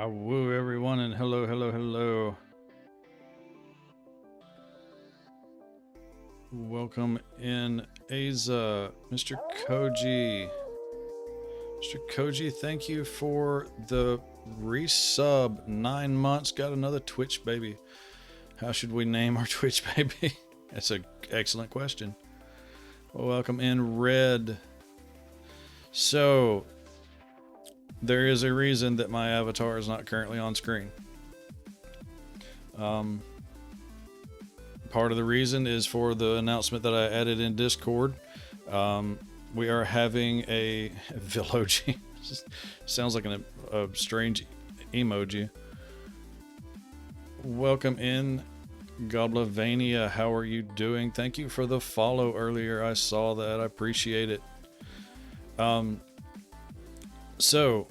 Woo everyone and hello, hello, hello. Welcome in Aza, Mr. Koji. Mr. Koji, thank you for the resub. 9 months, got another Twitch baby. How should we name our Twitch baby? That's an excellent question. Well, welcome in Red. So, there is a reason that my avatar is not currently on screen. Part of the reason is for the announcement that I added in Discord. We are having a Villogy. Sounds like a strange emoji. Welcome in, Goblavania. How are you doing? Thank you for the follow earlier. I saw that. I appreciate it. So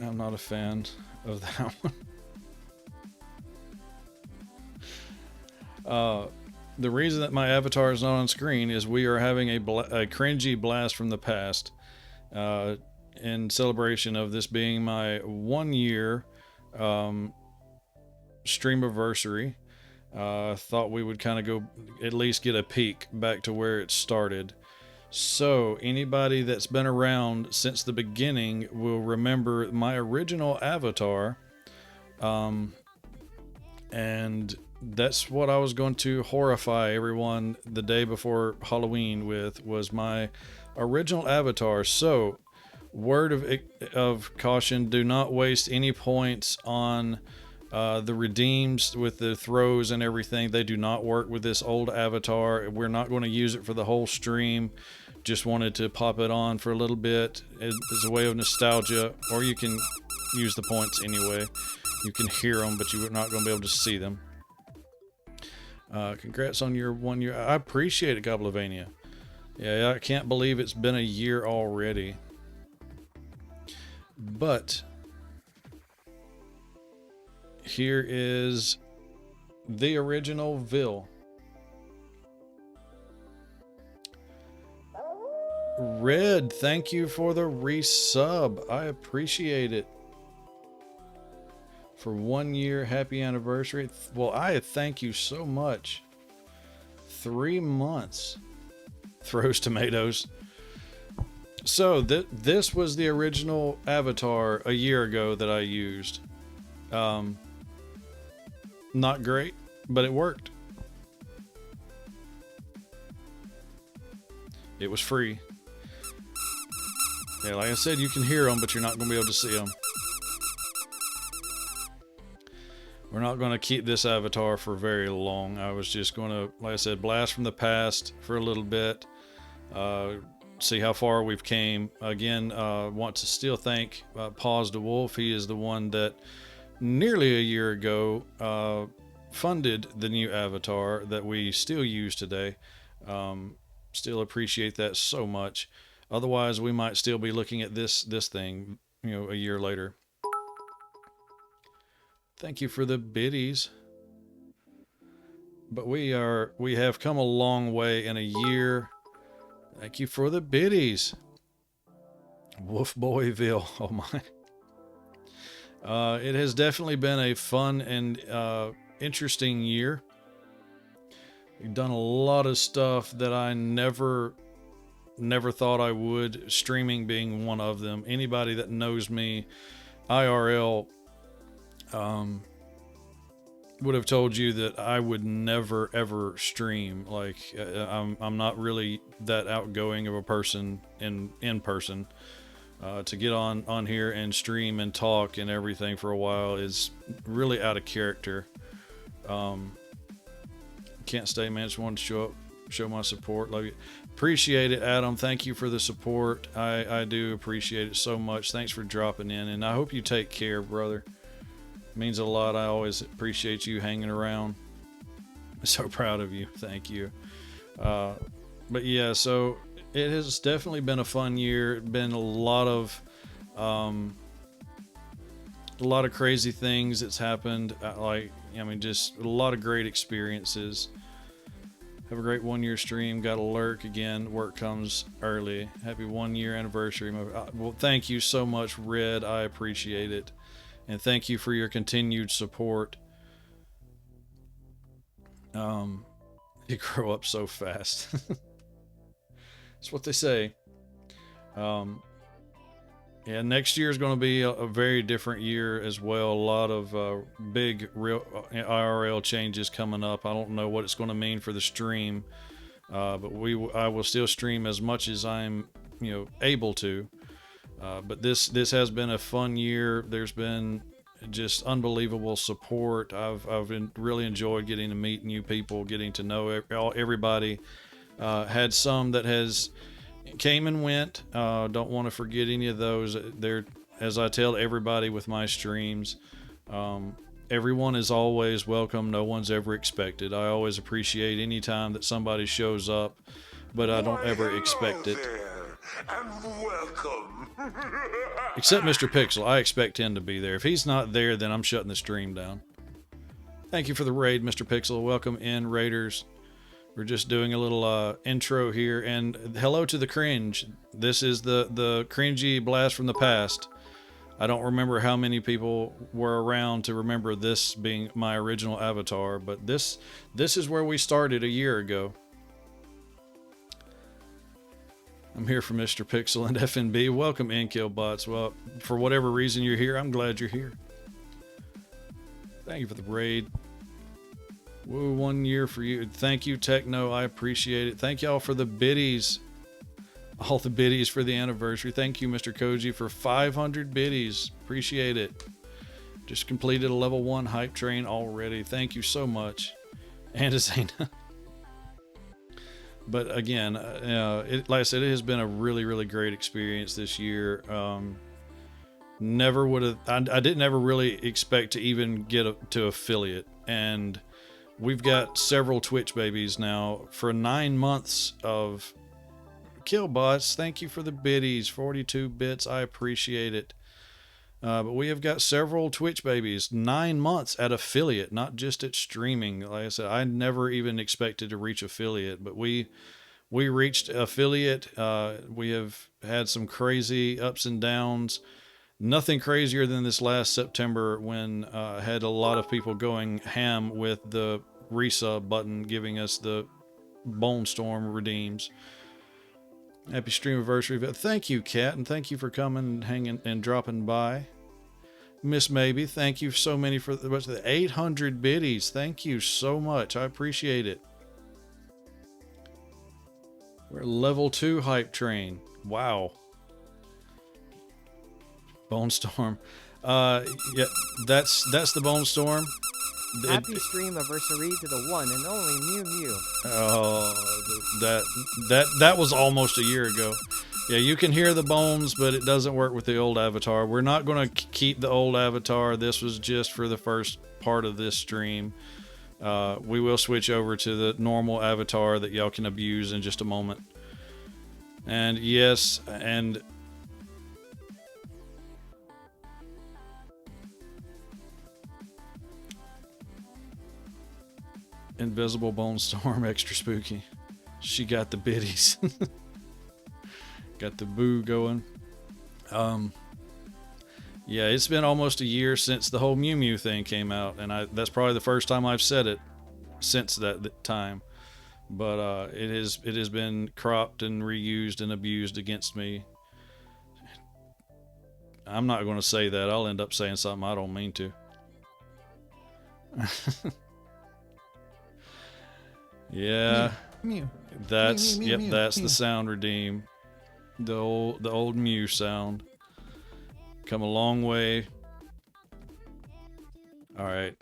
I'm not a fan of that one. The reason that my avatar is not on screen is we are having a cringy blast from the past in celebration of this being my 1 year streamiversary. Thought we would kind of go at least get a peek back to where it started. So, anybody that's been around since the beginning will remember my original avatar. And that's what I was going to horrify everyone the day before Halloween with, was my original avatar. So, word of caution, do not waste any points on the redeems with the throws and everything. They do not work with this old avatar. We're not going to use it for the whole stream. Just wanted to pop it on for a little bit as a way of nostalgia, or you can use the points anyway. You can hear them, but you're not going to be able to see them. Congrats on your 1 year. I appreciate it, Goblavania. Yeah, I can't believe it's been a year already. But here is the original Vil. Red, thank you for the resub. I appreciate it. For 1 year, happy anniversary. Well, I thank you so much. 3 months. Throws tomatoes. So this was the original avatar a year ago that I used. Not great, but it worked. It was free. Yeah, like I said, you can hear them, but you're not going to be able to see them. We're not going to keep this avatar for very long. I was just going to, like I said, blast from the past for a little bit. See how far we've came. Again, want to still thank Paws the Wolf. He is the one that nearly a year ago funded the new avatar that we still use today. Still appreciate that so much. Otherwise, we might still be looking at this thing, a year later. Thank you for the biddies. But we have come a long way in a year. Thank you for the biddies. Wolf Boyville. Oh my. It has definitely been a fun and interesting year. We've done a lot of stuff that I never thought I would, streaming being one of them. Anybody that knows me IRL would have told you that I would never ever stream. Like I'm not really that outgoing of a person in person. To get on here and stream and talk and everything for a while is really out of character. Can't stay, man. Just wanted to show my support. Love you. Appreciate it, Adam. Thank you for the support. I do appreciate it so much. Thanks for dropping in, and I hope you take care, brother. It means a lot. I always appreciate you hanging around. I'm so proud of you. Thank you. But yeah, so it has definitely been a fun year. Been a lot of crazy things that's happened. Just a lot of great experiences. Have a great 1 year stream. Got to lurk again. Work comes early. Happy 1 year anniversary. Well, thank you so much, Red. I appreciate it. And thank you for your continued support. You grow up so fast. That's what they say. Yeah, next year is going to be a very different year as well. A lot of big real IRL changes coming up. I don't know what it's going to mean for the stream, but I will still stream as much as I'm able to. But this has been a fun year. There's been just unbelievable support. I've really enjoyed getting to meet new people, getting to know everybody. Had some that has came and went. Don't want to forget any of those. They're, as I tell everybody with my streams, everyone is always welcome. No one's ever expected. I always appreciate any time that somebody shows up, but I don't ever expect it. And welcome. Except Mr. Pixel. I expect him to be there. If he's not there, then I'm shutting the stream down. Thank you for the raid, Mr. Pixel. Welcome in, Raiders. We're just doing a little intro here, and hello to the cringe. This is the cringy blast from the past. I don't remember how many people were around to remember this being my original avatar, but this is where we started a year ago. I'm here for Mr. Pixel and FNB. Welcome in, Killbots. Well, for whatever reason you're here, I'm glad you're here. Thank you for the raid. Woo, 1 year for you. Thank you, Techno. I appreciate it. Thank y'all for the biddies. All the biddies for the anniversary. Thank you, Mr. Koji, for 500 biddies. Appreciate it. Just completed a level 1 hype train already. Thank you so much. And Azena. But again, like I said, it has been a really, really great experience this year. Never would have. I didn't ever really expect to even get to affiliate, and we've got several Twitch babies now for 9 months of Killbots. Thank you for the biddies, 42 bits. I appreciate it. But we have got several Twitch babies, 9 months at affiliate, not just at streaming. Like I said, I never even expected to reach affiliate, but we reached affiliate. We have had some crazy ups and downs. Nothing crazier than this last September when I had a lot of people going ham with the resub button, giving us the Bone Storm redeems. Happy stream anniversary. Thank you, Kat, and thank you for coming, hanging, and dropping by. Miss Maybe, thank you so many for the 800 biddies. Thank you so much. I appreciate it. We're level 2 hype train. Wow. Bone Storm. Yeah, that's the Bone Storm. Happy stream anniversary to the one and only Mew Mew. Oh, that was almost a year ago. Yeah, you can hear the bones, but it doesn't work with the old avatar. We're not going to keep the old avatar. This was just for the first part of this stream. We will switch over to the normal avatar that y'all can abuse in just a moment. And yes, and Invisible Bone Storm, extra spooky. She got the biddies. Got the boo going. Yeah, it's been almost a year since the whole Mew Mew thing came out, and that's probably the first time I've said it since that time. But it has been cropped and reused and abused against me. I'm not going to say that. I'll end up saying something I don't mean to. Yeah, Mew. that's Mew, yep, Mew, that's Mew. the sound redeem. The old Mew sound. Come a long way. All right.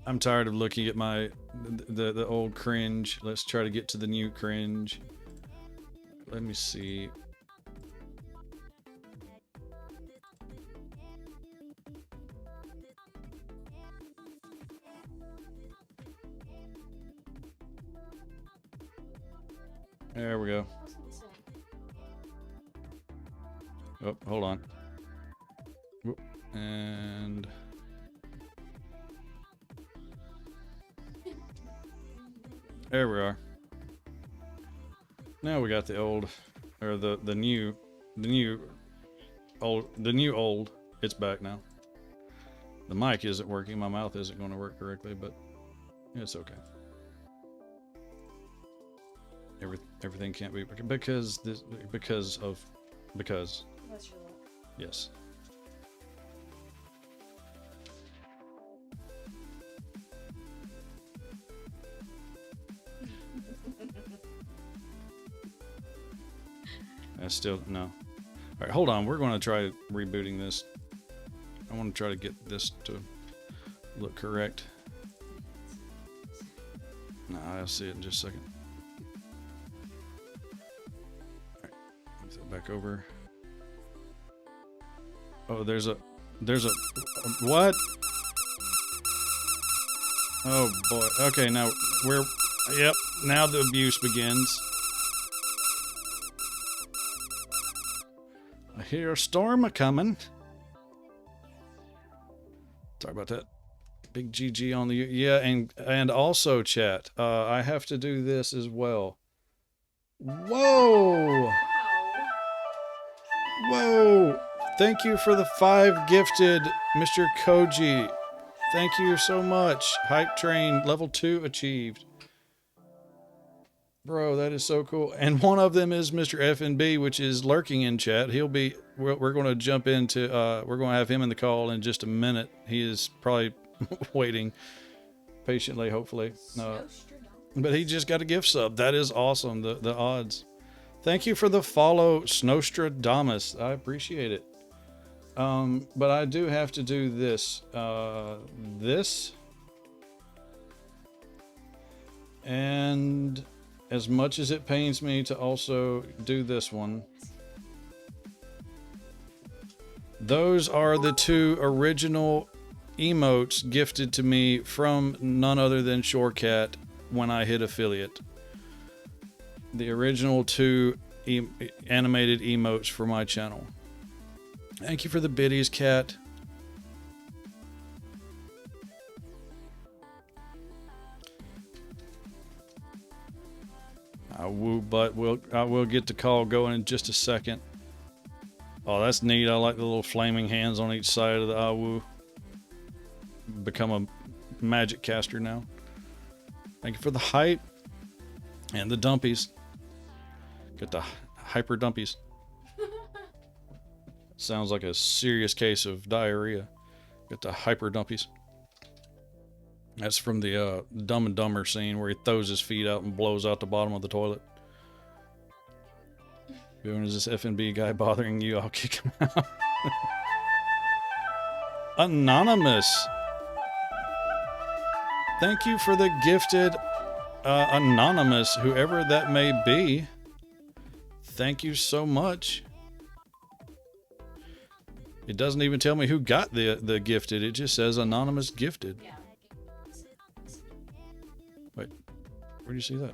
I'm tired of looking at the old cringe. Let's try to get to the new cringe. Let me see. There we go. Oh, hold on. Whoop. And There we are. Now we got the old, or the new old. It's back now. The mic isn't working. My mouth isn't going to work correctly, but it's okay. Everything can't be because yes. I still no. All right, hold on. We're going to try rebooting this. I want to try to get this to look correct. No, I'll see it in just a second. All right, move that back over. Oh, there's a what? Oh boy. Okay, now yep. Now the abuse begins. I hear a storm a-coming. Sorry about that. Big GG on the... Yeah, and also, chat, I have to do this as well. Whoa! Whoa! Thank you for the 5 gifted, Mr. Koji. Thank you so much. Hype Train level 2 achieved. Bro, that is so cool. And one of them is Mr. FNB, which is lurking in chat. He'll be... We're going to jump into... we're going to have him in the call in just a minute. He is probably waiting patiently, hopefully. But he just got a gift sub. That is awesome. The odds. Thank you for the follow, Snowstradamus. I appreciate it. But I do have to do this. This. And... as much as it pains me to also do this one, those are the 2 original emotes gifted to me from none other than Shorecat when I hit affiliate. The original 2 animated emotes for my channel. Thank you for the biddies, Cat. I will get the call going in just a second. Oh, that's neat. I like the little flaming hands on each side of the Awu. Become a magic caster now. Thank you for the hype and the dumpies. Get the hyper dumpies. Sounds like a serious case of diarrhea. Get the hyper dumpies. That's from the Dumb and Dumber scene where he throws his feet out and blows out the bottom of the toilet. When is this FNB guy bothering you? I'll kick him out. Anonymous. Thank you for the gifted Anonymous, whoever that may be. Thank you so much. It doesn't even tell me who got the gifted. It just says Anonymous gifted. Wait, where do you see that?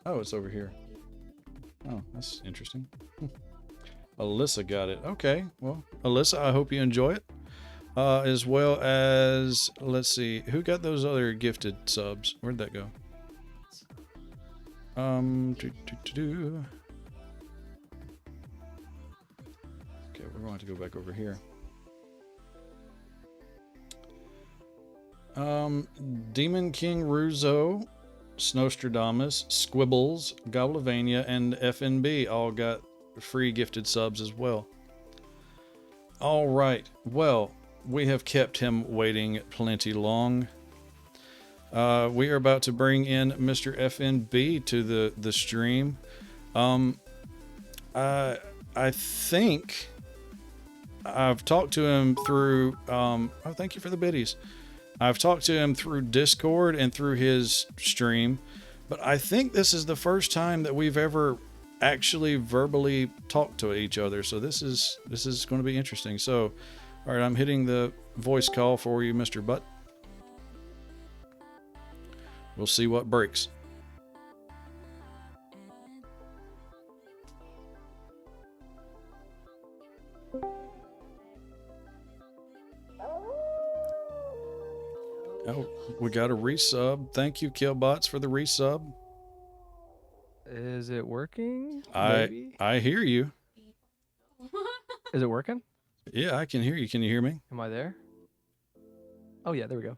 Oh, it's over here. Oh, that's interesting. Alyssa got it. Okay, well, Alyssa, I hope you enjoy it. As well as, let's see, who got those other gifted subs? Where'd that go? Okay, we're going to go back over here. Demon King Ruzo, Snowstradamus, Squibbles, Goblivania, and FNB all got free gifted subs as well. All right. Well, we have kept him waiting plenty long. We are about to bring in Mr. FNB to the stream. I think I've talked to him through. Oh, thank you for the biddies. I've talked to him through Discord and through his stream, but I think this is the first time that we've ever actually verbally talked to each other. So this is going to be interesting. So, all right, I'm hitting the voice call for you, Mr. Butt. We'll see what breaks. Oh, we got a resub. Thank you, Killbots, for the resub. Is it working? I Maybe. I hear you. Is it working? Yeah, I can hear you. Can you hear me? Am I there? Oh yeah, there we go.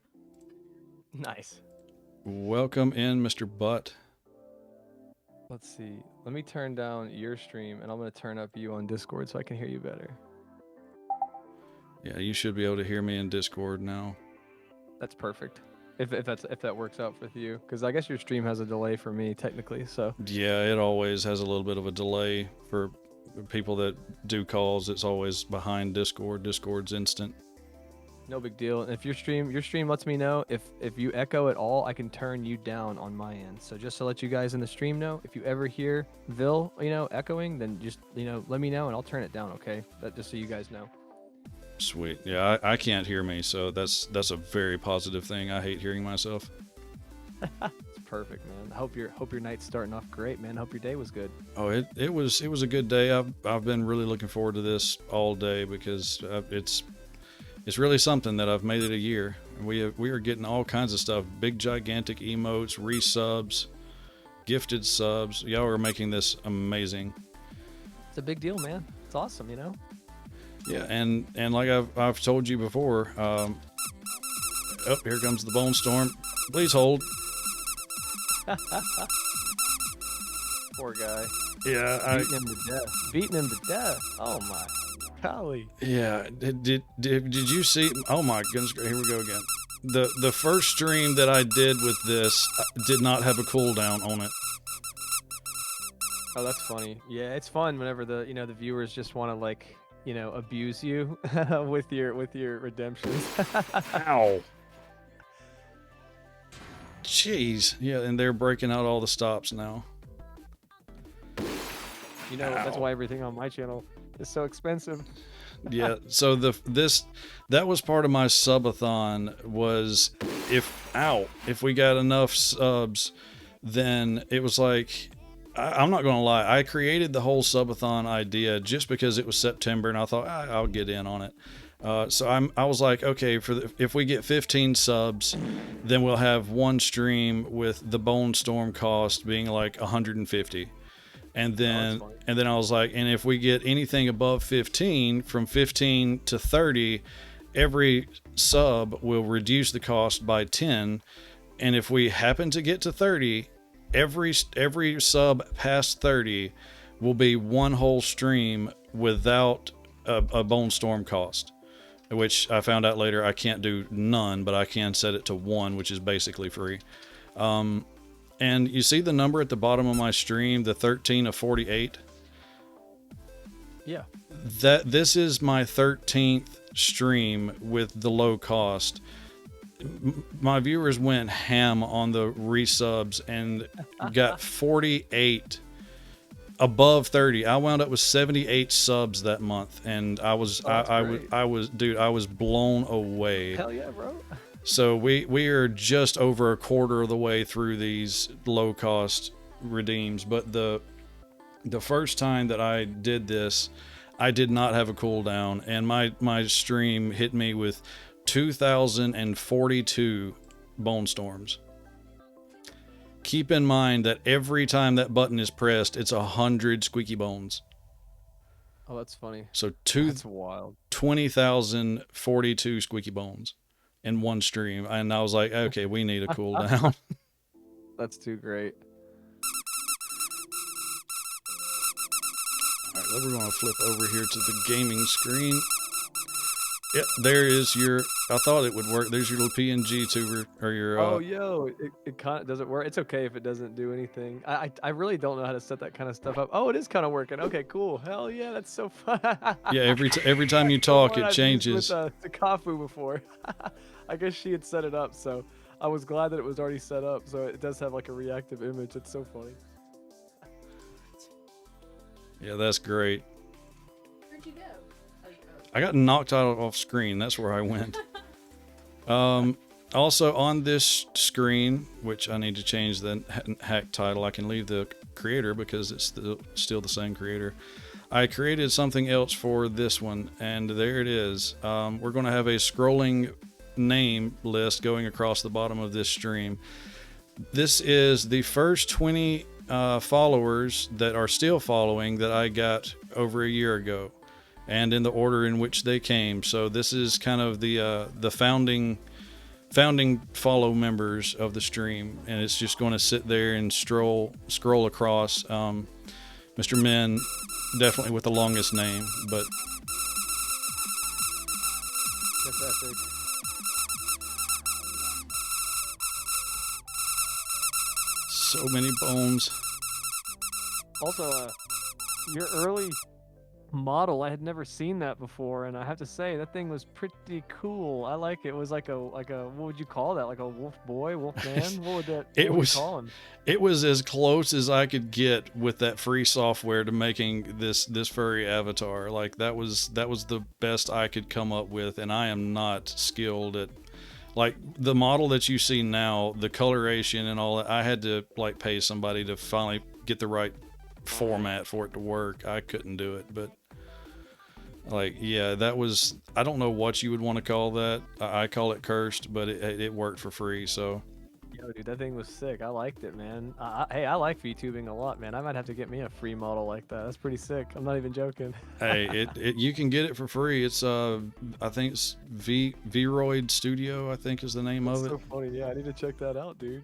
Nice. Welcome in, Mr. Butt. Let's see. Let me turn down your stream, and I'm gonna turn up you on Discord so I can hear you better. Yeah, you should be able to hear me in Discord now. That's perfect. If that works out with you, because I guess your stream has a delay for me technically. So Yeah, it always has a little bit of a delay for people that do calls. It's always behind Discord. Discord's instant. no big deal. And if your stream lets me know if you echo at all, I can turn you down on my end. So just to let you guys in the stream know, if you ever hear Vil, echoing, then just let me know and I'll turn it down. Okay, that just so you guys know. Sweet. Yeah, I can't hear me, so that's a very positive thing. I hate hearing myself. It's perfect, man. Hope your night's starting off great, man. Hope your day was good. Oh, it was a good day. I've been really looking forward to this all day because it's really something that I've made it a year. We are getting all kinds of stuff, big gigantic emotes, resubs, gifted subs. Y'all are making this amazing. It's a big deal, man. It's awesome, Yeah, and like I've told you before, oh, here comes the Bone Storm. Please hold. Poor guy. Yeah, Beating him to death. Oh my golly. yeah. Did you see? Oh my goodness! Here we go again. The first stream that I did with this did not have a cooldown on it. Oh, that's funny. Yeah, it's fun whenever the viewers just want to abuse you with your redemptions. Ow. Jeez. Yeah, and they're breaking out all the stops now. That's why everything on my channel is so expensive. Yeah, so that was part of my subathon was if we got enough subs, then it was like I'm not gonna lie, I created the whole subathon idea just because it was September and I thought I'll get in on it. So I was like, okay, if we get 15 subs, then we'll have one stream with the Bone Storm cost being like 150. And then I was like, and if we get anything above 15, from 15 to 30, every sub will reduce the cost by 10. And if we happen to get to 30, every sub past 30 will be one whole stream without a Bone Storm cost. Which I found out later I can't do none, but I can set it to 1, which is basically free. And you see the number at the bottom of my stream, the 13 of 48? Yeah. This is my 13th stream with the low cost. My viewers went ham on the resubs and got 48 above 30. I wound up with 78 subs that month, and I was blown away. Hell yeah, bro. So we are just over a quarter of the way through these low cost redeems, but the first time that I did this, I did not have a cooldown, and my stream hit me with 2,042 Bone Storms. Keep in mind that every time that button is pressed, it's 100 squeaky bones. Oh, that's funny. So That's wild. 20,042 squeaky bones in one stream. And I was like, okay, we need a cooldown. That's too great. All right, we're going to flip over here to the gaming screen. Yep, there is your. I thought it would work. There's your little PNG tuber or your. Oh, yo, it kind of doesn't work. It's okay if it doesn't do anything. I really don't know how to set that kind of stuff up. Oh, it is kind of working. Okay, cool. Hell yeah, that's so fun. Yeah, every time you talk, it changes. I've used with Takafu before. I guess she had set it up, so I was glad that it was already set up. So it does have like a reactive image. It's so funny. Yeah, that's great. Where'd you go? I got knocked out off screen. That's where I went. Also on this screen, which I need to change the hack title. I can leave the creator because it's still the same creator. I created something else for this one, and there it is. We're going to have a scrolling name list going across the bottom of this stream. This is the first 20 followers that are still following that I got over a year ago, and in the order in which they came. So this is kind of the founding follow members of the stream, and it's just going to sit there and scroll across. Mr. Men, definitely with the longest name, but That's epic. so many bones. Also, your early model, I had never seen that before, and I have to say that thing was pretty cool. I like it. It was like a what would you call that? Like a wolf boy, wolf man? What would that? It what would was- you call him? It was as close as I could get with that free software to making this furry avatar. Like that was the best I could come up with, and I am not skilled at like the model that you see now, the coloration and all that. I had to like pay somebody to finally get the right format for it to work. I couldn't do it, but like, yeah, that was, I don't know what you would want to call that. I call it cursed, but it worked for free. So Yo, dude, that thing was sick. I liked it, man. Hey, I like VTubing a lot, man. I might have to get me a free model like that. That's pretty sick. I'm not even joking. hey, you can get it for free. It's I think it's Vroid Studio, I think is the name That's of it. so funny. Yeah, I need to check that out, dude.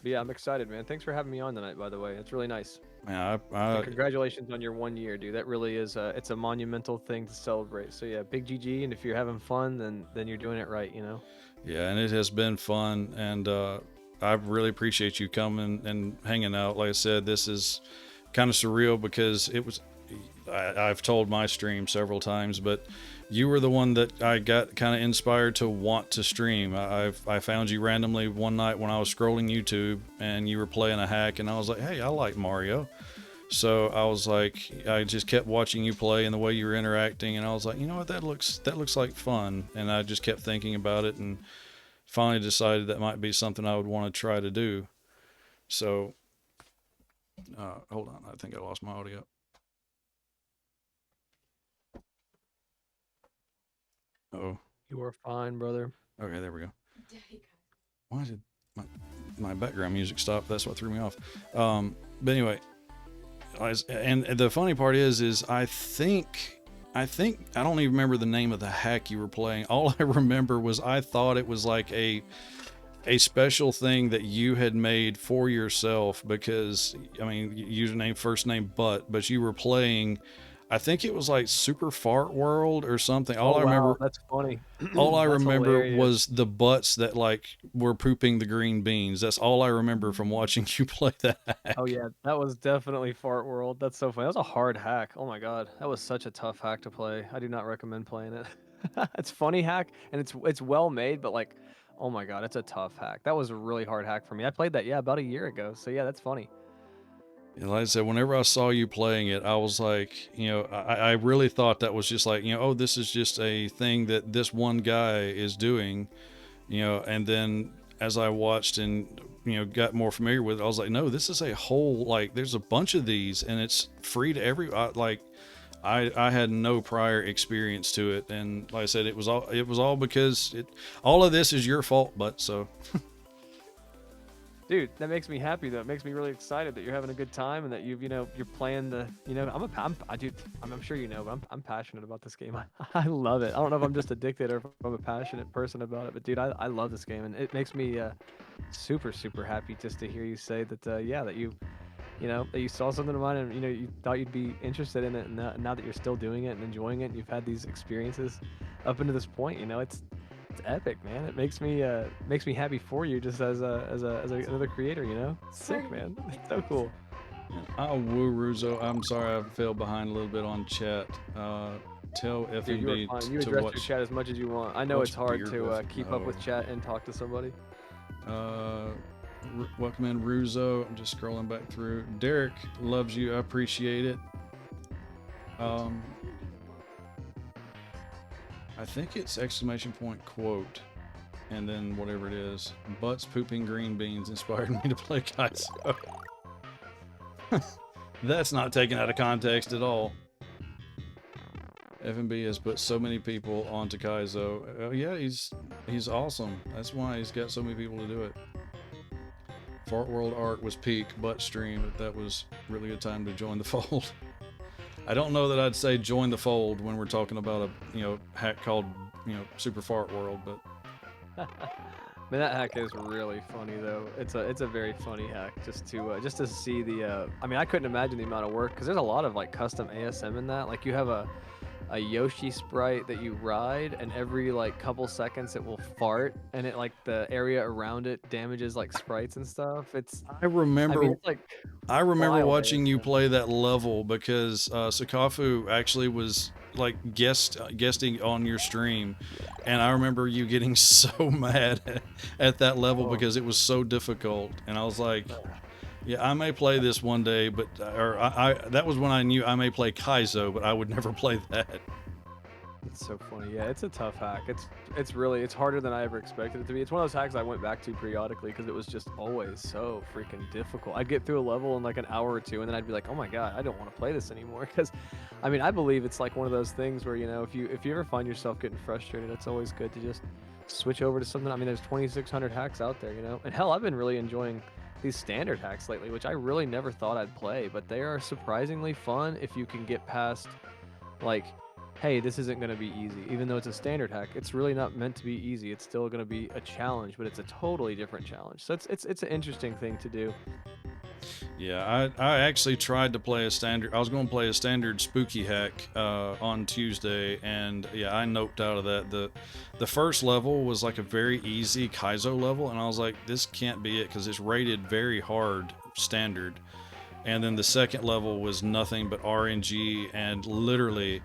But yeah, I'm excited, man. Thanks for having me on tonight, by the way. It's really nice. Man, And congratulations on your 1 year, dude. That really is it's a monumental thing to celebrate. So yeah, big GG. And if you're having fun, then you're doing it right, you know. yeah, and it has been fun, and I really appreciate you coming and hanging out. Like I said, this is kind of surreal because it was. I've told my stream several times, but you were the one that I got kind of inspired to want to stream. I found you randomly one night when I was scrolling YouTube, and you were playing a hack, and I was like, hey, I like Mario. So I was like, I just kept watching you play and the way you were interacting, and I was like, you know what, that looks like fun. And I just kept thinking about it, and finally decided that might be something I would want to try to do. So hold on, I think I lost my audio. Oh, You are fine, brother. okay, there we go. Why did my background music stop? That's what threw me off. But anyway, and the funny part is I think I don't even remember the name of the hack you were playing. All I remember was I thought it was like a special thing that you had made for yourself, because I mean, username, first name, but you were playing, I think it was like Super Fart World or something. All I remember, That's funny. all I That's remember hilarious. was the butts that like were pooping the green beans. That's all I remember from watching you play that hack. Oh yeah, that was definitely Fart World. That's so funny. That was a hard hack. Oh my god, that was such a tough hack to play. I do not recommend playing it. It's funny hack, and it's well made, but like, oh my god, it's a tough hack. That was a really hard hack for me. I played that about a year ago. So yeah, that's funny. And like I said, whenever I saw you playing it, I was like, I really thought that was just like, oh, this is just a thing that this one guy is doing, and then as I watched and, got more familiar with it, I was like, no, this is a whole, like, there's a bunch of these and it's free to I had no prior experience to it. And like I said, it was all because all of this is your fault, but so. Dude, that makes me happy though. It makes me really excited that you're having a good time and that you're playing the, I'm sure you know, but I'm passionate about this game. I love it. I don't know if I'm just addicted or if I'm a passionate person about it, but dude, I love this game, and it makes me super, super happy just to hear you say that, that that you saw something of mine and, you thought you'd be interested in it, and now that you're still doing it and enjoying it and you've had these experiences up into this point, it's epic, man. It makes me happy for you, just as another creator, Sick, man. It's so cool. Oh, woo, Ruzo. I'm sorry I fell behind a little bit on chat. Tell Dude, FMB you were fine. You to address watch. your chat as much as you want. I know watch it's hard Beer to Griff. keep up with chat and talk to somebody. Welcome in, Ruzo. I'm just scrolling back through. Derek loves you. I appreciate it. I think it's ! Quote, and then whatever it is. Butts pooping green beans inspired me to play Kaizo. That's not taken out of context at all. FNB has put so many people onto Kaizo. Yeah, he's awesome. That's why he's got so many people to do it. Fart World Art was peak butt stream, but that was really a time to join the fold. I don't know that I'd say join the fold when we're talking about a hack called Super Fart World, but Man, that hack is really funny though. It's a very funny hack just to see the. I mean, I couldn't imagine the amount of work because there's a lot of like custom ASM in that. Like you have a Yoshi sprite that you ride, and every like couple seconds it will fart, and it like the area around it damages like sprites and stuff. I remember. I mean, it's like I remember wild watching you ASM. play that level because Sakafu actually was like guesting on your stream, and I remember you getting so mad at that level Oh. because it was so difficult, and I was like, yeah, I may play this one day, but that was when I knew I may play Kaizo, but I would never play that. It's so funny. Yeah, it's a tough hack. It's harder than I ever expected it to be. It's one of those hacks I went back to periodically because it was just always so freaking difficult. I'd get through a level in like an hour or two, and then I'd be like, oh my god, I don't want to play this anymore. Because, I mean, I believe it's like one of those things where if you ever find yourself getting frustrated, it's always good to just switch over to something. I mean, there's 2,600 hacks out there, and hell, I've been really enjoying these standard hacks lately, which I really never thought I'd play, but they are surprisingly fun if you can get past like, hey, this isn't going to be easy. Even though it's a standard hack, it's really not meant to be easy. It's still going to be a challenge, but it's a totally different challenge. So it's an interesting thing to do. Yeah, I actually tried to play a standard. I was going to play a standard spooky hack on Tuesday, and yeah, I noped out of that. The first level was like a very easy Kaizo level, and I was like, this can't be it because it's rated very hard standard. And then the second level was nothing but RNG, and literally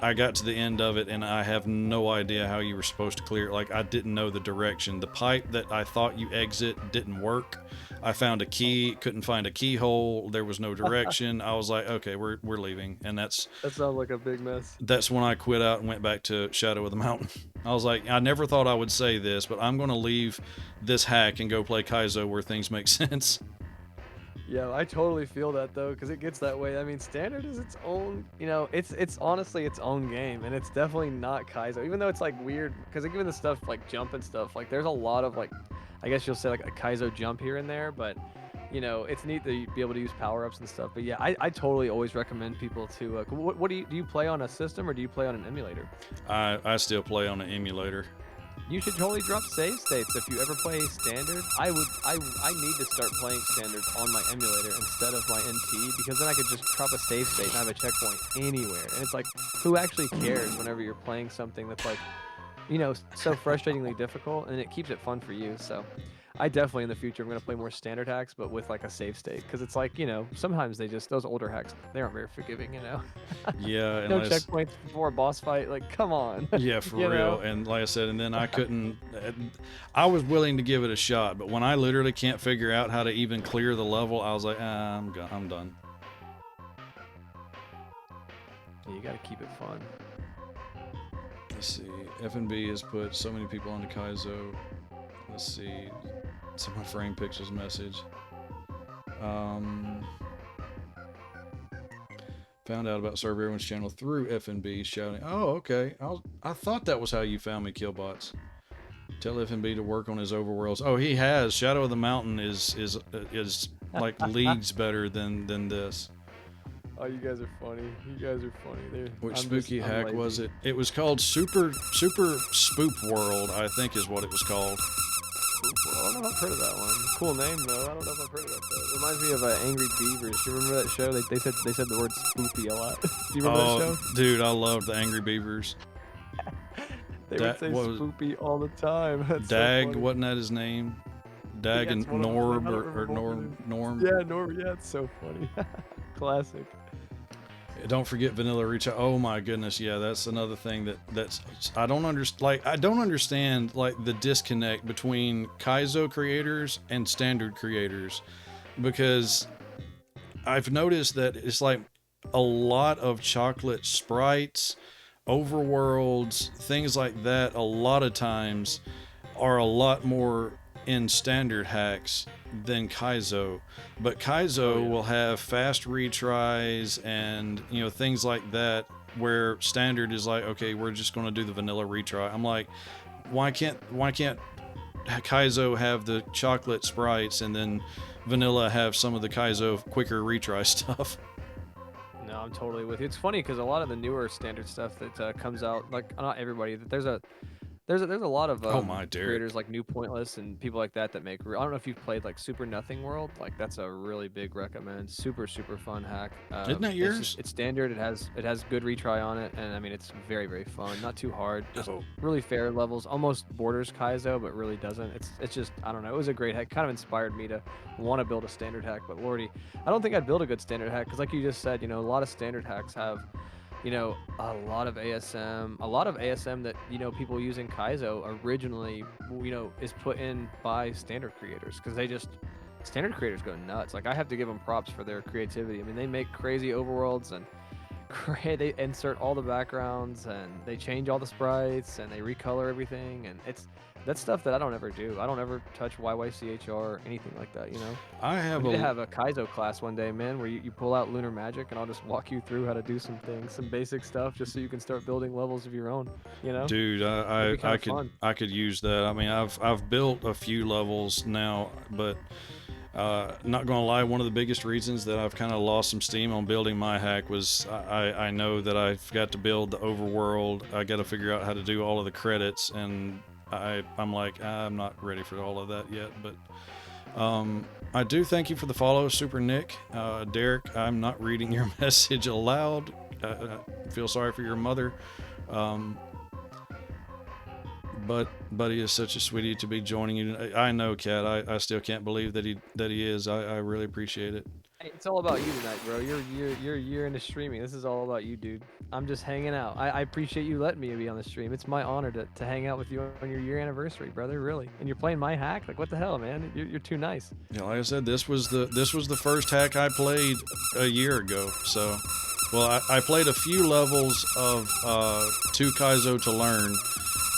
I got to the end of it and I have no idea how you were supposed to clear it. Like, I didn't know the direction. The pipe that I thought you exit didn't work. I found a key, couldn't find a keyhole. There was no direction. I was like, okay, we're leaving. And That sounds like a big mess. that's when I quit out and went back to Shadow of the Mountain. I was like, I never thought I would say this, but I'm going to leave this hack and go play Kaizo where things make sense. Yeah, I totally feel that though, because it gets that way. I mean, standard is its own, it's honestly its own game, and it's definitely not Kaizo. Even though it's like weird, because even the stuff like jump and stuff, like there's a lot of like, I guess you'll say like a Kaizo jump here and there, but it's neat to be able to use power ups and stuff. But yeah, I totally always recommend people to. What do you play on a system or do you play on an emulator? I still play on an emulator. You should totally drop save states if you ever play standard. I need to start playing standard on my emulator instead of my NT, because then I could just drop a save state and have a checkpoint anywhere. And it's like, who actually cares whenever you're playing something that's like, so frustratingly difficult, and it keeps it fun for you. So I definitely in the future I'm going to play more standard hacks, but with like a save state, because it's like, sometimes those older hacks, they aren't very forgiving, Yeah, No unless, checkpoints before a boss fight, like come on. yeah, for You real. know? And like I said, and then I couldn't. I was willing to give it a shot, but when I literally can't figure out how to even clear the level, I was like, I'm done. Yeah, you got to keep it fun. Let's see. FNB has put so many people onto Kaizo. Let's see. Someone frame Pixel's message. Found out about Serve Everyone's channel through FNB, shouting, "Oh, okay. I thought that was how you found me, Killbots. Tell FNB to work on his overworlds." Oh, he has. Shadow of the Mountain is like leagues better than this. Oh, you guys are funny. Which spooky hack was it? It was called Super Spoop World, I think is what it was called. I don't know if I've heard of that one. Cool name though. I don't know if I've heard of that though. It reminds me of Angry Beavers. You remember that show? They said the word spoopy a lot. Do you remember that show? Dude, I loved the Angry Beavers. They that would say was- spoopy all the time. That's so Dag, funny. wasn't that his name? Dag Yeah, and it's one of them. I Norb don't or remember Norm. both Norm. Yeah, Norm. Yeah, it's so funny. Classic. Don't forget Vanilla Reach. Oh my goodness, yeah, that's another thing that's I don't understand. Like, I don't understand like the disconnect between Kaizo creators and standard creators, because I've noticed that it's like a lot of chocolate sprites, overworlds, things like that. A lot of times are a lot more in standard hacks than Kaizo, but Kaizo will have fast retries and things like that where standard is like, okay, we're just going to do the vanilla retry. I'm like, why can't Kaizo have the chocolate sprites and then vanilla have some of the Kaizo quicker retry stuff? No, I'm totally with you. It's funny because a lot of the newer standard stuff that comes out, like not everybody, there's a lot of Oh my, Derek. creators like New Pointless and people like that make. I don't know if you've played like Super Nothing World. Like that's a really big recommend. Super fun hack. Isn't that yours? It's standard. It has good retry on it, and I mean it's very fun. Not too hard. Just Oh. really fair levels. Almost borders Kaizo, but really doesn't. It's just I don't know. It was a great hack. Kind of inspired me to want to build a standard hack. But Lordy, I don't think I'd build a good standard hack because like you just said, a lot of standard hacks have a lot of ASM that, people using Kaizo originally, is put in by standard creators because standard creators go nuts. Like I have to give them props for their creativity. I mean, they make crazy overworlds and they insert all the backgrounds and they change all the sprites and they recolor everything. And that's stuff that I don't ever do. I don't ever touch YYCHR or anything like that, I have We need to have a Kaizo class one day, man, where you pull out Lunar Magic and I'll just walk you through how to do some things, some basic stuff, just so you can start building levels of your own, Dude, That'd be I kinda fun. could use that. I mean, I've built a few levels now, but not gonna lie, one of the biggest reasons that I've kind of lost some steam on building my hack was I know that I've got to build the overworld. I got to figure out how to do all of the credits, and I'm like, I'm not ready for all of that yet. But I do thank you for the follow, Super Nick. Derek, I'm not reading your message aloud. I feel sorry for your mother. But Buddy is such a sweetie to be joining you. I know, Kat. I still can't believe that he is. I really appreciate it. Hey, it's all about you tonight, bro. You're a year into streaming. This is all about you, dude. I'm just hanging out. I appreciate you letting me be on the stream. It's my honor to hang out with you on your year anniversary, brother. Really. And you're playing my hack? Like what the hell, man? You're too nice. Yeah, like I said, this was the first hack I played a year ago. So, well, I played a few levels of 2 Kaizo to learn,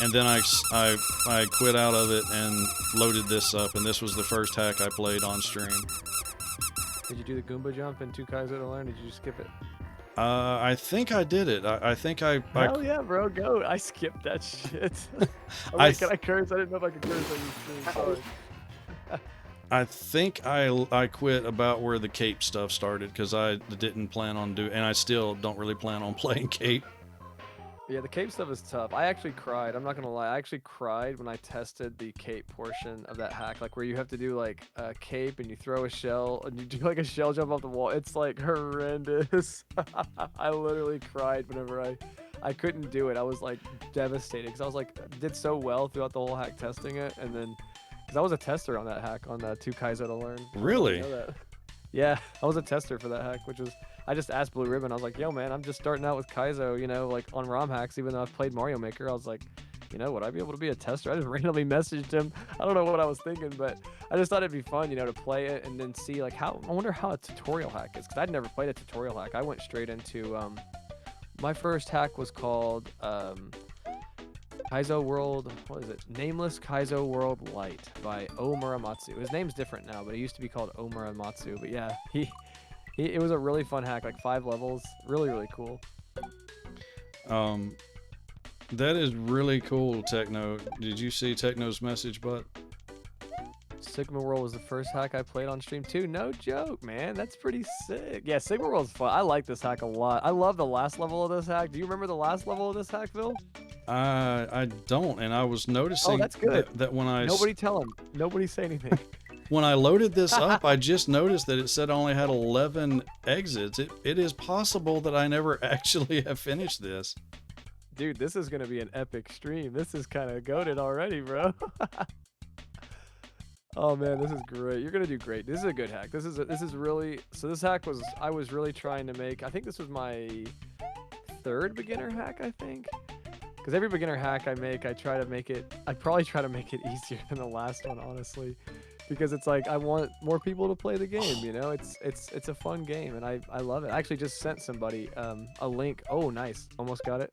and then I quit out of it and loaded this up, and this was the first hack I played on stream. Did you do the Goomba jump in 2 Kaizo to learn? Did you skip it? I think I did it. I think I Hell yeah, bro, go. I skipped that shit. I Can I curse? I didn't know if I could curse on your stream. Sorry. I think I quit about where the cape stuff started because I didn't plan on doing, and I still don't really plan on playing cape. Yeah, the cape stuff is tough. I actually cried. I'm not gonna lie. I actually cried when I tested the cape portion of that hack, like where you have to do like a cape and you throw a shell and you do like a shell jump off the wall. It's like horrendous. I literally cried whenever I couldn't do it. I was like devastated because I was like did so well throughout the whole hack testing it, and then because I was a tester on that hack on the 2 Kaizo to learn. Really? I know that. Yeah, I was a tester for that hack, which was. I just asked Blue Ribbon. I was like, yo, man, I'm just starting out with Kaizo, like on ROM hacks, even though I've played Mario Maker. I was like, would I be able to be a tester? I just randomly messaged him. I don't know what I was thinking, but I just thought it'd be fun, to play it and then see, like, I wonder how a tutorial hack is, because I'd never played a tutorial hack. I went straight into, my first hack was called, Kaizo World, what is it? Nameless Kaizo World Light by O Muramatsu. His name's different now, but it used to be called O Muramatsu. But yeah, it was a really fun hack, like 5 levels. Really cool. That is really cool, Techno. Did you see Techno's message, bud? Sigma World was the first hack I played on stream too. No joke, man. That's pretty sick. Yeah, Sigma World's fun. I like this hack a lot. I love the last level of this hack. Do you remember the last level of this hack, Phil? I don't, and I was noticing Oh, that's good. that when I Nobody tell him. Nobody say anything. when I loaded this up, I just noticed that it said I only had 11 exits. It is possible that I never actually have finished this. Dude, this is gonna be an epic stream. This is kind of goated already, bro. Oh man, this is great. You're gonna do great. This is a good hack. This is really. So this hack was I was really trying to make. I think this was my 3rd beginner hack. I think. Because every beginner hack I make, I probably try to make it easier than the last one, honestly. Because it's like, I want more people to play the game, It's a fun game, and I love it. I actually just sent somebody a link. Oh, nice. Almost got it.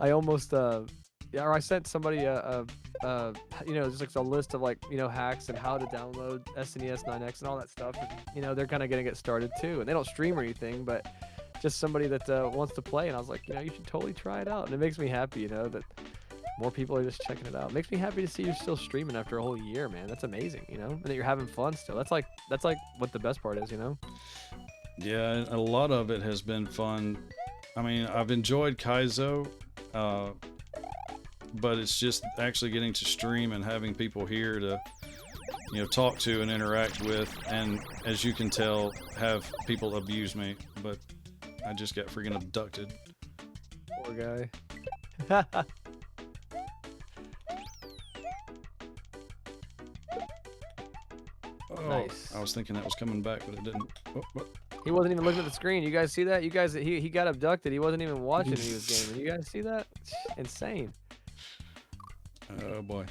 I almost, or I sent somebody just like a list of like, hacks and how to download SNES 9X and all that stuff. And, they're kind of going to get started too. And they don't stream or anything, but just somebody that wants to play, and I was like, you should totally try it out, and it makes me happy, that more people are just checking it out. It makes me happy to see you're still streaming after a whole year, man. That's amazing, and that you're having fun still. That's like what the best part is, Yeah, a lot of it has been fun. I mean, I've enjoyed Kaizo, but it's just actually getting to stream and having people here to, talk to and interact with, and as you can tell, have people abuse me, but I just got freaking abducted. Poor guy. Oh, Nice. I was thinking that was coming back, but it didn't. Oh. He wasn't even looking at the screen. You guys see that? You guys, he got abducted. He wasn't even watching. He was gaming. You guys see that? Insane. Oh boy.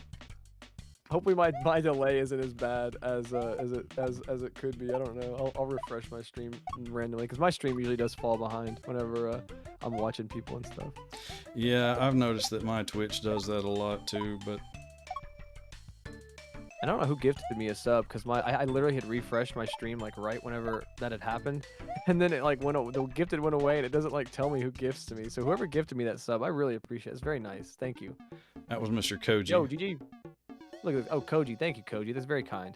Hopefully my delay isn't as bad as it could be. I don't know. I'll refresh my stream randomly because my stream usually does fall behind whenever I'm watching people and stuff. Yeah, I've noticed that my Twitch does that a lot too, but I don't know who gifted me a sub because I literally had refreshed my stream like right whenever that had happened, and then it like the gifted went away and it doesn't like tell me who gifts to me. So whoever gifted me that sub, I really appreciate it. It's very nice. Thank you. that was Mr. Koji. Yo, GG. Look at this. Oh, Koji. Thank you, Koji. That's very kind.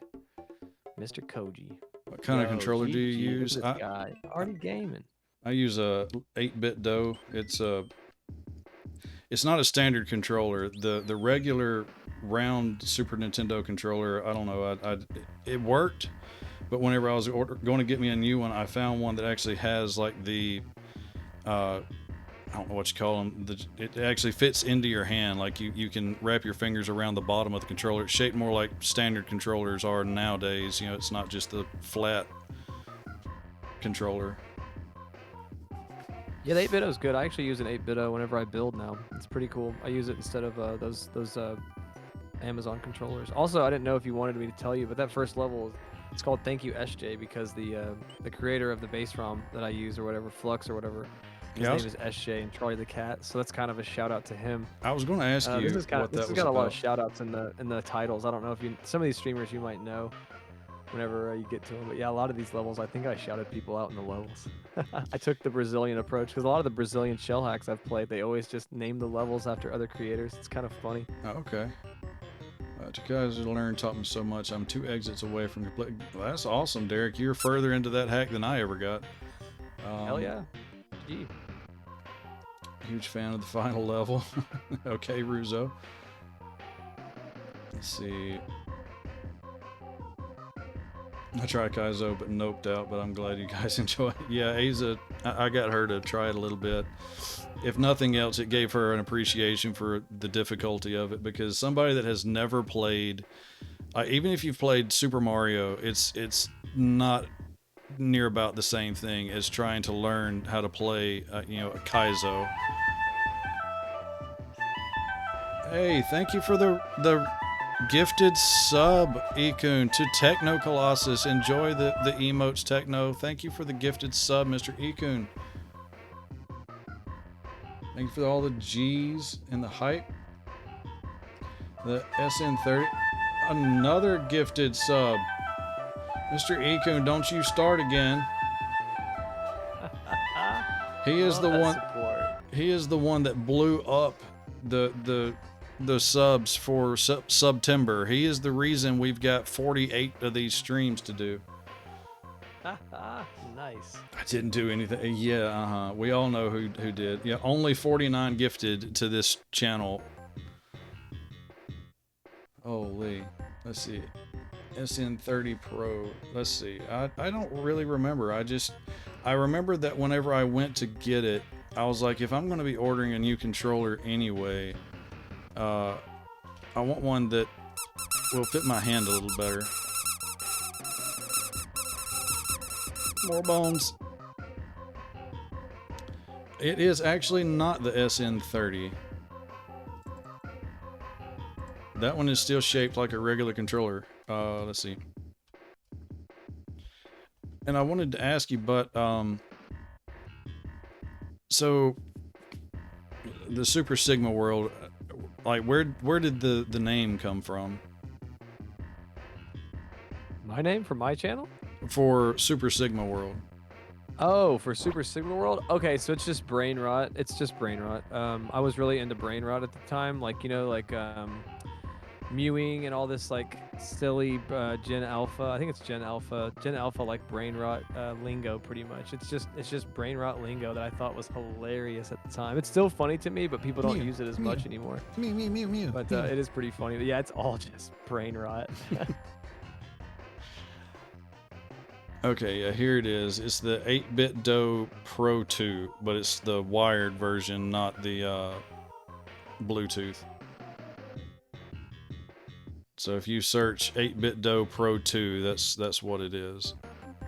Mr. Koji. What kind of Yo, controller do you GG, look use? at this guy. Already gaming. I use a 8-bit DOE. It's not a standard controller. The regular round Super Nintendo controller, I don't know. It worked, but whenever I was going to get me a new one, I found one that actually has like the I don't know what you call them. It actually fits into your hand. Like you can wrap your fingers around the bottom of the controller. It's shaped more like standard controllers are nowadays. It's not just the flat controller. Yeah, the 8-bit is good. I actually use an 8-bit whenever I build now. It's pretty cool. I use it instead of those Amazon controllers. Also, I didn't know if you wanted me to tell you, but that first level, it's called Thank You SJ because the creator of the base ROM that I use or whatever, Flux or whatever, his name is SJ and Charlie the Cat. So that's kind of a shout out to him. I was going to ask you This has got what that was a lot of about. shout outs in the titles. I don't know if some of these streamers you might know whenever you get to them. But yeah, a lot of these levels, I think I shouted people out in the levels. I took the Brazilian approach because a lot of the Brazilian shell hacks I've played, they always just name the levels after other creators. It's kind of funny. Oh, okay. You guys learn taught me so much. I'm 2 exits away from complete. Well, that's awesome, Derek. You're further into that hack than I ever got. Hell yeah. Gee. Huge fan of the final level. Okay, Ruzo. Let's see. I tried Kaizo, but noped out, but I'm glad you guys enjoy it. Yeah, Aza, I got her to try it a little bit. If nothing else, it gave her an appreciation for the difficulty of it, because somebody that has never played, even if you've played Super Mario, it's not near about the same thing as trying to learn how to play, a Kaizo. Hey, thank you for the gifted sub, Ikun, to Techno Colossus. Enjoy the emotes, Techno. Thank you for the gifted sub, Mr. Ikun. Thank you for all the G's and the hype. The SN30. Another gifted sub. Mr. Ikun, don't you start again. He is the one. Support. He is the one that blew up the subs for September. He is the reason we've got 48 of these streams to do. Nice. I didn't do anything. Yeah, we all know who did. Yeah, only 49 gifted to this channel. Holy. Let's see. SN30 Pro. Let's see. I don't really remember. I remember that whenever I went to get it, I was like, if I'm going to be ordering a new controller anyway, I want one that will fit my hand a little better. More bones. It is actually not the SN30. That one is still shaped like a regular controller. Let's see. And I wanted to ask you, but so the Super Sigma World, like where did the name come from? My name for my channel? For Super Sigma World. Oh, for Super Signal World? Okay, so it's just brain rot. It's just brain rot. I was really into brain rot at the time, like like mewing and all this like silly Gen Alpha. I think it's Gen Alpha. Gen Alpha like brain rot lingo pretty much. It's just brain rot lingo that I thought was hilarious at the time. It's still funny to me, but people don't Mew, use it as mew. much anymore. Mew. But it is pretty funny. But yeah, it's all just brain rot. Okay, yeah, here it is. It's the 8BitDo Pro 2, but it's the wired version, not the Bluetooth. So if you search 8BitDo Pro 2, that's what it is.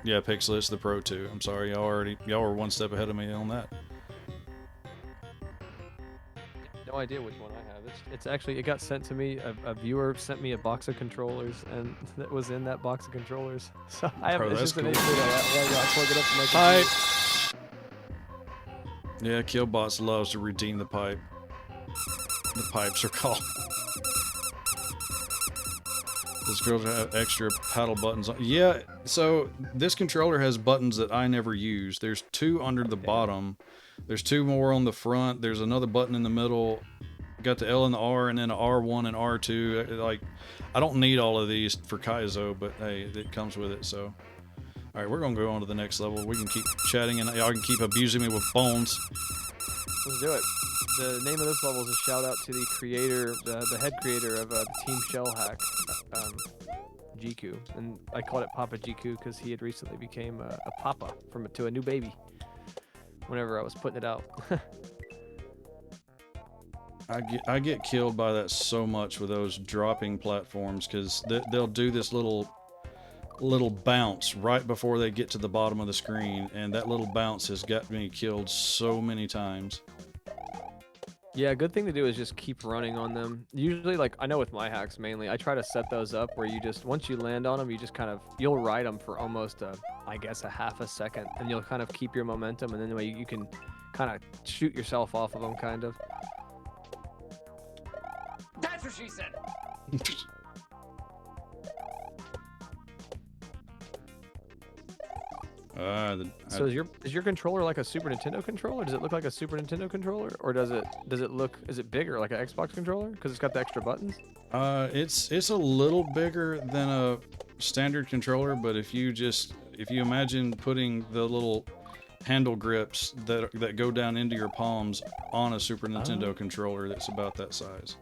Yeah, Pixel, it's the Pro 2. I'm sorry, y'all were one step ahead of me on that. No idea which one I have. It's actually, it got sent to me. A viewer sent me a box of controllers, and that was in that box of controllers. So I have Bro, it's that's just an cool. 8-bit. I plug it up to my Pipe. computer. Yeah, Killbots loves to redeem the pipe. The pipes are called. This girl have extra paddle buttons on. Yeah, so this controller has buttons that I never use. There's 2 under the bottom. There's 2 more on the front. There's another button in the middle. Got the L and the R, and then a R1 and R2. Like, I don't need all of these for Kaizo, but hey, it comes with it. So, all right, we're gonna go on to the next level. We can keep chatting, and y'all can keep abusing me with bones. Let's do it. The name of this level is a shout out to the creator, the head creator of the Team Shell Hack, GQ, and I called it Papa GQ because he had recently became a papa to a new baby. Whenever I was putting it out. I get killed by that so much with those dropping platforms, because they'll do this little bounce right before they get to the bottom of the screen, and that little bounce has got me killed so many times. Yeah, a good thing to do is just keep running on them. Usually, like, I know with my hacks mainly, I try to set those up where you just, once you land on them, you just kind of, you'll ride them for almost, I guess, a half a second, and you'll kind of keep your momentum, and then the way you can kind of shoot yourself off of them, kind of. That's what she said. So is your controller like a Super Nintendo controller? Does it look like a Super Nintendo controller, or is it bigger like an Xbox controller because it's got the extra buttons? It's a little bigger than a standard controller, but if you imagine putting the little handle grips that go down into your palms on a Super Nintendo controller, that's about that size.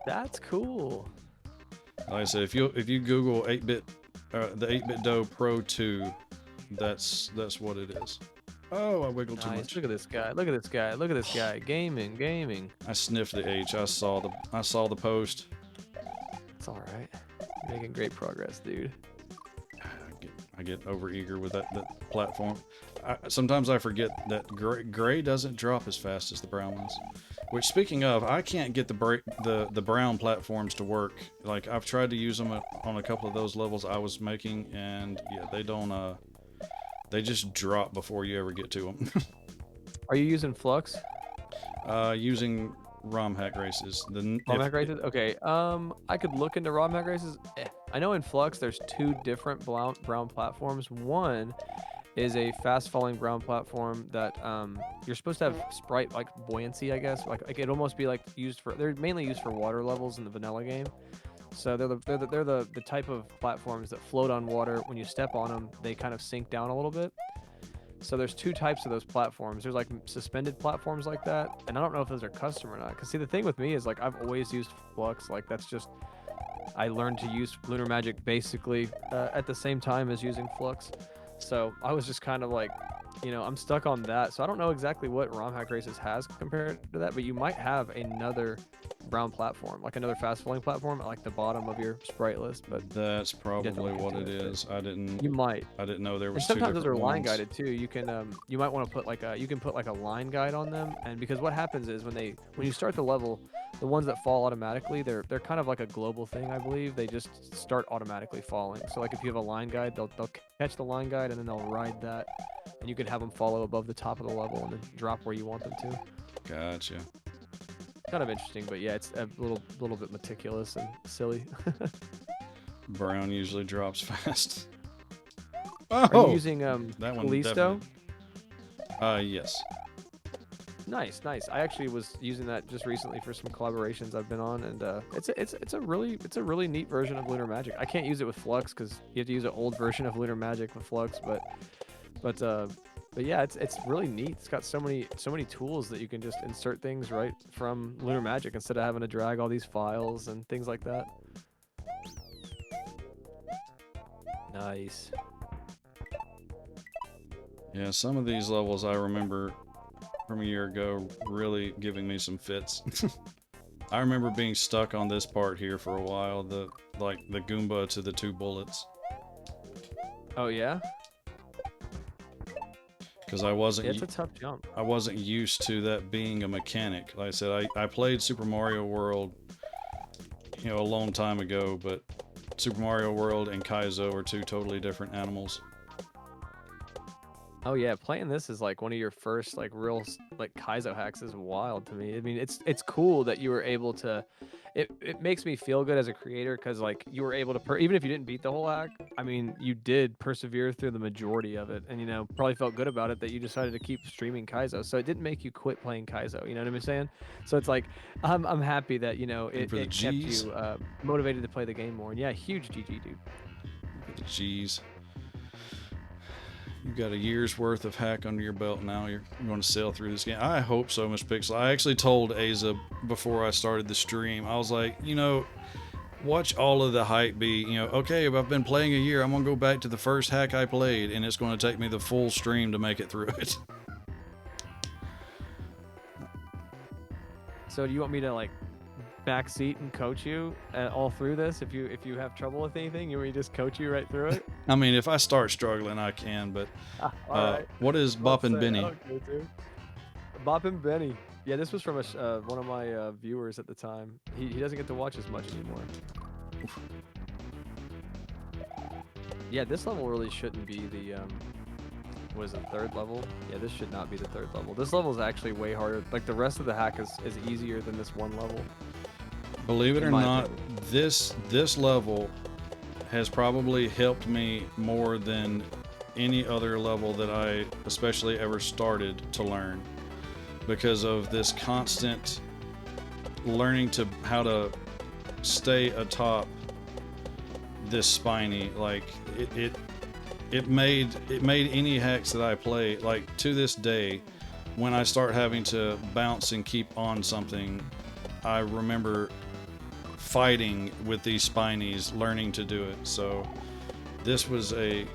That's cool. Like I said, if you Google the 8BitDo Pro 2, that's what it is. Oh, I wiggled too Nice. much. Look at this guy. Look at this guy. Look at this guy. Gaming. I sniffed the H. I saw the post. It's all right. You're making great progress, dude. I get overeager with that platform. Sometimes I forget that gray doesn't drop as fast as the brown ones. Which, speaking of, I can't get the brown platforms to work. Like, I've tried to use them on a couple of those levels I was making, and yeah, they don't. They just drop before you ever get to them. Are you using Flux? Using ROM hack races. ROM hack races? Okay. I could look into ROM hack races. I know in Flux there's 2 different brown platforms. One is a fast falling brown platform that you're supposed to have sprite like buoyancy, I guess. Like it'd almost be like they're mainly used for water levels in the vanilla game. So they're the type of platforms that float on water. When you step on them, they kind of sink down a little bit. So there's 2 types of those platforms. There's like suspended platforms like that, and I don't know if those are custom or not. Because see, the thing with me is like I've always used Flux. Like that's just I learned to use Lunar Magic basically at the same time as using Flux. So I was just kind of like, I'm stuck on that. So I don't know exactly what ROM hack races has compared to that, but you might have another brown platform, like another fast falling platform at like the bottom of your sprite list. But That's probably what it into it, is. I didn't You know there and was 2 sometimes those different are line ones. guided too. You can you might want to put like a line guide on them, and because what happens is when you start the level, the ones that fall automatically, they're kind of like a global thing, I believe. They just start automatically falling. So like if you have a line guide, they'll catch the line guide and then they'll ride that, and you can have them follow above the top of the level and then drop where you want them to. Gotcha. Kind of interesting, but yeah, it's a little bit meticulous and silly. Brown usually drops fast. Are Oh, you using that one Callisto? definitely- Yes. Nice, nice. I actually was using that just recently for some collaborations I've been on, and it's a really neat version of Lunar Magic. I can't use it with Flux because you have to use an old version of Lunar Magic with Flux, but yeah, it's really neat. It's got so many tools that you can just insert things right from Lunar Magic instead of having to drag all these files and things like that. Nice. Yeah, some of these levels I remember from a year ago really giving me some fits. I remember being stuck on this part here for a while, the Goomba to the 2 bullets. Oh yeah? Because I wasn't It's a tough jump. I wasn't used to that being a mechanic. Like I said, I played Super Mario World, a long time ago, but Super Mario World and Kaizo are 2 totally different animals. Oh yeah, playing this is like one of your first like real like Kaizo hacks is wild to me. I mean, it's cool that you were able to. It makes me feel good as a creator because like you were able to even if you didn't beat the whole hack, I mean you did persevere through the majority of it, and probably felt good about it that you decided to keep streaming Kaizo. So it didn't make you quit playing Kaizo. You know what I'm saying? So it's like I'm happy that it kept you motivated to play the game more. And yeah, huge GG, dude. Jeez. You've got a year's worth of hack under your belt now. You're going to sail through this game. I hope so, Mr. Pixel. I actually told Aza before I started the stream, I was like, watch all of the hype be, okay, if I've been playing a year, I'm going to go back to the first hack I played, and it's going to take me the full stream to make it through it. So do you want me to like backseat and coach you all through this? If you have trouble with anything, you want me to just coach you right through it? I mean, if I start struggling, I can, but right. What is Boppin' Benny? Boppin' Benny. Yeah, this was from one of my viewers at the time. He doesn't get to watch as much anymore. Yeah, this level really shouldn't be the what is it, 3rd level? Yeah, this should not be the 3rd level. This level is actually way harder. Like the rest of the hack is easier than this one level. Believe it or In my not, opinion. this level has probably helped me more than any other level that I especially ever started to learn, because of this constant learning to how to stay atop this spiny. Like it made any hacks that I play, like to this day, when I start having to bounce and keep on something, I remember fighting with these spinies, learning to do it. So this was a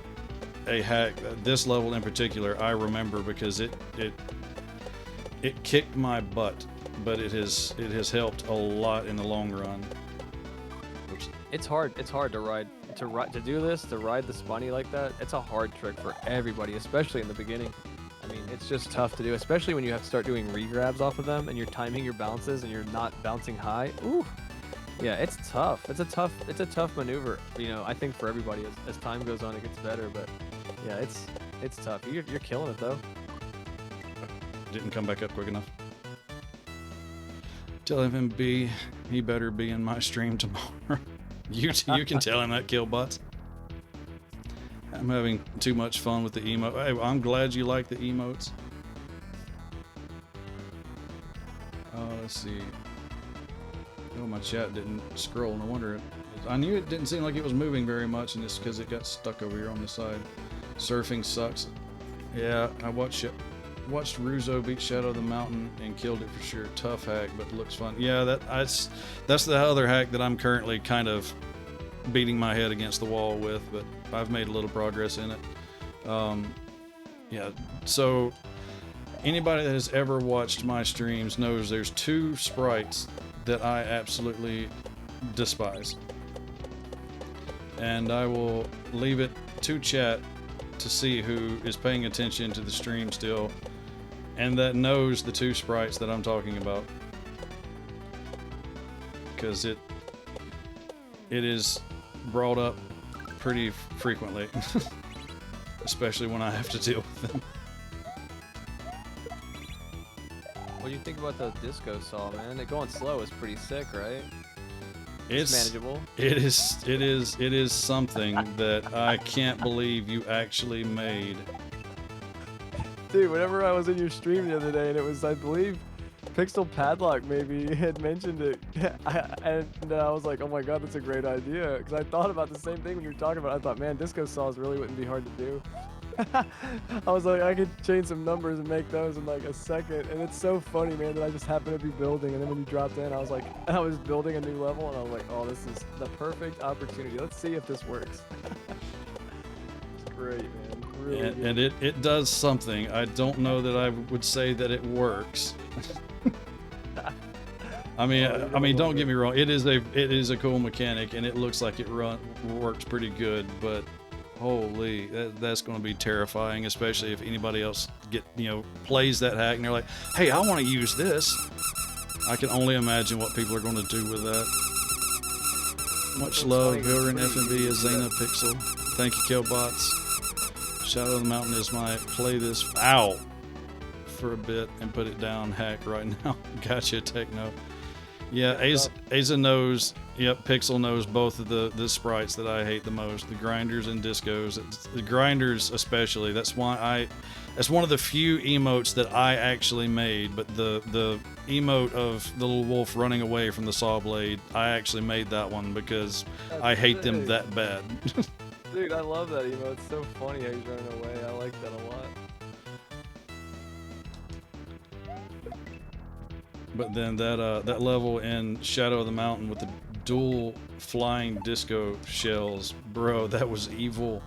hack, this level in particular, I remember because it kicked my butt, but it has helped a lot in the long run. Oops. It's hard to do this, to ride the spiny like that. It's a hard trick for everybody, especially in the beginning. I mean, it's just tough to do, especially when you have to start doing regrabs off of them and you're timing your bounces and you're not bouncing high. Ooh. Yeah, it's tough. It's a tough maneuver. I think for everybody as time goes on, it gets better. But yeah, it's tough. You're killing it though. Didn't come back up quick enough. Tell him he better be in my stream tomorrow. You can tell him that, Killbots. I'm having too much fun with the emote. Hey, I'm glad you like the emotes. Let's see. Oh, my chat didn't scroll. No wonder I knew it didn't seem like it was moving very much, and it's because it got stuck over here on the side. Surfing sucks. Yeah, I watched Ruzo beat Shadow of the Mountain and killed it for sure. Tough hack, but looks fun. Yeah, that's the other hack that I'm currently kind of beating my head against the wall with, but I've made a little progress in it. Yeah, so anybody that has ever watched my streams knows there's 2 sprites that I absolutely despise. And I will leave it to chat to see who is paying attention to the stream still and that knows the 2 sprites that I'm talking about. Because it is brought up pretty frequently. Especially when I have to deal with them. What do you think about the disco saw, man? It going slow is pretty sick, right? It's manageable. It is something that I can't believe you actually made. Dude, whenever I was in your stream the other day, and it was, I believe, Pixel Padlock maybe had mentioned it, and I was like, oh my god, that's a great idea. Because I thought about the same thing when you were talking about it. I thought, man, disco saws really wouldn't be hard to do. I was like, I could change some numbers and make those in like a second. And it's so funny, man, that I just happened to be building. And then when you dropped in, I was like, I was building a new level, and I was like, oh, this is the perfect opportunity. Let's see if this works. It's great, man. Really good. And it does something. I don't know that I would say that it works. I mean, don't get me wrong. It is a cool mechanic, and it looks like it works pretty good. But holy, that's going to be terrifying, especially if anybody else plays that hack and they're like, "Hey, I want to use this." I can only imagine what people are going to do with that. Much love, Vilren FMV, Azena Pixel. Thank you, Killbots. Shadow of the Mountain is my play this for a bit and put it down hack right now. Gotcha, Techno. Yeah, Aza knows. Yep, Pixel knows both of the sprites that I hate the most, the grinders and discos. The grinders especially. That's one of the few emotes that I actually made. But the emote of the little wolf running away from the saw blade, I actually made that one because I hate them that bad. Dude, I love that emote. It's so funny how he's running away. I like that a lot. But then that level in Shadow of the Mountain with the dual flying disco shells, bro, that was evil.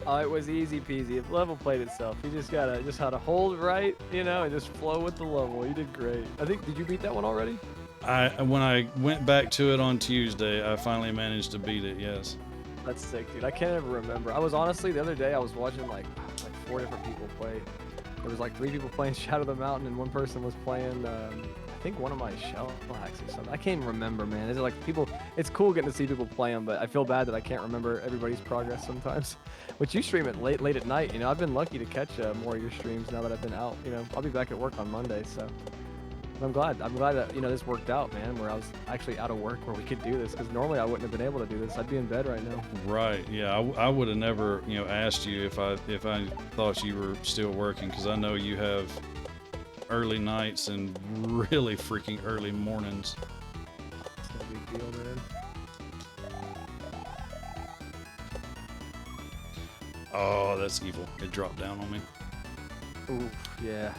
Oh, it was easy peasy. It level played itself. You just had to hold right, and just flow with the level. You did great. I think, did you beat that one already? When I went back to it on Tuesday, I finally managed to beat it. Yes. That's sick, dude. I can't ever remember. I was honestly the other day I was watching like 4 different people play. There was like 3 people playing Shadow of the Mountain, and one person was playing, I think one of my shell hacks or something. I can't even remember, man. It's like people. It's cool getting to see people play them, but I feel bad that I can't remember everybody's progress sometimes. But you stream it late at night. I've been lucky to catch more of your streams now that I've been out. I'll be back at work on Monday, so. But I'm glad that this worked out, man. Where I was actually out of work, where we could do this, because normally I wouldn't have been able to do this. I'd be in bed right now. Right. Yeah. I would have never asked you if I thought you were still working, because I know you have early nights and really freaking early mornings. It's no big deal, man. Oh, that's evil. It dropped down on me. Ooh, yeah.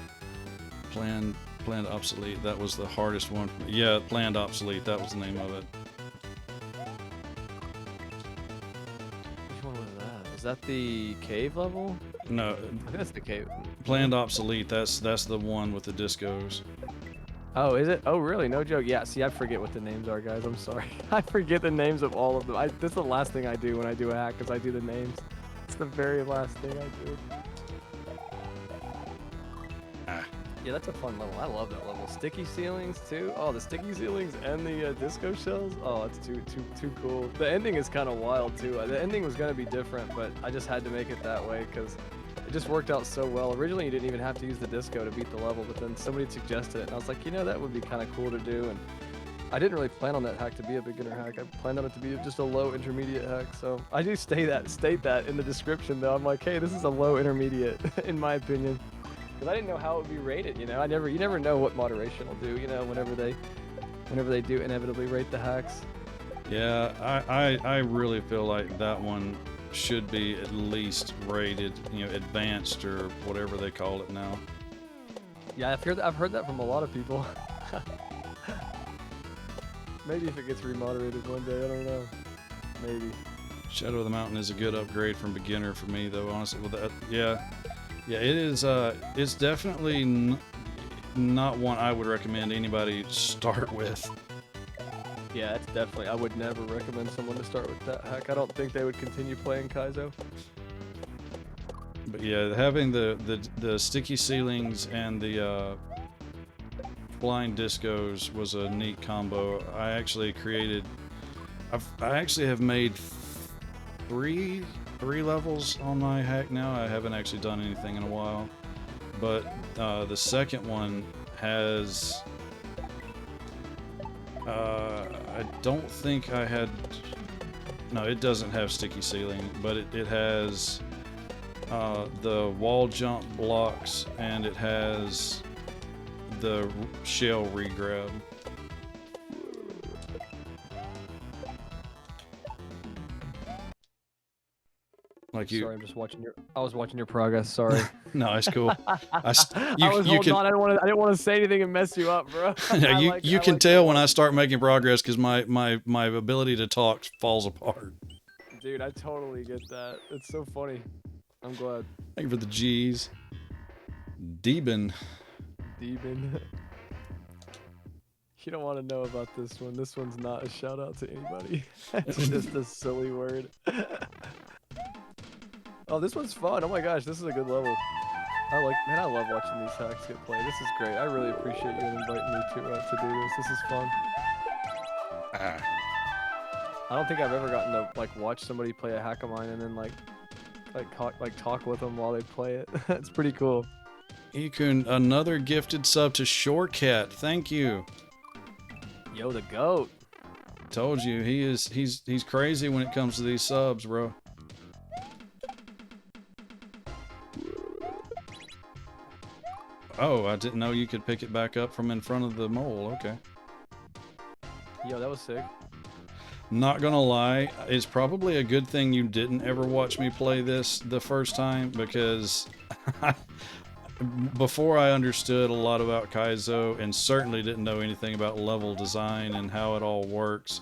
Planned obsolete. That was the hardest one. Yeah, planned obsolete. That was the name of it. Which one was that? Is that the cave level? No, I think that's the cave. planned obsolete. That's the one with the discos. Oh, is it? Oh, really? No joke. Yeah. See, I forget what the names are, guys. I'm sorry. I forget the names of all of them. This is the last thing I do when I do a hack, because I do the names. It's the very last thing I do. Yeah, that's a fun level. I love that level. Sticky ceilings too. Oh, the sticky ceilings and the disco shells. Oh, it's too cool. The ending is kind of wild too. The ending was gonna be different, but I just had to make it that way because it just worked out so well. Originally, you didn't even have to use the disco to beat the level, but then somebody suggested it, and I was like, that would be kind of cool to do. And I didn't really plan on that hack to be a beginner hack. I planned on it to be just a low intermediate hack. So I do state that in the description though. I'm like, hey, this is a low intermediate in my opinion. Because I didn't know how it would be rated, you never know what moderation will do, whenever they do inevitably rate the hacks. Yeah, I really feel like that one should be at least rated, advanced or whatever they call it now. Yeah, I've heard that from a lot of people. Maybe if it gets remoderated one day, I don't know. Maybe. Shadow of the Mountain is a good upgrade from beginner for me, though. Honestly, with that, yeah, it is. It's definitely not one I would recommend anybody start with. Yeah, it's definitely. I would never recommend someone to start with that hack. I don't think they would continue playing Kaizo. But yeah, having the sticky ceilings and the flying discos was a neat combo. I actually have made three levels on my hack now. I haven't actually done anything in a while, but the second one has I don't think I had, no, it doesn't have sticky ceiling, but it has the wall jump blocks, and it has the shell regrab. Like you, Sorry, I'm just watching your. I was watching your progress. Sorry. no, it's cool. I was holding on. I didn't want to say anything and mess you up, bro. Yeah, you can tell when I start making progress because my ability to talk falls apart. Dude, I totally get that. It's so funny. I'm glad. Thank you for the G's. Deben. Demon. You don't want to know about this one. This one's not a shout out to anybody. It's just a silly word. Oh, this one's fun. Oh my gosh, this is a good level. Man, I love watching these hacks get played. This is great. I really appreciate you inviting me to do this. This is fun. I don't think I've ever gotten to like watch somebody play a hack of mine and then talk with them while they play it. It's pretty cool. Ikun, another gifted sub to Shorecat. Thank you. Yo, the goat. Told you he's crazy when it comes to these subs, bro. Oh, I didn't know you could pick it back up from in front of the mole. Okay. Yo, that was sick. Not gonna lie, it's probably a good thing you didn't ever watch me play this the first time, because before I understood a lot about Kaizo and certainly didn't know anything about level design and how it all works,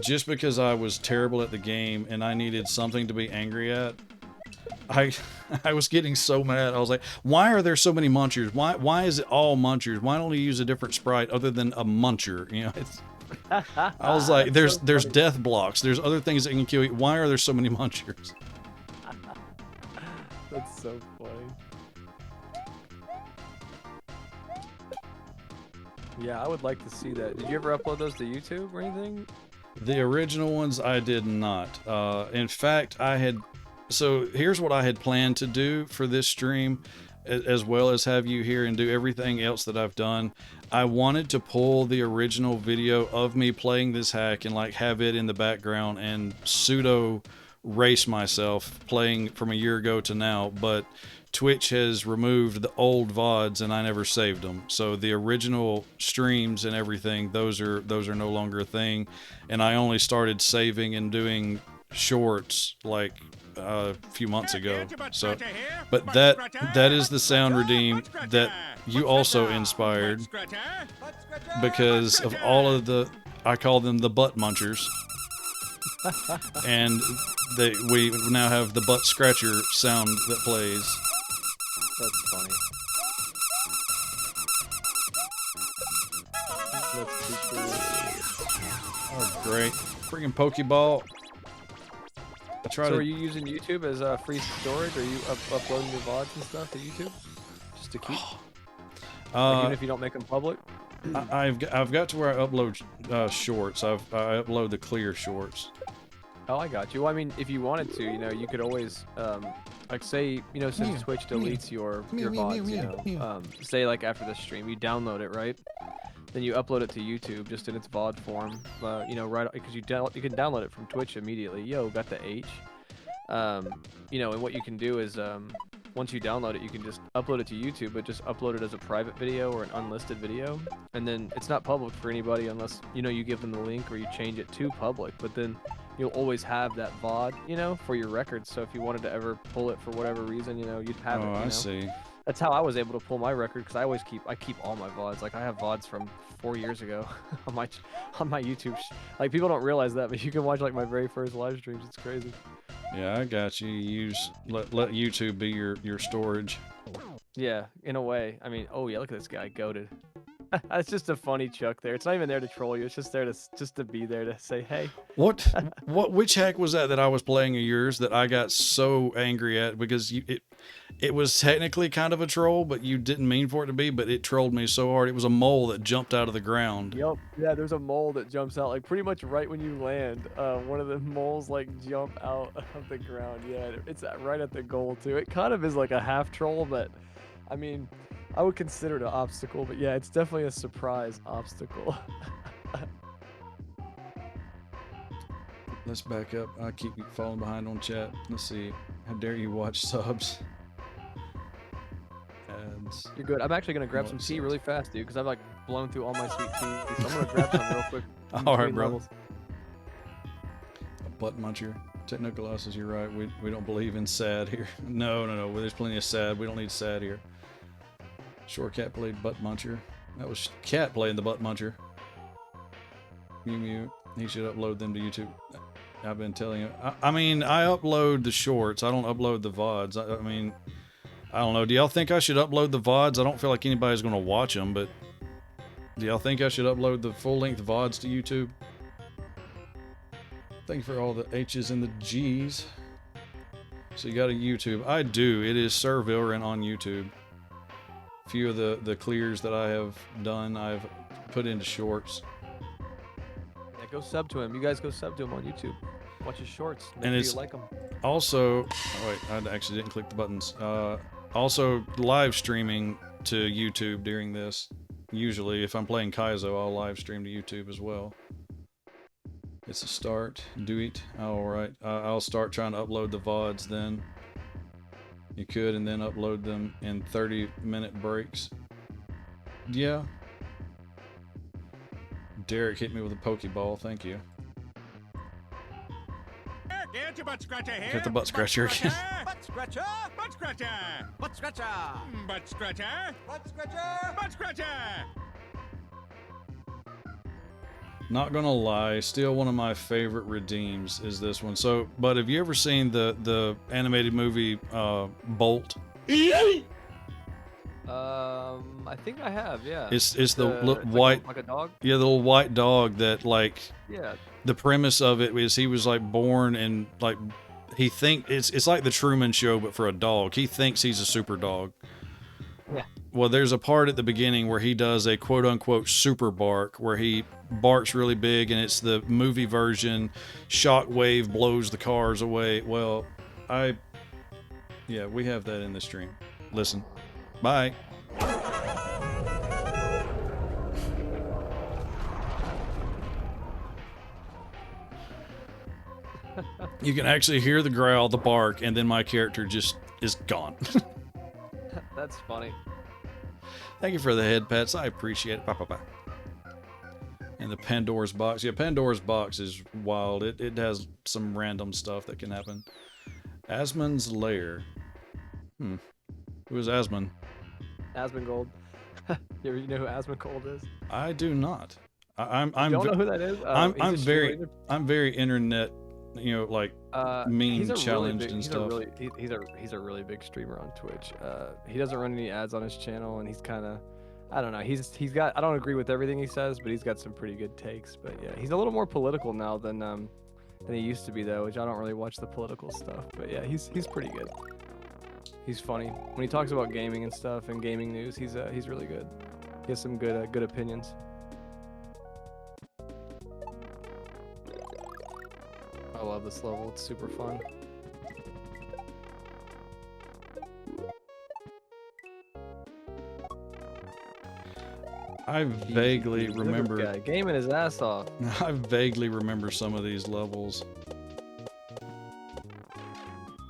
just because I was terrible at the game and I needed something to be angry at, I was getting so mad. I was like, why are there so many munchers? Why is it all munchers? Why don't we use a different sprite other than a muncher? You know, I was like, there's death blocks. There's other things that can kill you. Why are there so many munchers? That's so funny. Yeah, I would like to see that. Did you ever upload those to YouTube or anything? The original ones I did not. In fact, so here's what I had planned to do for this stream, as well as have you here and do everything else that I've done. I wanted to pull the original video of me playing this hack and like have it in the background and pseudo race myself playing from a year ago to now, but Twitch has removed the old VODs and I never saved them. So the original streams and everything, those are no longer a thing. And I only started saving and doing shorts like a few months ago. So, but that is the sound redeem that you also inspired, because of all of I call them the butt munchers, and we now have the butt scratcher sound that plays. That's funny. That's too cool. Oh, great. Freaking Pokeball. So are you using YouTube as free storage? Are you uploading your VODs and stuff to YouTube? Just to keep? Even if you don't make them public? I've got to where I upload shorts. I upload the clear shorts. Oh, I got you. Well, I mean, if you wanted to, you could always, like say, since Twitch deletes your VODs, say like after the stream, you download it, right? Then you upload it to YouTube just in its VOD form, right? Because you can download it from Twitch immediately. Yo, got the H. And what you can do is, once you download it, you can just upload it to YouTube, but just upload it as a private video or an unlisted video, and then it's not public for anybody unless you give them the link or you change it to public. But then you'll always have that VOD, for your records. So if you wanted to ever pull it for whatever reason, you'd have it. Oh, I see. That's how I was able to pull my record, because I keep all my VODs. Like I have VODs from 4 years ago on my YouTube. Like people don't realize that, but you can watch like my very first live streams. It's crazy. Yeah, I got you. Let YouTube be your storage. Yeah, in a way. I mean, oh yeah, look at this guy, goated. That's just a funny Chuck there. It's not even there to troll you. It's just there to be there to say, hey. Which hack was that I was playing of yours that I got so angry at, because it was technically kind of a troll, but you didn't mean for it to be, but it trolled me so hard. It was a mole that jumped out of the ground. Yep. Yeah, there's a mole that jumps out like pretty much right when you land. One of the moles like jump out of the ground. Yeah, it's right at the goal too. It kind of is like a half troll, but I mean, I would consider it an obstacle, but yeah, it's definitely a surprise obstacle. let's back up. I keep falling behind on chat. Let's see. How dare you watch subs? Ads. You're good. I'm actually gonna grab No, some it tea sucks. really fast, dude, because I've like blown through all my sweet tea. So I'm gonna grab some real quick. in All right, between bro. levels. A butt muncher. Technical losses, you're right. We don't believe in sad here. No. Well, there's plenty of sad. We don't need sad here. Short Cat played butt muncher. That was Cat playing the butt muncher. Mew. He should upload them to YouTube. I've been telling you. I mean, I upload the shorts. I don't upload the VODs. I mean, I don't know. Do y'all think I should upload the VODs? I don't feel like anybody's going to watch them, but do y'all think I should upload the full-length VODs to YouTube? Thank you for all the H's and the G's. So you got a YouTube. I do. It is Sir Vilren on YouTube. A few of the clears that I have done, I've put into shorts. Yeah, go sub to him. You guys go sub to him on YouTube. Watch his shorts. Make And sure it's- you like them. Also, oh wait, I actually didn't click the buttons. Also, live streaming to YouTube during this. Usually, if I'm playing Kaizo, I'll live stream to YouTube as well. It's a start. Do it. All right. I'll start trying to upload the VODs then. You could, and then upload them in 30-minute breaks. Yeah. Derek hit me with a Pokeball. Thank you. Get your butt scratcher here. Get the butt scratcher again. Butt scratcher. Butt scratcher. Butt scratcher. Butt scratcher. Butt scratcher. Butt scratcher. Not gonna lie, still one of my favorite redeems is this one. So, but have you ever seen the animated movie Bolt? I think I have. Yeah. It's the It's like white, like a dog. yeah, the little white dog that, like, Yeah. the premise of it is he was like born and like he think it's like the Truman Show but for a dog. He thinks he's a super dog. Yeah. Well, there's a part at the beginning where he does a quote unquote super bark where he barks really big and it's the movie version. Shockwave blows the cars away. Well, yeah, we have that in the stream. Listen. Bye. You can actually hear the growl, the bark, and then my character just is gone. That's funny. Thank you for the head pets. I appreciate it. Bye, bye, bye. And the Pandora's box. Yeah, Pandora's box is wild. It has some random stuff that can happen. Asmon's lair. Who is Asmon? Asmongold. You know who Asmongold is? I do not. I'm You don't know who that is? I'm He's a very streamer. I'm very internet, like meme He's a challenged really big, and he's stuff. he's a really big streamer on Twitch. He doesn't run any ads on his channel, and he's kind of, I don't know. He's got. I don't agree with everything he says, but he's got some pretty good takes. But yeah, he's a little more political now than he used to be though, which I don't really watch the political stuff. But yeah, he's pretty good. He's funny when he talks about gaming and stuff and gaming news. He's really good. He has some good opinions. I love this level. It's super fun. I vaguely Look at this remember. guy gaming his ass off. I vaguely remember some of these levels.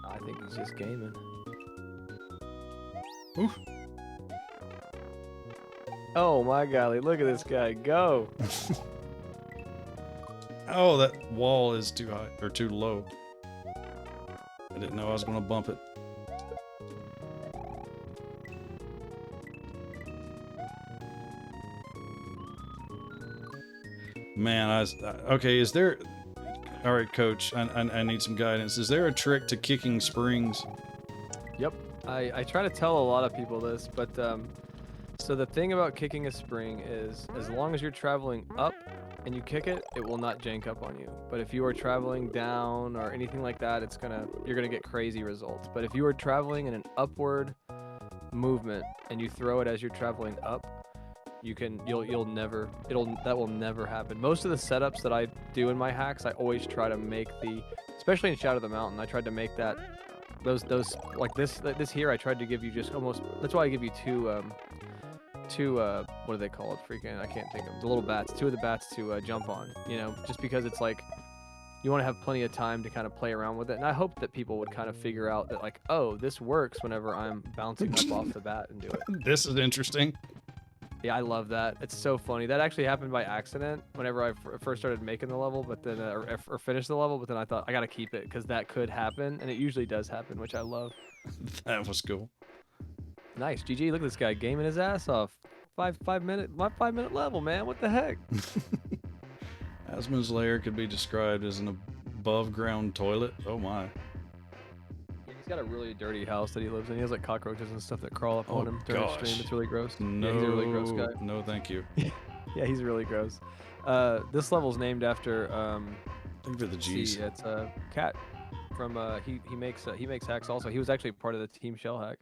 I think he's just gaming. Oof. Oh my golly, look at this guy go. Oh, that wall is too high or too low. I didn't know I was gonna bump it. Man, okay. Is there? All right, Coach. I need some guidance. Is there a trick to kicking springs? Yep. I try to tell a lot of people this, but so the thing about kicking a spring is as long as you're traveling up and you kick it, it will not jank up on you. But if you are traveling down or anything like that, you're gonna get crazy results. But if you are traveling in an upward movement and you throw it as you're traveling up, that will never happen. Most of the setups that I do in my hacks, I always try to make especially in Shadow of the Mountain, I tried to make those like this here. I tried to give you just almost. That's why I give you two what do they call it? Freaking, I can't think of the little bats. Two of the bats to jump on. You know, just because it's like you want to have plenty of time to kind of play around with it. And I hope that people would kind of figure out that like, oh, this works whenever I'm bouncing up off the bat and do it. This is interesting. Yeah, I love that. It's so funny. That actually happened by accident whenever I first started making the level, but then or finished the level. But then I thought I gotta keep it because that could happen, and it usually does happen, which I love. That was cool. Nice, GG. Look at this guy gaming his ass off. My 5 minute level, man. What the heck? Asmon's lair could be described as an above ground toilet. Oh my. He's got a really dirty house that he lives in. He has like cockroaches and stuff that crawl up Oh, on him during the gosh. stream. It's really gross. No, Yeah, he's a really gross guy. no, thank you. Yeah, he's really gross. This level's named after Think for the let's G's. see, it's Cat from he makes hacks also. He was actually part of the Team Shell hack.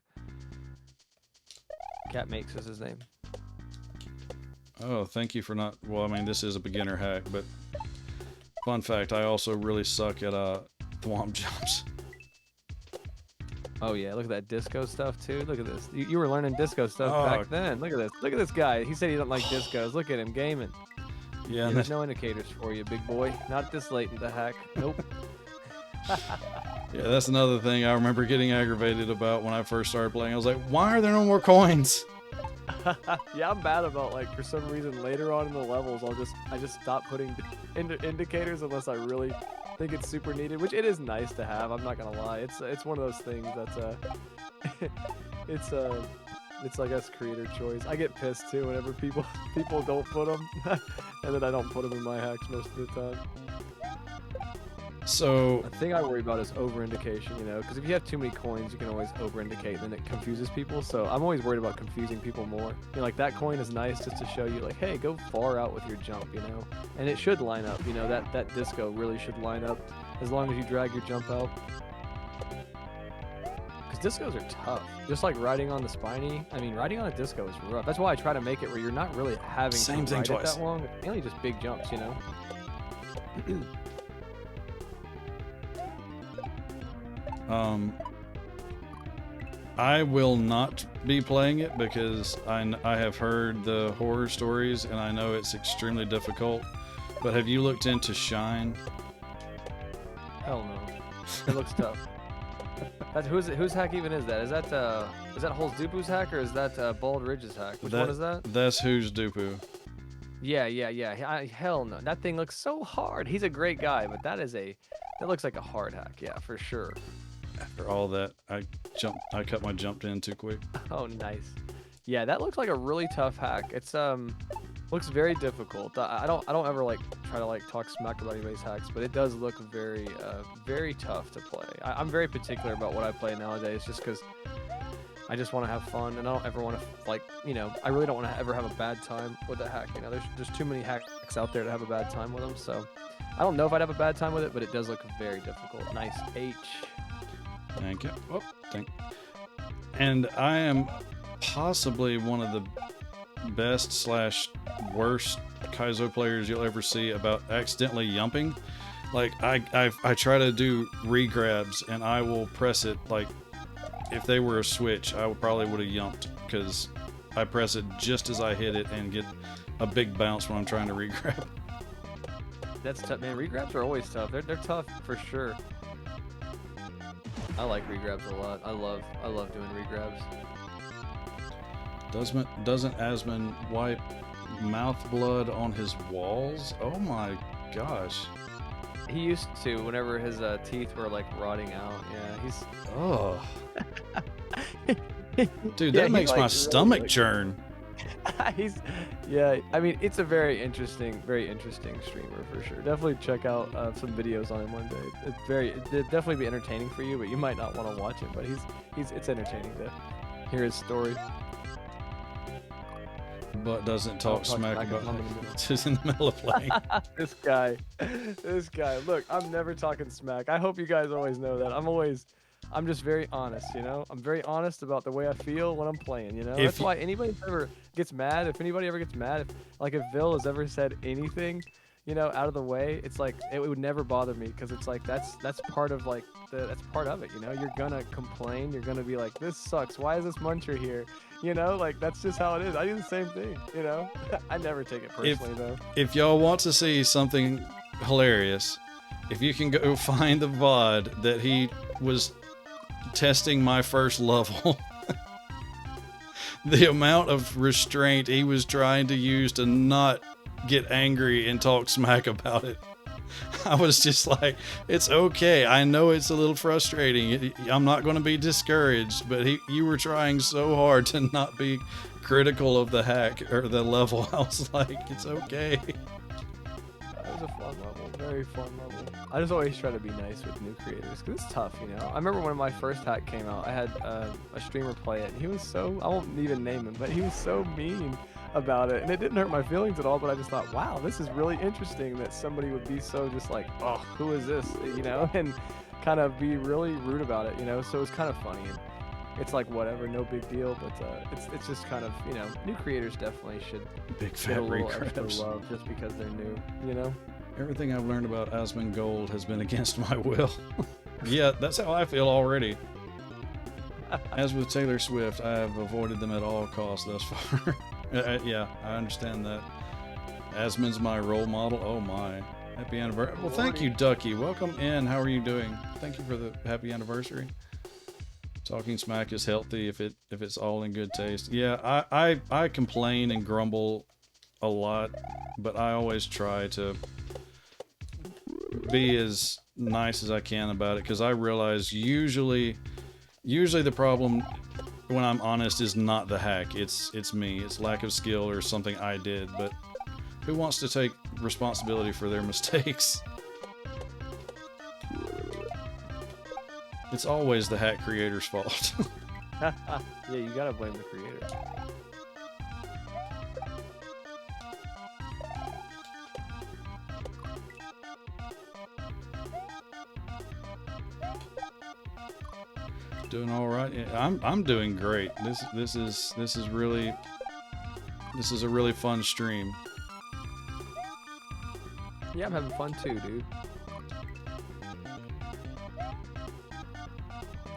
Cat Makes is his name. Oh, thank you for not. Well, I mean, this is a beginner hack, but fun fact: I also really suck at thwomp jumps. Oh yeah, look at that disco stuff too. Look at this. You were learning disco stuff Oh. back then. Look at this. Look at this guy. He said he don't like discos. Look at him gaming. Yeah, Yeah, and there's no indicators for you, big boy. Not this late in the hack. Nope. yeah, that's another thing I remember getting aggravated about when I first started playing. I was like, why are there no more coins? Yeah, I'm bad about like for some reason later on in the levels I just stop putting indicators unless I really think it's super needed, which it is nice to have. I'm not gonna lie. It's one of those things that's it's I guess creator choice. I get pissed too whenever people don't put them, and then I don't put them in my hacks most of the time. So The thing I worry about is over-indication, you know, because if you have too many coins, you can always over-indicate, and then it confuses people. So I'm always worried about confusing people more. You know, like that coin is nice just to show you, like, hey, go far out with your jump, you know, and it should line up. You know, that disco really should line up as long as you drag your jump out. Because discos are tough. Just like riding on the spiny. I mean, riding on a disco is rough. That's why I try to make it where you're not really having Same to thing ride it twice. that long. It's mainly just big jumps, you know. I will not be playing it because I have heard the horror stories and I know it's extremely difficult. But have you looked into Shine? Hell no. It looks tough. That's whose hack even is that? Is that Holes Dupu's hack or is that Bald Ridge's hack? Which one is that? That's who's Dupu. Yeah. Hell no. That thing looks so hard. He's a great guy, but that looks like a hard hack. Yeah, for sure. After all that, I cut my jump in too quick. Oh, nice. Yeah, that looks like a really tough hack. It's looks very difficult. I don't ever like try to like talk smack about anybody's hacks, but it does look very very tough to play. I'm very particular about what I play nowadays, just because I just want to have fun, and I don't ever want to like, you know, I really don't want to ever have a bad time with a hack. You know, there's too many hacks out there to have a bad time with them. So I don't know if I'd have a bad time with it, but it does look very difficult. Nice H. Thank you. Oh, and I am possibly one of the best / worst Kaizo players you'll ever see about accidentally yumping. Like I try to do regrabs and I will press it like if they were a switch, I probably would have yumped because I press it just as I hit it and get a big bounce when I'm trying to regrab. That's tough, man. Regrabs are always tough. They're tough for sure. I like regrabs a lot. I love doing regrabs. Doesn't Asmon wipe mouth blood on his walls? Oh my gosh. He used to whenever his teeth were like rotting out. Yeah, he's. Oh. Dude, Yeah, that he, makes like, my really, stomach like- churn. Yeah. I mean, it's a very interesting streamer for sure. Definitely check out some videos on him one day. It'd definitely be entertaining for you, but you might not want to watch it. But it's entertaining to hear his story. But doesn't talk smack smack about about him in the middle. just in the middle of playing. This guy. Look, I'm never talking smack. I hope you guys always know that. I'm just very honest, you know? I'm very honest about the way I feel when I'm playing, you know? That's why anybody ever gets mad, if Vil has ever said anything, you know, out of the way, it's like, it would never bother me, because it's like, that's part of, like, that's part of it, you know? You're gonna complain, you're gonna be like, this sucks, why is this muncher here? You know, like, that's just how it is. I do the same thing, you know? I never take it personally, though. If y'all want to see something hilarious, if you can go find the VOD that he was testing my first level, the amount of restraint he was trying to use to not get angry and talk smack about it. I was just like, it's okay. I know it's a little frustrating. I'm not going to be discouraged, but you were trying so hard to not be critical of the hack or the level. I was like, it's okay. That was a fun level, very fun level. I just always try to be nice with new creators because it's tough, you know. I remember when my first hack came out, I had a streamer play it, and he was so, I won't even name him, but he was so mean about it, and it didn't hurt my feelings at all, but I just thought, wow, this is really interesting that somebody would be so just like, oh, who is this, you know, and kind of be really rude about it, you know. So it was kind of funny, and it's like whatever, no big deal, but it's just kind of, you know, new creators definitely should Big get fat a little extra recruiters. love just because they're new, you know. Everything I've learned about Asmongold has been against my will. Yeah, that's how I feel already. As with Taylor Swift, I have avoided them at all costs thus far. Yeah, I understand that. Asmon's my role model. Oh my. Happy anniversary. Well, thank you, Ducky. Welcome in. How are you doing? Thank you for the happy anniversary. Talking smack is healthy if it's all in good taste. Yeah, I complain and grumble a lot, but I always try to be as nice as I can about it, because I realize usually the problem, when I'm honest, is not the hack. It's me. It's lack of skill or something I did. But who wants to take responsibility for their mistakes? It's always the hack creator's fault. Yeah, you gotta blame the creator. Doing all right. Yeah, I'm doing great. This is a really fun stream. Yeah, I'm having fun too, dude.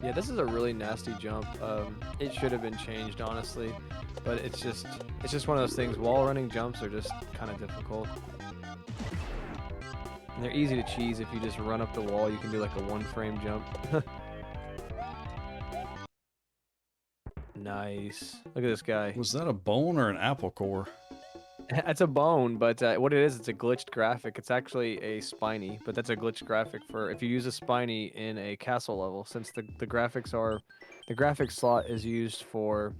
Yeah, this is a really nasty jump. It should have been changed, honestly, but it's just one of those things. Wall running jumps are just kind of difficult, and they're easy to cheese if you just run up the wall. You can do like a one-frame jump. Nice. Look at this guy. Was that a bone or an apple core? That's a bone, but what it is, it's a glitched graphic. It's actually a spiny, but that's a glitched graphic for if you use a spiny in a castle level, since the graphics slot is used for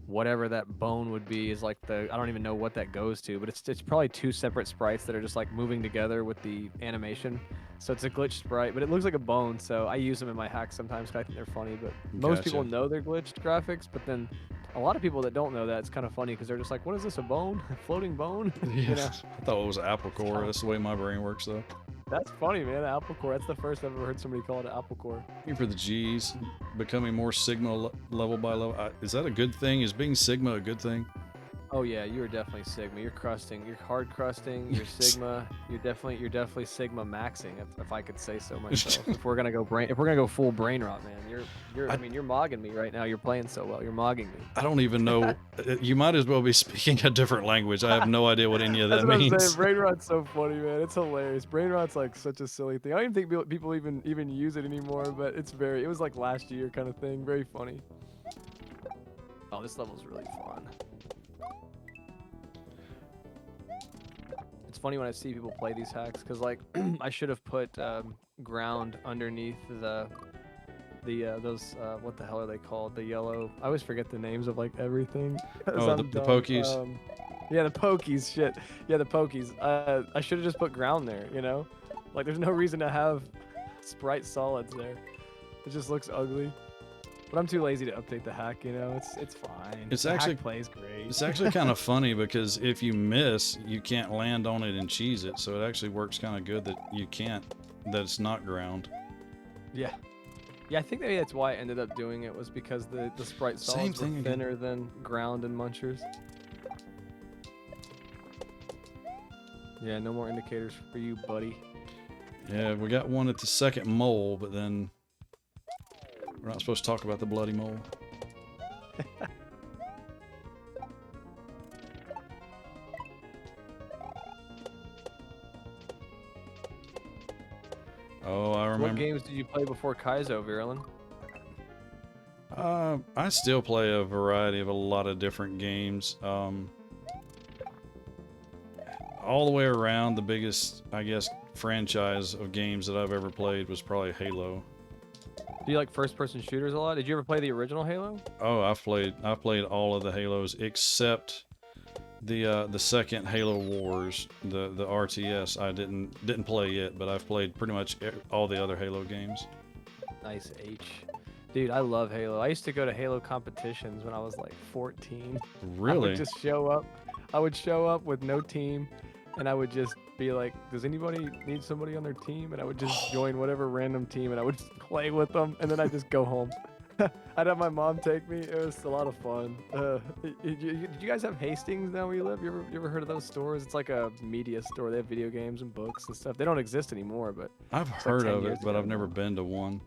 whatever that bone would be, is like I don't even know what that goes to, but it's probably two separate sprites that are just like moving together with the animation. So it's a glitched sprite, but it looks like a bone, so I use them in my hacks sometimes because I think they're funny, but most people Gotcha. know they're glitched graphics, but then a lot of people that don't know that, it's kind of funny because they're just like, what is this, a bone? A floating bone? You know? I thought it was an apple core. That's the way my brain works, though. That's funny, man. Apple core. That's the first I've ever heard somebody call it an apple core. Thank you for the G's. Becoming more Sigma level by level. Is that a good thing? Is being Sigma a good thing? Oh yeah, you are definitely Sigma. You're crusting. You're hard crusting. You're Sigma. You're definitely Sigma maxing, if I could say so myself. If we're gonna go full brain rot, man. I mean, you're mogging me right now. You're playing so well. You're mogging me. I don't even know. You might as well be speaking a different language. I have no idea what any of that That's what I'm means. saying. Brain rot's so funny, man. It's hilarious. Brain rot's like such a silly thing. I don't even think people even use it anymore, but it was like last year kind of thing. Very funny. Oh, this level's really fun. It's funny when I see people play these hacks, because like I should have put ground underneath those what the hell are they called? The yellow. I always forget the names of like everything. 'Cause Oh, I'm the dumb. pokies? Yeah, the pokies. Shit. Yeah, the pokies. I should have just put ground there. You know, like there's no reason to have sprite solids there. It just looks ugly. But I'm too lazy to update the hack. You know, it's fine. It's The hack actually- plays great. It's actually kind of funny because if you miss, you can't land on it and cheese it. So it actually works kind of good that that it's not ground. Yeah. Yeah, I think maybe that's why I ended up doing it, was because the sprite Same solids were thing again. thinner than ground and munchers. Yeah, no more indicators for you, buddy. Yeah, we got one at the second mole, but then we're not supposed to talk about the bloody mole. Oh, I What remember. games did you play before Kaizo, Virulin? I still play a variety of a lot of different games. All the way around, the biggest, I guess, franchise of games that I've ever played was probably Halo. Do you like first-person shooters a lot? Did you ever play the original Halo? Oh, I've played all of the Halos except the second Halo Wars, the RTS. I didn't play yet, but I've played pretty much all the other Halo games. Nice H. Dude, I love Halo. I used to go to Halo competitions when I was like 14. I Really? would just show up. I would show up with no team, and I would just be like, "Does anybody need somebody on their team?" And I would just join whatever random team, and I would just play with them, and then I'd just go home. I'd have my mom take me. It was a lot of fun. Did you guys have Hastings down where you live? You ever heard of those stores? It's like a media store. They have video games and books and stuff. They don't exist anymore, but I've like heard 10 of it, years but ago. I've never been to one.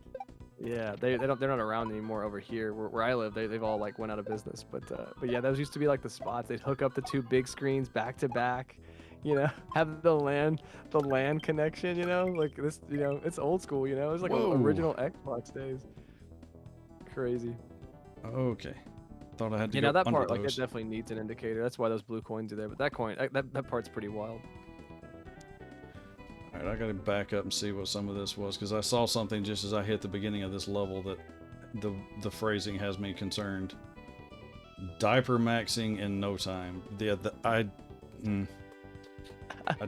yeah, they're not around anymore over here where I live. They've all like went out of business. But yeah, those used to be like the spots. They'd hook up the two big screens back to back. You know, have the LAN connection. You know, like this. You know, it's old school. You know, it's like Whoa. original Xbox days. Crazy. Okay. Thought I had to You go know, that under part, like, it those. definitely needs an indicator. That's why those blue coins are there. But that coin, that part's pretty wild. All right, I gotta back up and see what some of this was because I saw something just as I hit the beginning of this level that the phrasing has me concerned. Diaper maxing in no time. I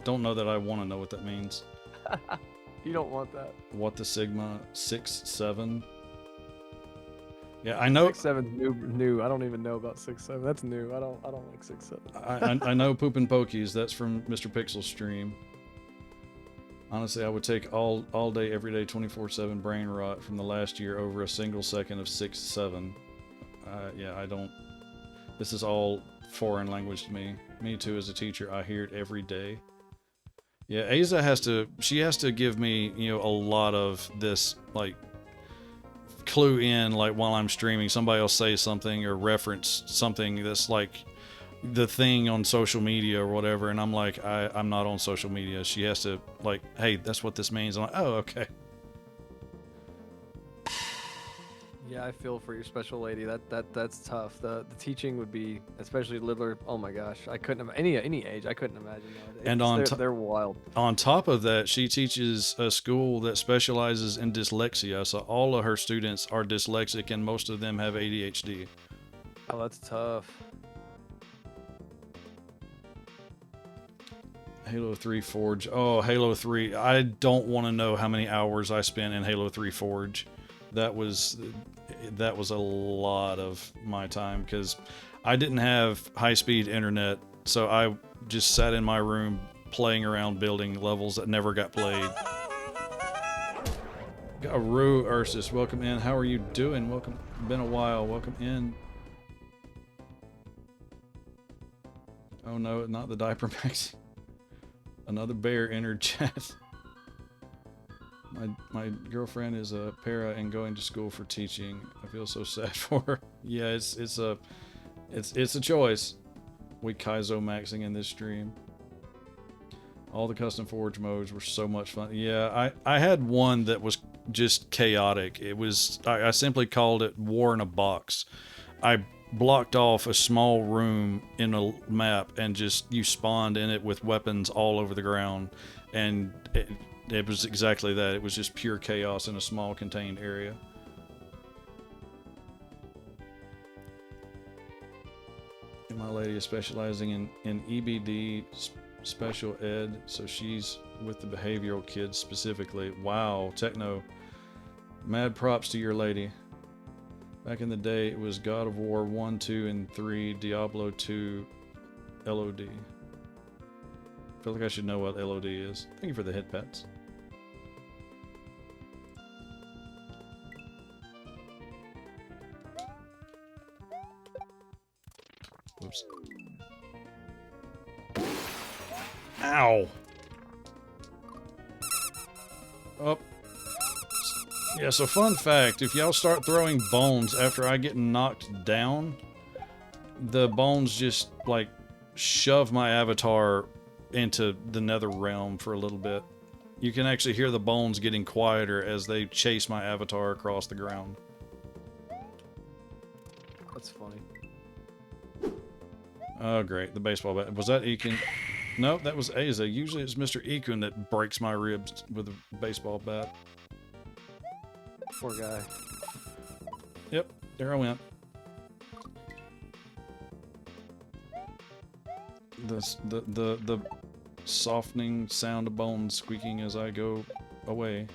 don't know that I want to know what that means. You don't want that. What the Sigma 6-7? Yeah, I know. 6-7's new. I don't even know about 6-7. That's new. I don't like 6-7. I know Poop and Pokies. That's from Mr. Pixel's stream. Honestly, I would take all day, every day, 24/7 brain rot from the last year over a single second of 6-7. Yeah, I don't. This is all foreign language to me. Me too, as a teacher, I hear it every day. Yeah, Aza has to give me, you know, a lot of this, like, clue in, like, while I'm streaming, somebody will say something or reference something that's like the thing on social media or whatever, and I'm like, I'm not on social media. She has to, like, hey, that's what this means. I'm like, oh, okay. Yeah, I feel for your special lady. That's tough. The teaching would be, especially littler. Oh my gosh, I couldn't any age. I couldn't imagine nowadays. And on they're wild. On top of that, she teaches a school that specializes in dyslexia, so all of her students are dyslexic, and most of them have ADHD. Oh, that's tough. Halo 3 Forge. Oh, Halo 3. I don't want to know how many hours I spent in Halo 3 Forge. That was a lot of my time because I didn't have high-speed internet, so I just sat in my room playing around building levels that never got played. Rue Ursus, welcome in. How are you doing? Welcome. Been a while. Welcome in. Oh no, not the diaper max. Another bear entered chat. My girlfriend is a para and going to school for teaching. I feel so sad for her. Yeah, it's a choice. We Kaizo maxing in this stream. All the custom forge modes were so much fun. Yeah, I had one that was just chaotic. It was I simply called it War in a Box. I blocked off a small room in a map and just you spawned in it with weapons all over the ground, and it was exactly that. It was just pure chaos in a small contained area. And my lady is specializing in EBD special ed, so she's with the behavioral kids specifically. Wow, Techno. Mad props to your lady. Back in the day, it was God of War 1, 2, and 3, Diablo 2, LOD. I feel like I should know what LOD is. Thank you for the hit pats. Whoops. Ow! Oh. Yeah, so fun fact, if y'all start throwing bones after I get knocked down, the bones just, like, shove my avatar into the nether realm for a little bit. You can actually hear the bones getting quieter as they chase my avatar across the ground. That's funny. Oh, great. The baseball bat. Was that Ekun? No, that was Aza. Usually it's Mr. Ekun that breaks my ribs with a baseball bat. Poor guy. Yep, there I went. The softening sound of bones squeaking as I go away.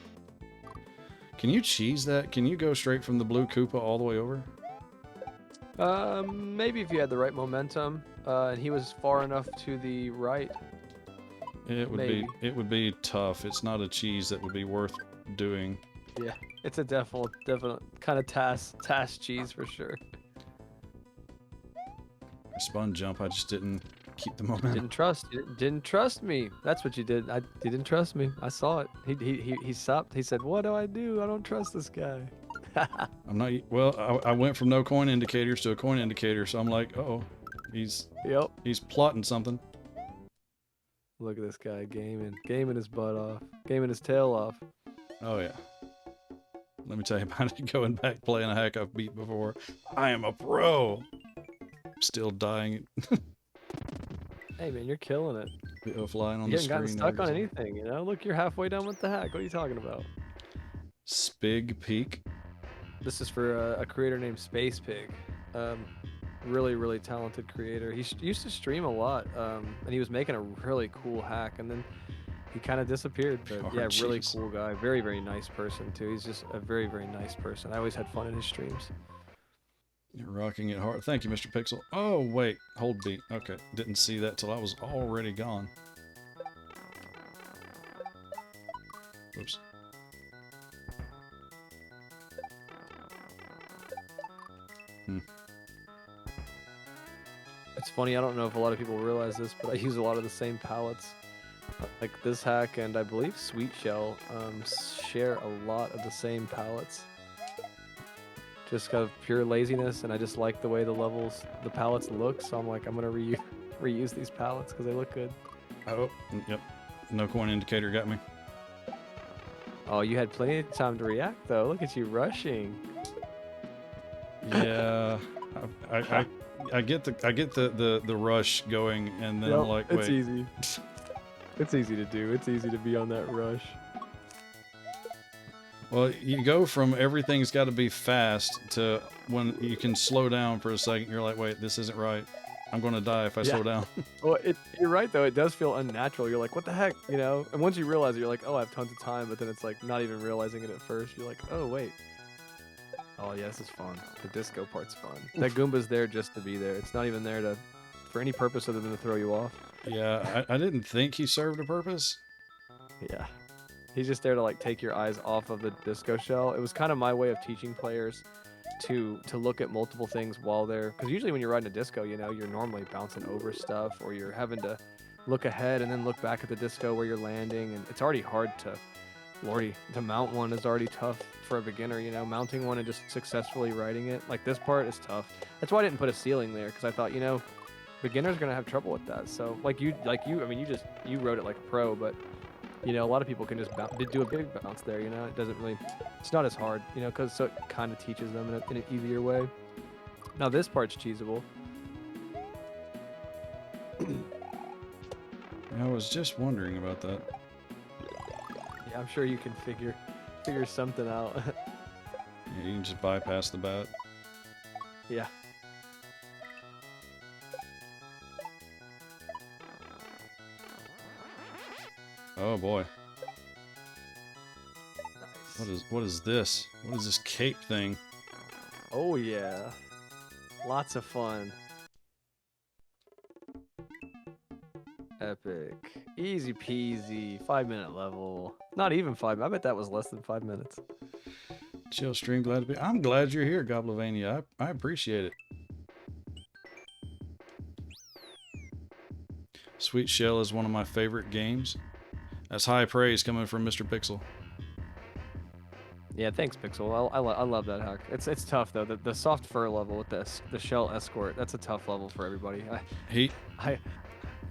Can you cheese that? Can you go straight from the blue Koopa all the way over? Maybe if you had the right momentum, and he was far enough to the right. It would be tough. It's not a cheese that would be worth doing. Yeah, it's a definite kind of task cheese for sure. I spun jump. I just didn't keep the momentum. Didn't trust me. That's what you did. You didn't trust me. I saw it. He stopped. He said, "What do? I don't trust this guy." I'm not. Well, I went from no coin indicators to a coin indicator, so I'm like, oh, he's plotting something. Look at this guy gaming his butt off, gaming his tail off. Oh yeah. Let me tell you about it. Going back playing a hack I've beat before. I am a pro. Still dying. Hey man, you're killing it. Flying on You the haven't gotten screen. stuck on anything, you know? Look, you're halfway done with the hack. What are you talking about? Spig Peak. This is for a creator named Space Pig. Really talented creator. He used to stream a lot, and he was making a really cool hack, and then he kind of disappeared. But Oh, yeah, really jeez. cool guy. Very nice person too. He's just a very nice person. I always had fun in his streams. You're rocking it hard. Thank you, Mr. Pixel. Oh, wait. Hold beat. Okay. Didn't see that till I was already gone. Oops. It's funny, I don't know if a lot of people realize this, but I use a lot of the same palettes. Like this hack and I believe Sweet Shell share a lot of the same palettes. Just kind of pure laziness, and I just like the way the palettes look, so I'm like, I'm gonna reuse these palettes because they look good. Oh, yep. No coin indicator got me. Oh, you had plenty of time to react though. Look at you rushing. Yeah. I get the rush going, and then I'm like, wait. It's easy. It's easy to do. It's easy to be on that rush. Well, you go from everything's got to be fast to when you can slow down for a second. You're like, wait, this isn't right. I'm going to die if I slow down. Well, you're right though. It does feel unnatural. You're like, what the heck, you know? And once you realize it, you're like, oh, I have tons of time. But then it's like not even realizing it at first. You're like, oh wait. Oh yeah, this is fun. The disco part's fun. That Goomba's there just to be there. It's not even there for any purpose other than to throw you off. Yeah, I didn't think he served a purpose. Yeah. He's just there to like take your eyes off of the disco shell. It was kind of my way of teaching players to look at multiple things while they're, because usually when you're riding a disco, you know, you're normally bouncing over stuff, or you're having to look ahead and then look back at the disco where you're landing, and it's already hard to mount one is already tough for a beginner, you know. Mounting one and just successfully riding it, like this part is tough. That's why I didn't put a ceiling there, because I thought, you know, beginners gonna have trouble with that. So like you I mean, you rode it like a pro, but you know, a lot of people can just do a big bounce there, you know. It doesn't really, it's not as hard, you know, because so it kind of teaches them in an easier way. Now this part's cheesable. I was just wondering about that. Yeah, I'm sure you can figure something out. Yeah, you can just bypass the bat. Yeah. Oh boy. Nice. What is this? What is this cape thing? Oh yeah. Lots of fun. Epic. Easy peasy. 5-minute level. Not even 5. I bet that was less than 5 minutes. Chill stream, glad to be. I'm glad you're here, Goblovania. I appreciate it. Sweet Shell is one of my favorite games. That's high praise coming from Mr. Pixel. Yeah, thanks, Pixel. I love that hack. It's tough though. The soft fur level with the shell escort. That's a tough level for everybody. He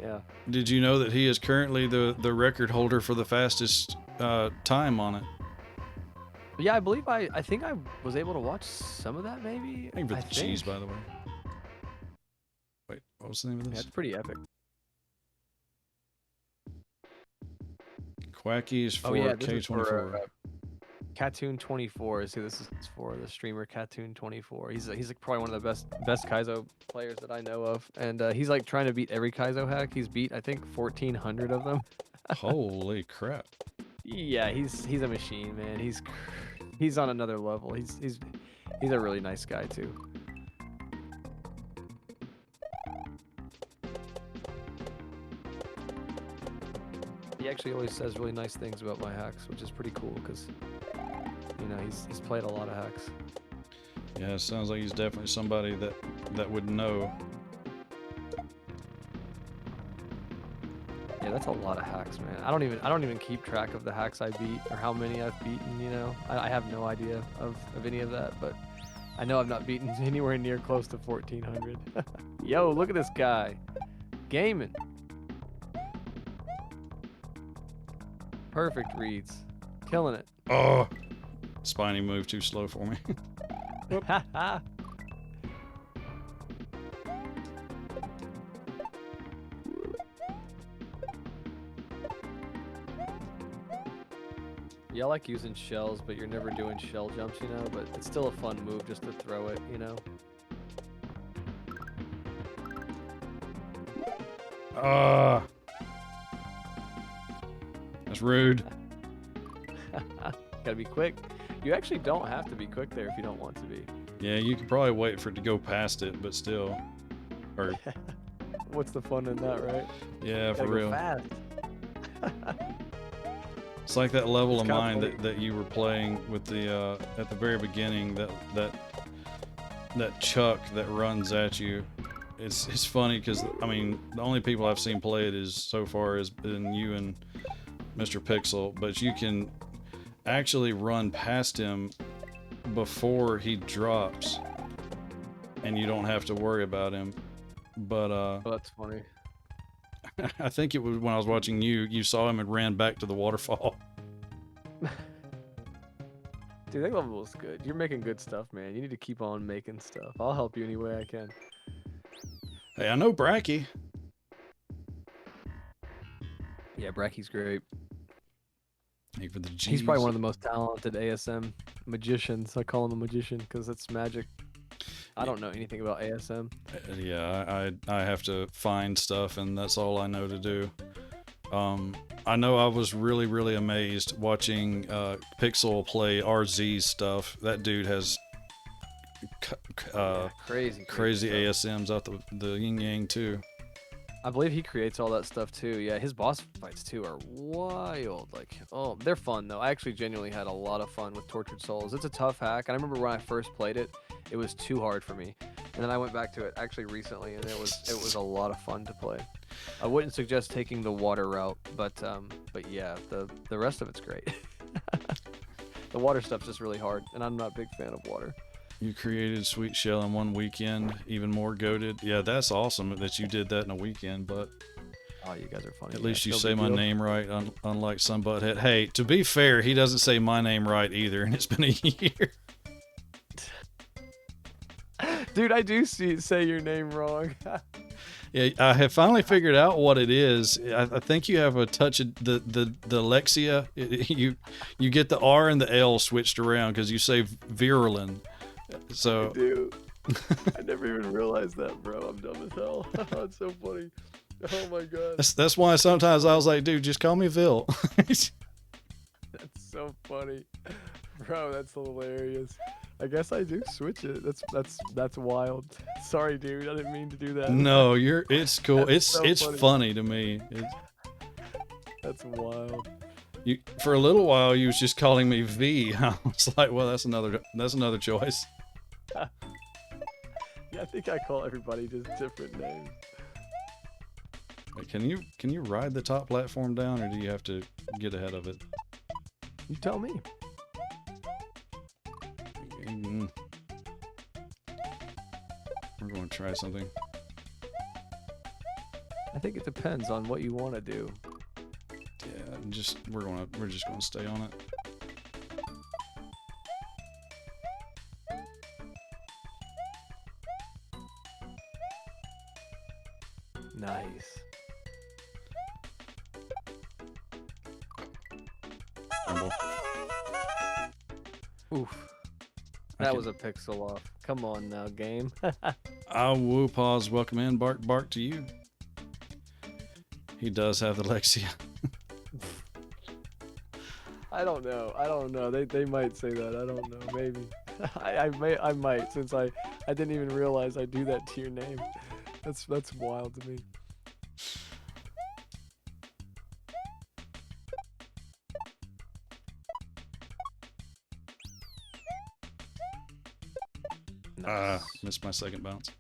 Yeah. Did you know that he is currently the record holder for the fastest time on it? Yeah, I believe I think I was able to watch some of that maybe. Thank you for the cheese, think. by the way. Wait, what was the name of Yeah, this? it's pretty epic. Quacky is for Oh yeah, this is K24. for Katoon24 is who this is for. The streamer Katoon24. He's like probably one of the best Kaizo players that I know of, and he's like trying to beat every Kaizo hack. He's beat I think 1,400 of them. Holy crap! Yeah, he's a machine, man. He's on another level. He's a really nice guy too. He actually always says really nice things about my hacks, which is pretty cool because you know he's played a lot of hacks. Yeah, it sounds like he's definitely somebody that would know. Yeah, that's a lot of hacks, man. I don't even keep track of the hacks I beat or how many I've beaten. You know, I have no idea of any of that, but I know I've not beaten anywhere near close to 1,400. Yo, look at this guy, gaming. Perfect reads, killing it. Oh, Spiny moved too slow for me. Ha Yeah, I like using shells, but you're never doing shell jumps, you know? But it's still a fun move just to throw it, you know? Ah, that's rude. Gotta be quick. You actually don't have to be quick there if you don't want to be. Yeah, you could probably wait for it to go past it, but still. Or What's the fun in that, right? yeah, for Gotta go real. fast. It's like that level It's of kinda mine funny. that you were playing with the at the very beginning. That Chuck that runs at you. It's funny because I mean the only people I've seen play it is so far has been you and Mr. Pixel, but you can actually run past him before he drops, and you don't have to worry about him. But Oh, that's funny. I think it was when I was watching you saw him and ran back to the waterfall. Dude, that level is good. You're making good stuff, man. You need to keep on making stuff. I'll help you any way I can. Hey, I know Bracky. Yeah, Bracky's great. Hey, for the G's. He's probably one of the most talented ASM magicians. I call him a magician because it's magic. I don't know anything about ASM. Yeah, I have to find stuff, and that's all I know to do. I know I was really amazed watching Pixel play RZ stuff. That dude has Crazy crazy stuff. ASMs out the yin yang too. I believe he creates all that stuff too. Yeah, his boss fights too are wild. Like, oh, they're fun though. I actually genuinely had a lot of fun with Tortured Souls. It's a tough hack. And I remember when I first played it, it was too hard for me. And then I went back to it actually recently, and it was a lot of fun to play. I wouldn't suggest taking the water route, but yeah, the rest of it's great. The water stuff's just really hard, and I'm not a big fan of water. You created Sweet Shell in one weekend, even more goated. Yeah, that's awesome that you did that in a weekend, but Oh, you guys are funny. at Yeah, least you no say big my deal. name right, unlike some butthead. Hey, to be fair, he doesn't say my name right either, and it's been a year. Dude, I do say your name wrong. Yeah, I have finally figured out what it is. I think you have a touch of the Lexia. You get the R and the L switched around because you say Virulin. So Dude, I never even realized that, bro. I'm dumb as hell. That's so funny. Oh my god. that's why sometimes I was like, dude, just call me Vil. That's so funny. Bro, that's hilarious. I guess I do switch it. That's wild. Sorry, dude. I didn't mean to do that. No, it's cool. That's so it's funny. funny to me. That's wild. You for a little while you was just calling me V. I was like, well, that's another choice. Yeah, I think I call everybody just different names. Wait, can you ride the top platform down, or do you have to get ahead of it? You tell me. Mm. We're going to try something. I think it depends on what you want to do. Yeah, we're just gonna stay on it. Nice. Rumble. Oof. I That can- was a pixel off. Come on now, game. Woo pause, welcome in, bark to you. He does have the Lexia. I don't know. They might say that. I don't know. Maybe. I might, since I didn't even realize I do that to your name. That's wild to me. Missed my second bounce.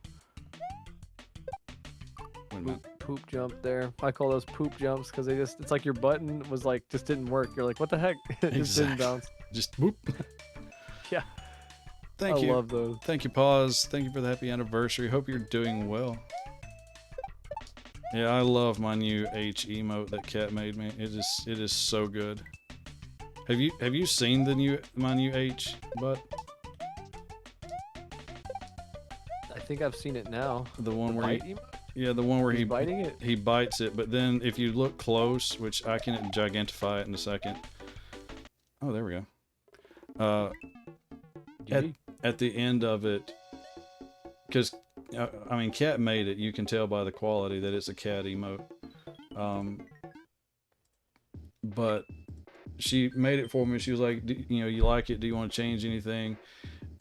Wait a minute. Poop jump there. I call those poop jumps because it's like your button was like just didn't work. You're like, what the heck? It just didn't Exactly. bounce. Just whoop. Yeah. Thank I you. love those. Thank you, Pause. Thank you for the happy anniversary. Hope you're doing well. Yeah, I love my new H emote that Cat made me. It is so good. Have you seen my new H, but I think I've seen it now. the one where Bite he, emo- yeah, the one where He's he biting it. he bites it, but then if you look close, which I can gigantify it in a second. Oh, there we go. At the end of it, because I mean, Cat made it. You can tell by the quality that it's a cat emote. But she made it for me. She was like, you like it? Do you want to change anything?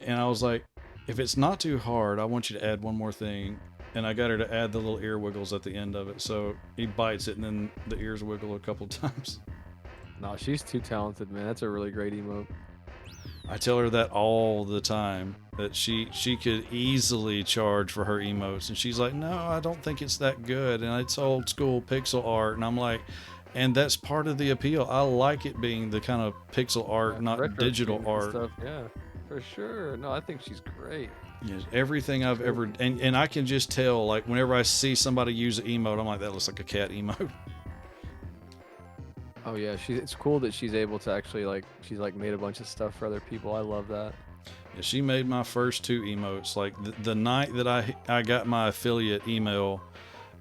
And I was like, if it's not too hard, I want you to add one more thing. And I got her to add the little ear wiggles at the end of it. So he bites it, and then the ears wiggle a couple times. No, she's too talented, man. That's a really great emote. I tell her that all the time, that she could easily charge for her emotes, and she's like, no, I don't think it's that good, and it's old school pixel art. And I'm like, and that's part of the appeal. I like it being the kind of pixel art, not Retro digital themes and art. stuff. Yeah, for sure. No, I think she's great. Yes, everything I've ever, and I can just tell, like, whenever I see somebody use an emote, I'm like, that looks like a cat emote. Oh yeah, it's cool that she's able to actually she's made a bunch of stuff for other people. I love that. Yeah, she made my first two emotes. Like the night that I got my affiliate email,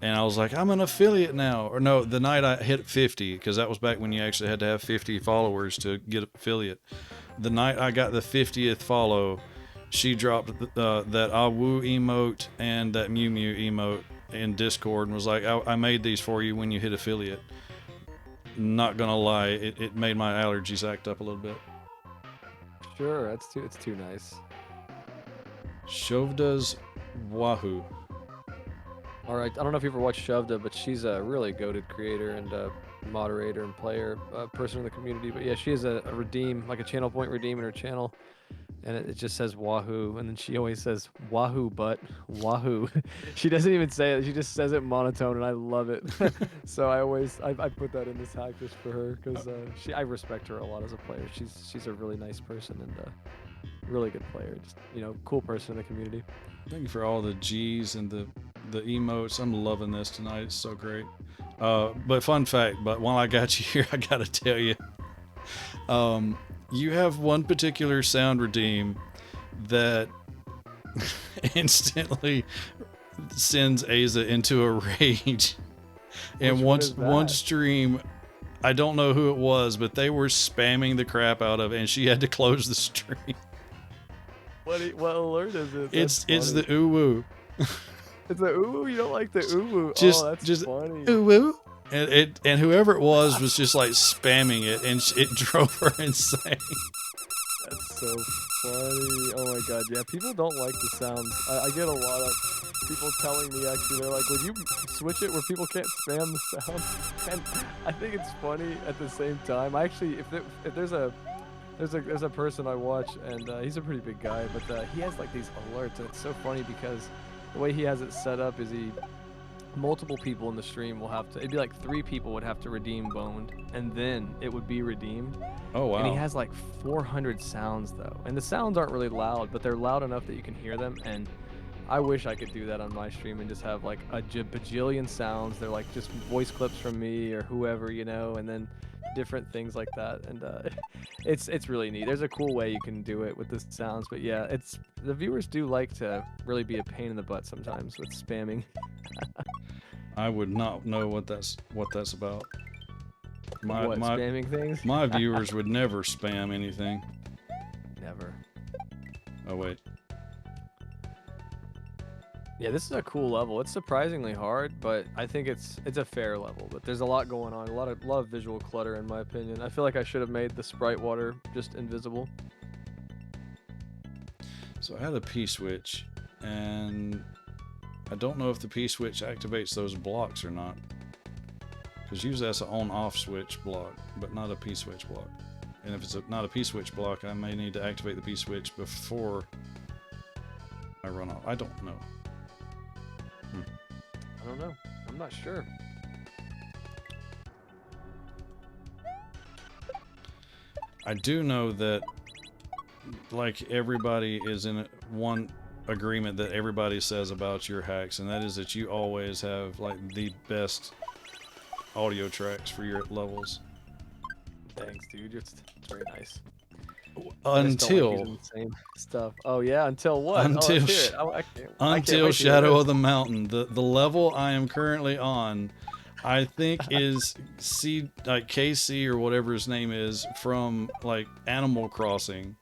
and I was like, I'm an affiliate now. Or no, the night I hit 50, because that was back when you actually had to have 50 followers to get affiliate. The night I got the 50th follow, she dropped that Awu emote and that Mew Mew emote in Discord and was like, I made these for you when you hit affiliate. Not gonna lie, it made my allergies act up a little bit. Sure, it's too nice. Shovda's Wahoo. All right, I don't know if you ever watched Shovda, but she's a really goated creator and moderator and player person in the community. But yeah, she has a redeem, like a channel point redeem in her channel, and it just says Wahoo, and then she always says Wahoo, but Wahoo. She doesn't even say it; she just says it monotone, and I love it. So I put that in this hack just for her because I respect her a lot as a player. She's a really nice person and really good player. Just cool person in the community. Thank you for all the G's and the emotes. I'm loving this tonight. It's so great. But fun fact, but while I got you here, I gotta tell you, you have one particular sound redeem that instantly sends Aza into a rage. And Which one is one that? stream, I don't know who it was, but they were spamming the crap out of it, and she had to close the stream. What alert is it? It's That's the funny. uwu. It's a ooh. You don't like the ooh. Just- Oh, that's just- funny. Uwu. And whoever it was just like spamming it, and it drove her insane. That's so funny. Oh my god, yeah. People don't like the sounds. I get a lot of people telling me actually, they're like, would you switch it where people can't spam the sound? And I think it's funny at the same time. I actually, if there's a person I watch, and he's a pretty big guy, but he has like these alerts, and it's so funny because the way he has it set up is multiple people in the stream will have to, it'd be like 3 people would have to redeem Boned, and then it would be redeemed. Oh wow. And he has like 400 sounds though, and the sounds aren't really loud, but they're loud enough that you can hear them. And I wish I could do that on my stream and just have like a bajillion sounds. They're like just voice clips from me or whoever, you know, and then different things like that. And it's really neat. There's a cool way you can do it with the sounds, but yeah, it's the viewers do like to really be a pain in the butt sometimes with spamming. I would not know what that's about. My What, my spamming things? my viewers would never spam anything. Never. Oh wait. Yeah, this is a cool level. It's surprisingly hard, but I think it's a fair level. But there's a lot going on, a lot of visual clutter in my opinion. I feel like I should have made the sprite water just invisible. So I had a P-switch, and I don't know if the P-switch activates those blocks or not. Because usually that's an on-off switch block, but not a P-switch block. And if it's not a P-switch block, I may need to activate the P-switch before I run off. I don't know. I don't know. I'm not sure. I do know that, like, everybody is in one agreement that everybody says about your hacks, and that is that you always have, like, the best audio tracks for your levels. Thanks, dude. It's very nice. Until the same stuff. Oh yeah, until what? Until let's hear it. I can't wait to hear Shadow it. of the Mountain, the level I am currently on, I think is KC or whatever his name is from like Animal Crossing.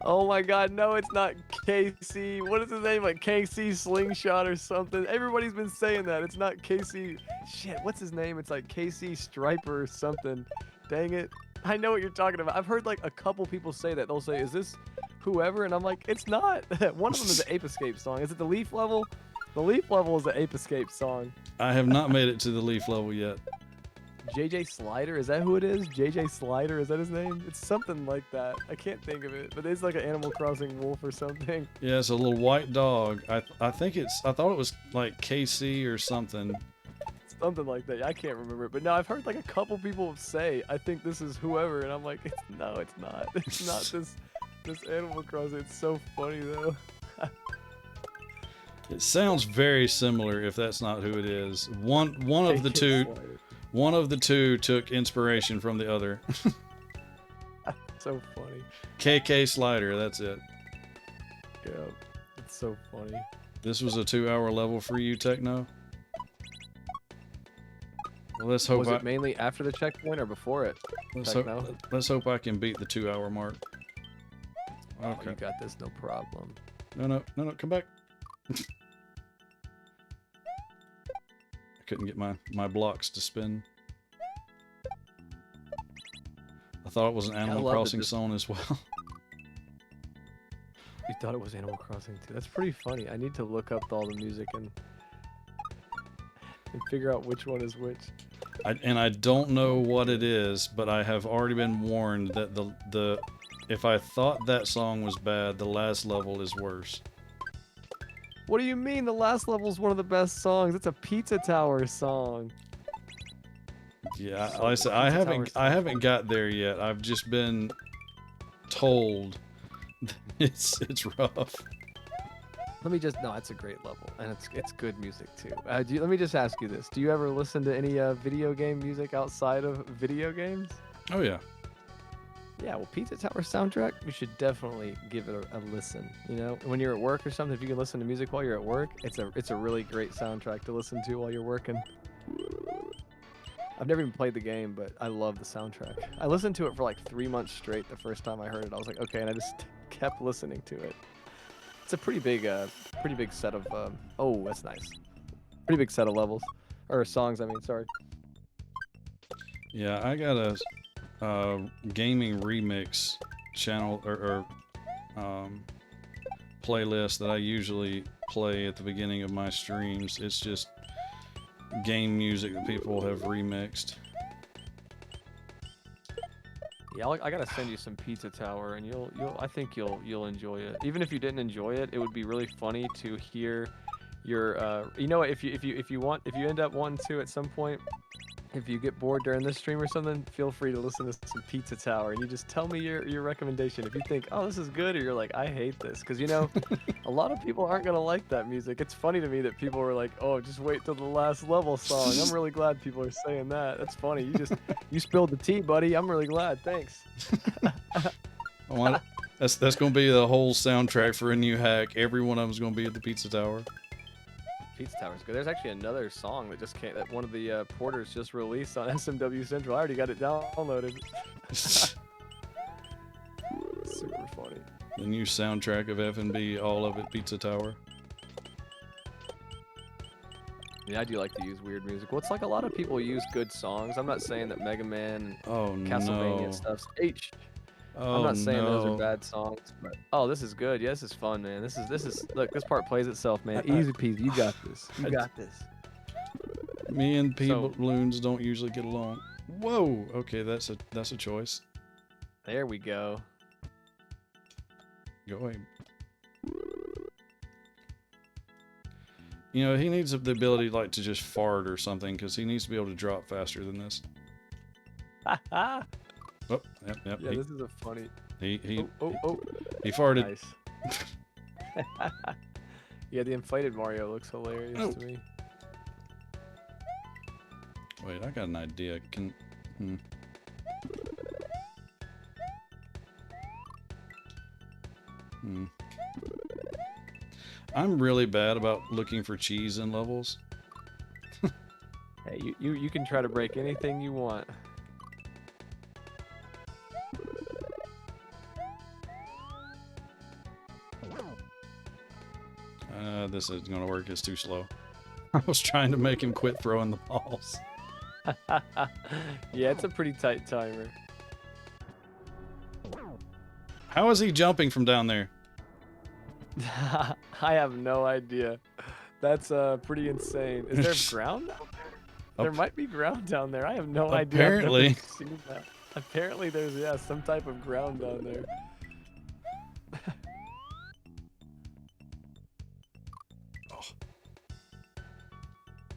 Oh my god, no, it's not KC. What is his name? Like KC Slingshot or something. Everybody's been saying that. It's not KC. Shit, what's his name? It's like KC Striper or something. Dang it. I know what you're talking about. I've heard like a couple people say that. They'll say, is this whoever? And I'm like, it's not. One of them is the Ape Escape song. Is it the Leaf level? The Leaf level is the Ape Escape song. I have not made it to the Leaf level yet. JJ Slider, is that who it is? JJ Slider, is that his name? It's something like that. I can't think of it, but it's like an Animal Crossing wolf or something. Yeah, it's a little white dog. I thought it was like KC or something. Something like that. I can't remember it, but no, I've heard like a couple people say, I think this is whoever, and I'm like, no, it's not. It's not this Animal Crossing. It's so funny though. It sounds very similar if that's not who it is. One of the JJ two Slider. One of the two took inspiration from the other. So funny. KK Slider, that's it. Yeah, it's so funny. This was a 2-hour level for you, Techno? Well, let's hope Was it mainly after the checkpoint or before it? Techno? let's hope I can beat the 2-hour mark. Oh, Okay. you got this, no problem. No, come back. I couldn't get my blocks to spin. I thought it was an Animal love that Crossing this- song as well. You thought it was Animal Crossing too. That's pretty funny. I need to look up all the music and figure out which one is which. I don't know what it is, but I have already been warned that the if I thought that song was bad, the last level is worse. What do you mean? The last level is one of the best songs. It's a Pizza Tower song. Yeah, So like I said, Pizza Tower's I haven't got there yet. I've just been told it's rough. Let me just no, it's a great level and it's good music too. Let me just ask you this: do you ever listen to any video game music outside of video games? Oh yeah. Yeah, well, Pizza Tower soundtrack, you should definitely give it a listen. You know, when you're at work or something, if you can listen to music while you're at work, it's a really great soundtrack to listen to while you're working. I've never even played the game, but I love the soundtrack. I listened to it for like 3 months straight the first time I heard it. I was like, okay, and I just kept listening to it. It's a pretty big set of. Oh, that's nice. Pretty big set of levels or songs. I mean, sorry. Yeah, I got a gaming remix channel or playlist that I usually play at the beginning of my streams. It's just game music that people have remixed. Yeah, I gotta send you some Pizza Tower, and I think you'll enjoy it. Even if you didn't enjoy it, it would be really funny to hear your. You know, if you end up wanting to at some point, if you get bored during this stream or something, feel free to listen to some Pizza Tower, and you just tell me your recommendation. If you think, oh, this is good, or you're like, I hate this, because you know, a lot of people aren't gonna like that music. It's funny to me that people were like, oh, just wait till the last level song. I'm really glad people are saying that. That's funny. You spilled the tea, buddy. I'm really glad. Thanks. That's gonna be the whole soundtrack for a new hack. Every one of them's gonna be at the Pizza Tower. Pizza Tower's good. There's actually another song that just came, that one of the porters just released on SMW Central. I already got it downloaded. Super funny. The new soundtrack of F&B, all of it Pizza Tower. Yeah, I do like to use weird music. Well, it's like a lot of people use good songs. I'm not saying that Mega Man Oh and Castlevania no. and stuff's H. Oh I'm not saying those no. are bad songs, but oh, this is good. Yeah, this is fun, man. This is look, this part plays itself, man. Easy peasy. You got this. You got this. Me and So- balloons don't usually get along. Whoa. Okay, that's a choice. There we go. Go ahead. You know, he needs the ability like to just fart or something because he needs to be able to drop faster than this. yeah, Oh, yep. this is a funny. He Oh. farted. Nice. Yeah, the inflated Mario looks hilarious Oh. to me. Wait, I got an idea. I'm really bad about looking for cheese in levels. Hey, you can try to break anything you want. This isn't gonna work. It's too slow. I was trying to make him quit throwing the balls. Yeah, it's a pretty tight timer. How is he jumping from down there? I have no idea. That's pretty insane. Is there ground down there? There might be ground down there. I have no idea. I've never Apparently. seen that. Apparently there's some type of ground down there.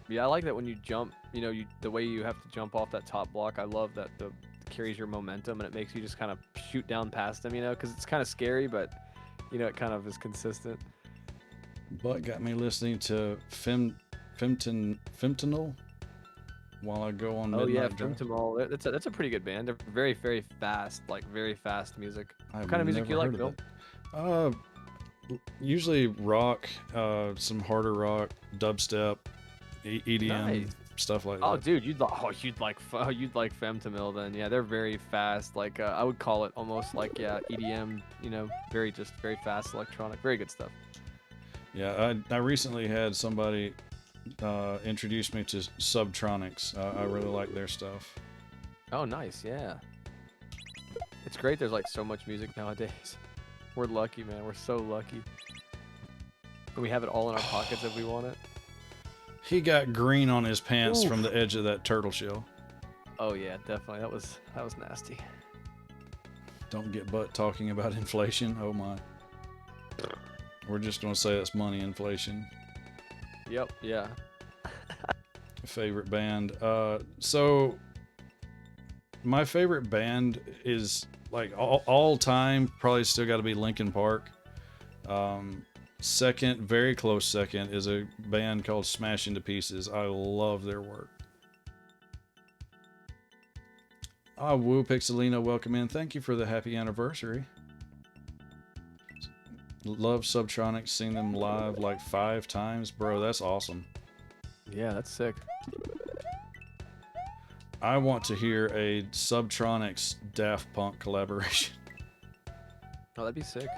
Yeah, I like that when you jump, you know, the way you have to jump off that top block. I love that the carries your momentum and it makes you just kind of shoot down past them, you know, because it's kind of scary, but you know, it kind of is consistent. But got me listening to Fentanyl while I go on Oh yeah, Midnight Drive. Femtimol. That's a pretty good band. They're very, very fast, like very fast music. I've What kind of music never you like, heard Bill? of that. Usually rock, some harder rock, dubstep, EDM, Nice. stuff like Oh, that. dude, you'd like Femtimil then. Yeah, they're very fast. Like I would call it almost like EDM. You know, very fast electronic. Very good stuff. Yeah, I recently had somebody introduce me to Subtronics. I really like their stuff. Oh, nice. Yeah. It's great. There's like so much music nowadays. We're lucky, man. We're so lucky. And we have it all in our pockets if we want it. He got green on his pants Oof. from the edge of that turtle shell. Oh yeah, definitely. That was nasty. Don't get butt talking about inflation. Oh my. We're just gonna say that's money inflation. Yep. Yeah. Favorite band. So my favorite band is like all time probably still got to be Linkin Park. Second, very close second, is a band called Smash Into Pieces. I love their work. Woo Pixelina, welcome in. Thank you for the happy anniversary. Love Subtronics, seen them live like 5 times. Bro, that's awesome. Yeah, that's sick. I want to hear a Subtronics Daft Punk collaboration. Oh, that'd be sick.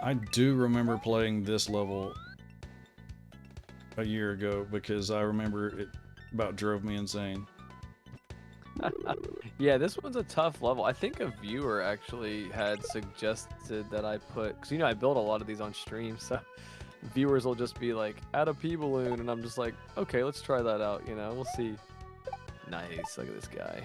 I do remember playing this level a year ago because I remember it about drove me insane. Yeah, this one's a tough level. I think a viewer actually had suggested that I put, because you know I build a lot of these on stream, so viewers will just be like, add a P-balloon, and I'm just like, okay, let's try that out, you know, we'll see. Nice, look at this guy.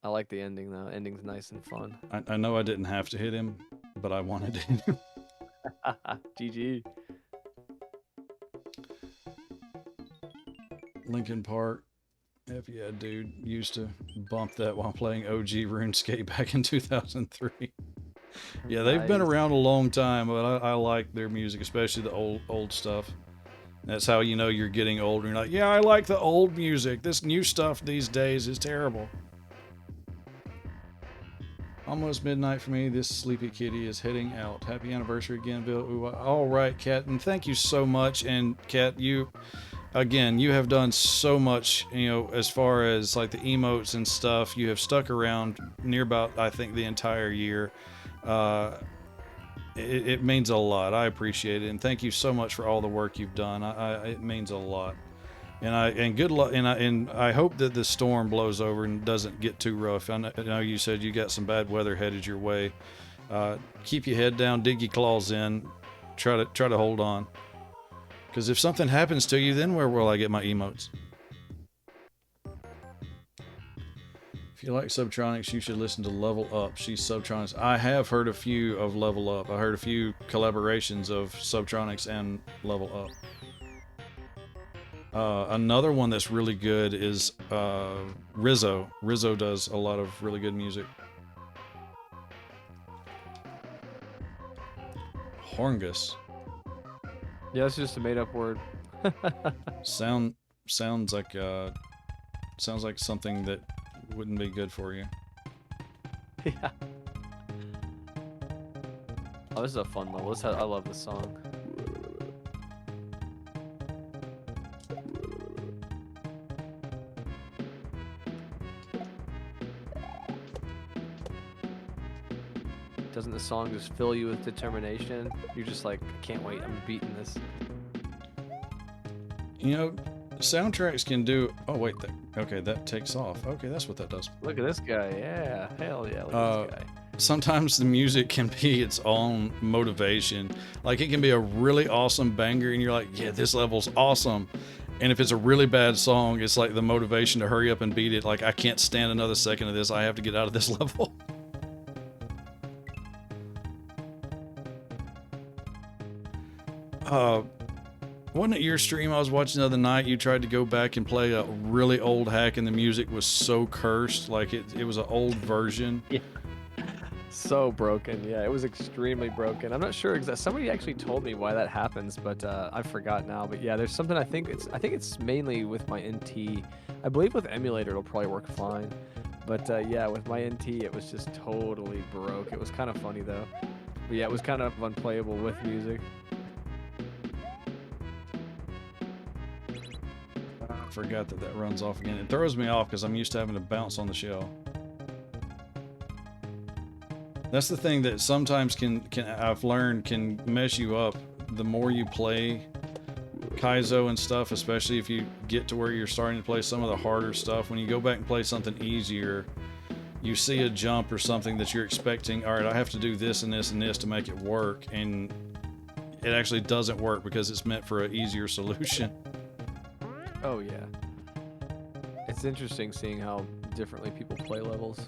I like the ending though. Ending's nice and fun. I know I didn't have to hit him, but I wanted to hit him. GG. Linkin Park. F yeah, dude. Used to bump that while playing OG RuneScape back in 2003. Yeah, they've been Nice. around a long time, but I like their music, especially the old stuff. That's how you know you're getting older. You're like, yeah, I like the old music. This new stuff these days is terrible. Almost midnight for me. This sleepy kitty is heading out. Happy anniversary again, Bill. Ooh, all right, Kat, and thank you so much. And Kat, you have done so much, as far as like the emotes and stuff. You have stuck around near about, I think, the entire year. It means a lot. I appreciate it, and thank you so much for all the work you've done. It means a lot. And good luck. And I hope that the storm blows over and doesn't get too rough. I know you said you got some bad weather headed your way. Keep your head down, dig your claws in, try to hold on. Because if something happens to you, then where will I get my emotes? If you like Subtronics, you should listen to Level Up. She's Subtronics. I have heard a few of Level Up. I heard a few collaborations of Subtronics and Level Up. Another one that's really good is Rizzo. Rizzo does a lot of really good music. Horngus. Yeah, it's just a made-up word. Sounds like something that wouldn't be good for you. Yeah. Oh, this is a fun level. I love this song. Doesn't the song just fill you with determination? You're just like, I can't wait. I'm beating this. Soundtracks can do. Oh wait, okay, that takes off. Okay, that's what that does. Look at this guy. Yeah, hell yeah. Look at this guy. Sometimes the music can be its own motivation. Like it can be a really awesome banger, and you're like, yeah, this level's awesome. And if it's a really bad song, it's like the motivation to hurry up and beat it. Like I can't stand another second of this. I have to get out of this level. Wasn't it your stream I was watching the other night? You tried to go back and play a really old hack, and the music was so cursed, like it was an old version. Yeah. So broken. Yeah, it was extremely broken. I'm not sure exactly. Somebody actually told me why that happens, but I forgot now. But yeah, there's something. I think it's mainly with my NT. I believe with emulator it'll probably work fine. But yeah, with my NT it was just totally broke. It was kind of funny though. But yeah, it was kind of unplayable with music. I forgot that runs off again. It throws me off because I'm used to having to bounce on the shell. That's the thing that sometimes I've learned can mess you up. The more you play Kaizo and stuff, especially if you get to where you're starting to play some of the harder stuff, when you go back and play something easier, you see a jump or something that you're expecting, all right, I have to do this and this and this to make it work, and it actually doesn't work because it's meant for an easier solution. Oh yeah. It's interesting seeing how differently people play levels.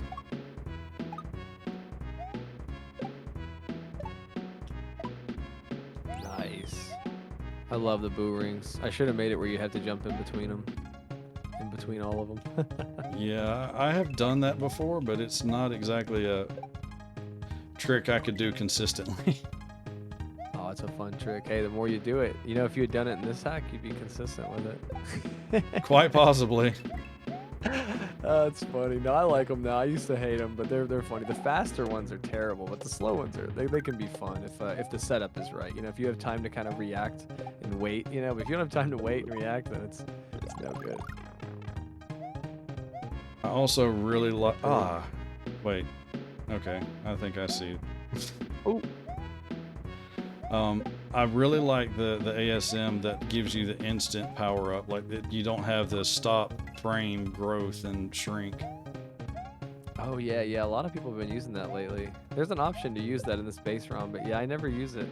Nice. I love the boo rings. I should have made it where you had to jump in between them. In between all of them. Yeah, I have done that before, but it's not exactly a trick I could do consistently. Oh, it's a fun trick. Hey, the more you do it, if you had done it in this hack, you'd be consistent with it. Quite possibly. That's funny. No, I like them now. I used to hate them, but they're funny. The faster ones are terrible, but the slow ones they can be fun if the setup is right. If you have time to kind of react and wait, but if you don't have time to wait and react, then it's no good. I also really like. Wait. Okay, I think I see it. Oh. I really like the ASM that gives you the instant power up. Like you don't have the stop frame growth and shrink. Oh yeah. A lot of people have been using that lately. There's an option to use that in the space ROM, but yeah, I never use it.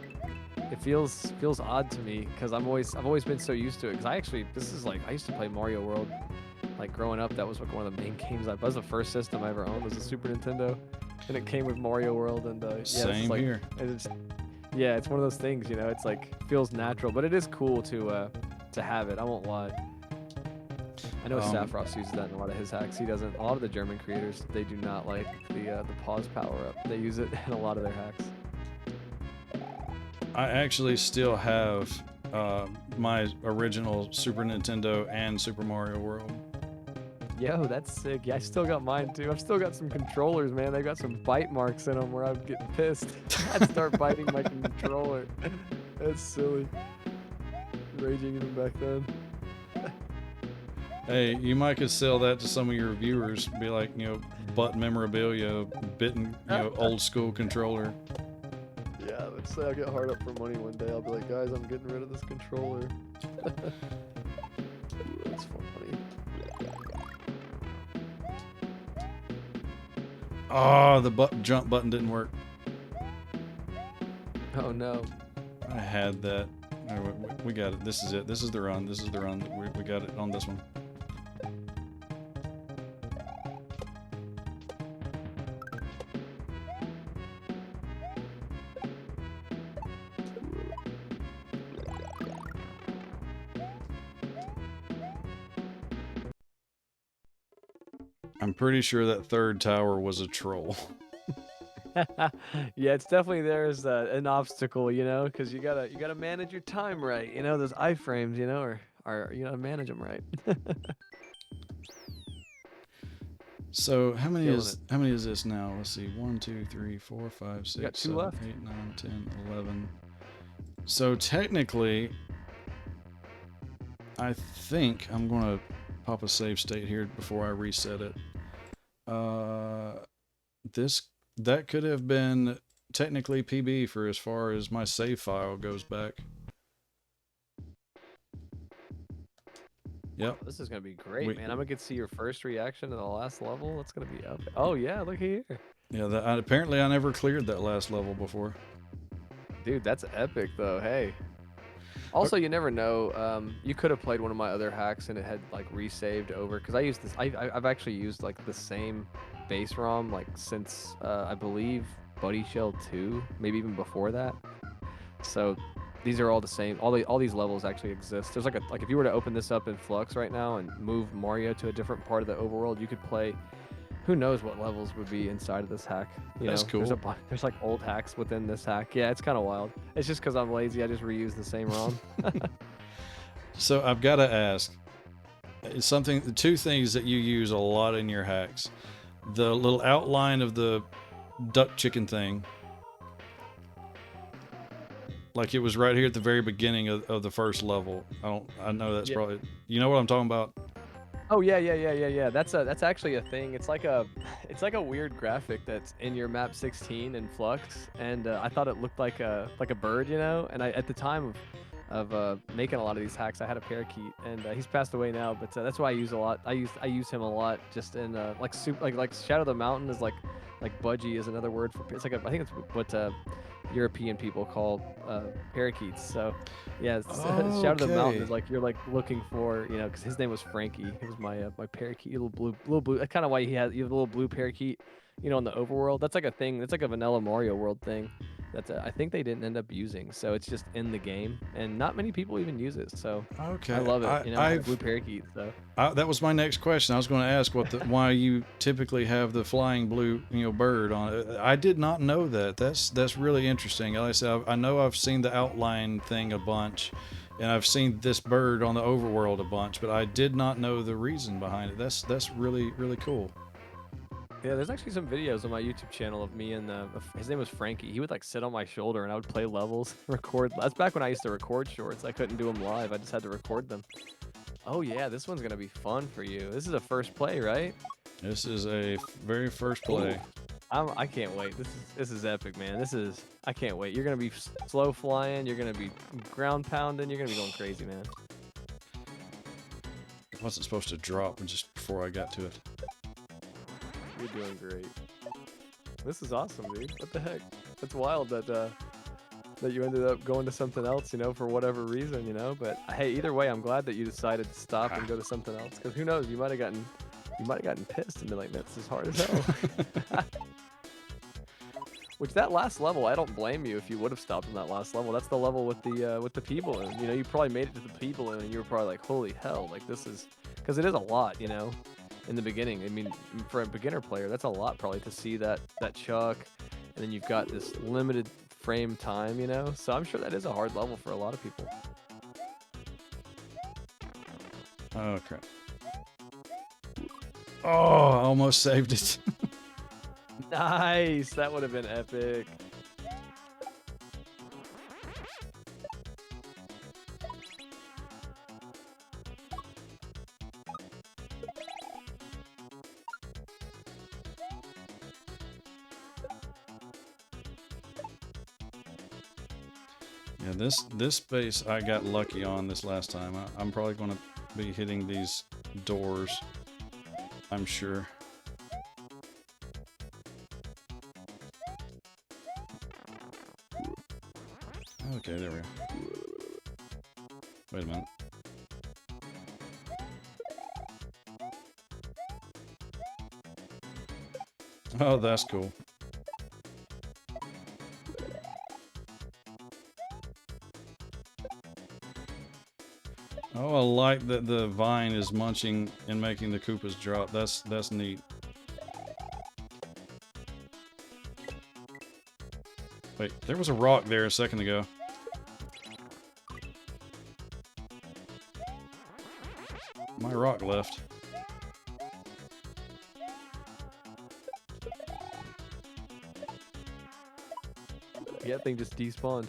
It feels odd to me because I've always been so used to it. Because I used to play Mario World like growing up, that was like one of the main games. That was the first system I ever owned, was the Super Nintendo, and it came with Mario World. And yeah, Same like, here. It's, yeah, it's one of those things, you know. It's like feels natural, but it is cool to have it. I won't lie. I know Saffrost uses that in a lot of his hacks. He doesn't. A lot of the German creators, they do not like the pause power up. They use it in a lot of their hacks. I actually still have my original Super Nintendo and Super Mario World. Yo, that's sick. Yeah, I still got mine too. I've still got some controllers, man. They got some bite marks in them where I'm getting pissed. I'd start biting my controller. That's silly. Raging even back then. Hey, you might could sell that to some of your viewers. Be like, you know, butt memorabilia, bitten, you know, old school controller. Yeah, let's say I get hard up for money one day. I'll be like, guys, I'm getting rid of this controller. That's funny. Oh, the jump button didn't work. Oh no. I had that. Oh, we got it. This is it. This is the run. This is the run. We got it on this one. I'm pretty sure that third tower was a troll. Yeah, it's definitely there's an obstacle, you know, because you gotta manage your time right, you know, those iframes, you know, or you gotta manage them right. So how many Killing is this now? Let's see. 1, 2, 3, 4, 5, 6, got 2 7, left. 8, 9, 10, 11. So technically, I think I'm gonna pop a save state here before I reset it. That could have been technically PB for as far as my save file goes back. Yep. This is gonna be great, man. I'm gonna get to see your first reaction to the last level. That's gonna be epic. Oh yeah, look here. Yeah, apparently I never cleared that last level before. Dude, that's epic though. Hey. Also, you never know. You could have played one of my other hacks and it had like resaved over, because I used this. I've actually used like the same base ROM like since I believe Buddy Shell 2, maybe even before that. So these are all the same. All these levels actually exist. There's like if you were to open this up in Flux right now and move Mario to a different part of the overworld, you could play. Who knows what levels would be inside of this hack? You That's know, cool. There's like old hacks within this hack. Yeah, it's kind of wild. It's just because I'm lazy. I just reuse the same ROM. So I've got to ask, it's the two things that you use a lot in your hacks: the little outline of the duck chicken thing, like it was right here at the very beginning of the first level. I know that's probably, you know what I'm talking about. Oh yeah. That's actually a thing. It's like a weird graphic that's in your map 16 in Flux, and I thought it looked like a bird, you know. And at the time of making a lot of these hacks, I had a parakeet, and he's passed away now. But that's why I use a lot. I use him a lot just in like Shadow of the Mountain is like budgie is another word for it's like I think it's what European people call parakeets. So yeah, Shadow of the Mountain is like you're like looking for, you know, because his name was Frankie. It was my parakeet, little blue. That's kind of why you have a little blue parakeet, you know, in the overworld. That's like a thing. That's like a vanilla Mario World thing. That I think they didn't end up using. So it's just in the game, and not many people even use it. So Okay, I love it. You know, blue parakeet. So that was my next question. I was going to ask why you typically have the flying blue, you know, bird on it. I did not know that. That's really interesting. Like I said, I know I've seen the outline thing a bunch, and I've seen this bird on the overworld a bunch, but I did not know the reason behind it. That's really, really cool. yeah, there's actually some videos on my YouTube channel of me and his name was Frankie. He would like sit on my shoulder and I would play levels, record. That's back when I used to record shorts. I couldn't do them live. I just had to record them. Oh yeah, this one's gonna be fun for you. This is a first play, right? This is a very first play. I can't wait. This is epic, man. I can't wait. You're gonna be slow flying. You're gonna be ground pounding. You're gonna be going crazy, man. It wasn't supposed to drop just before I got to it. You're doing great. This is awesome, dude. What the heck? That's wild that that you ended up going to something else, you know, for whatever reason, you know. But hey, either way, I'm glad that you decided to stop and go to something else. Because who knows, you might have gotten pissed and been like, "That's as hard as hell." Which that last level, I don't blame you if you would have stopped on that last level. That's the level with the people in. You know, you probably made it to the people in, and you were probably like, "Holy hell!" Like this is, because it is a lot, you know, in the beginning. I mean, for a beginner player, that's a lot probably to see that Chuck, and then you've got this limited frame time, you know. So I'm sure that is a hard level for a lot of people. Oh crap! Oh, I almost saved it. Nice, that would have been epic. Yeah, this space I got lucky on this last time. I'm probably going to be hitting these doors, I'm sure. Okay, there we go. Wait a minute. Oh, that's cool. Oh, I like that the vine is munching and making the Koopas drop. That's neat. Wait, there was a rock there a second ago. My rock left. Yeah, that thing just despawned.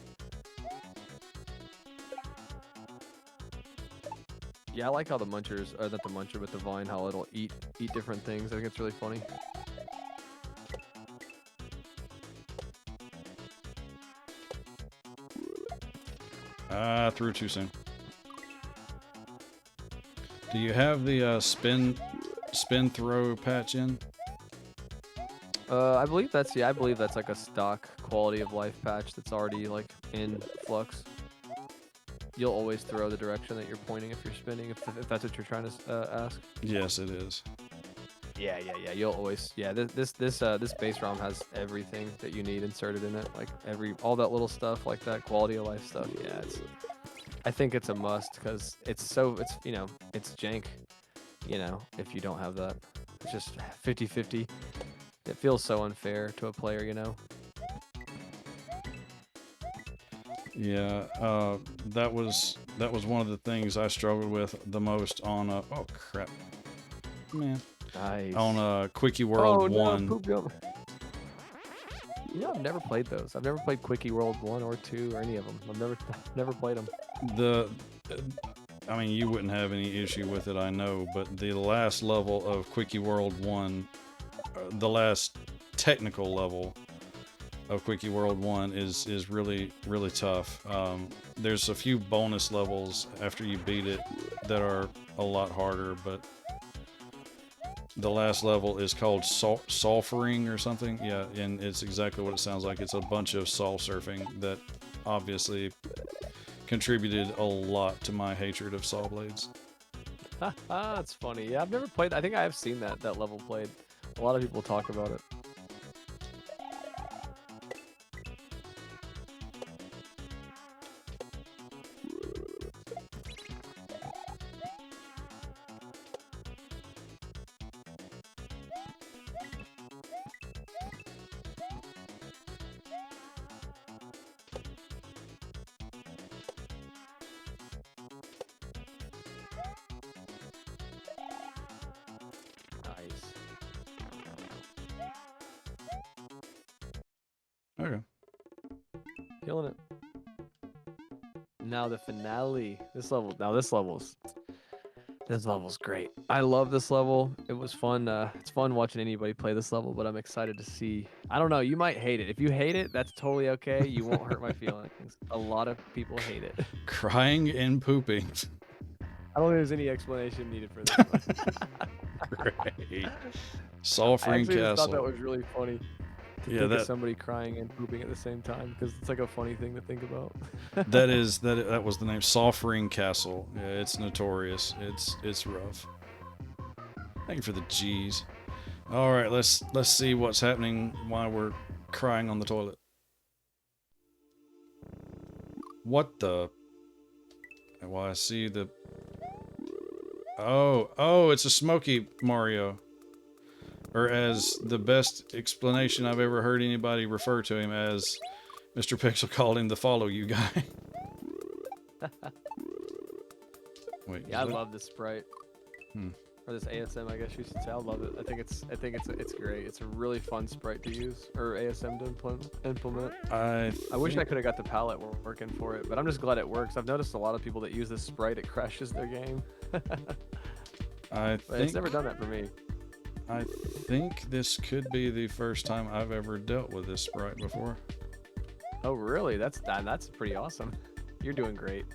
Yeah, I like how the munchers, or not the muncher, but the vine, how it'll eat different things. I think it's really funny. Ah, threw too soon. Do you have the spin throw patch in? I believe that's like a stock quality of life patch that's already like in flux. You'll always throw the direction that you're pointing if you're spinning, if that's what you're trying to ask. Yes, it is. Yeah. You'll always, This base ROM has everything that you need inserted in it, like all that little stuff, like that quality of life stuff. Yeah, I think it's a must because it's jank. You know, if you don't have that, it's just 50-50. It feels so unfair to a player, you know. Yeah, that was one of the things I struggled with the most on oh crap, man. Nice. On Quickie World 1. Poop jump. You know, I've never played those. I've never played Quickie World 1 or 2 or any of them. I've never played them. I mean, you wouldn't have any issue with it, I know, but the last level of Quickie World 1, the last technical level of Quickie World 1 is really, really tough. There's a few bonus levels after you beat it that are a lot harder, but the last level is called sulfuring or something. Yeah, and it's exactly what it sounds like. It's a bunch of soul surfing that obviously contributed a lot to my hatred of saw blades. That's funny. Yeah, I've never played. I think I have seen that level played. A lot of people talk about it. Okay. Killing it. Now the finale. This level's great. I love this level. It was fun. It's fun watching anybody play this level, but I'm excited to see. I don't know. You might hate it. If you hate it, that's totally okay. You won't hurt my feelings. A lot of people hate it. Crying and pooping. I don't think there's any explanation needed for this one. Great. Sulfuring I actually just Castle. thought that was really funny. To Yeah, think of that somebody crying and pooping at the same time, because it's like a funny thing to think about. that was the name, Sulfuring Castle. Yeah, it's notorious. It's rough. Thank you for the G's. All right, let's see what's happening while we're crying on the toilet. What the? Well, I see the. Oh, it's a smoky Mario. Or as the best explanation I've ever heard anybody refer to him as, Mr. Pixel called him the follow you guy. Wait. Yeah, I love this sprite. Hmm. Or this ASM, I guess you should say. I love it. I think it's great. It's a really fun sprite to use, or ASM to implement. I wish I could have got the palette working for it, but I'm just glad it works. I've noticed a lot of people that use this sprite, it crashes their game. I But it's never done that for me. I think this could be the first time I've ever dealt with this sprite before. Oh, really? That's pretty awesome. You're doing great.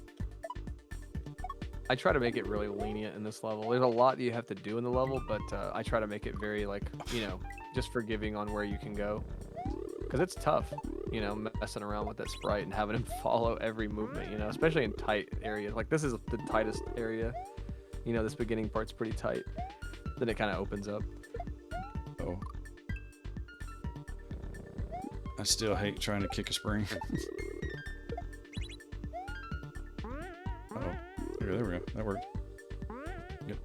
I try to make it really lenient in this level. There's a lot that you have to do in the level, but I try to make it very, like, just forgiving on where you can go. Because it's tough, messing around with that sprite and having him follow every movement, especially in tight areas. Like, this is the tightest area. This beginning part's pretty tight. Then it kind of opens up. Oh. I still hate trying to kick a spring. Uh-oh. Okay, there we go. That worked. Yep.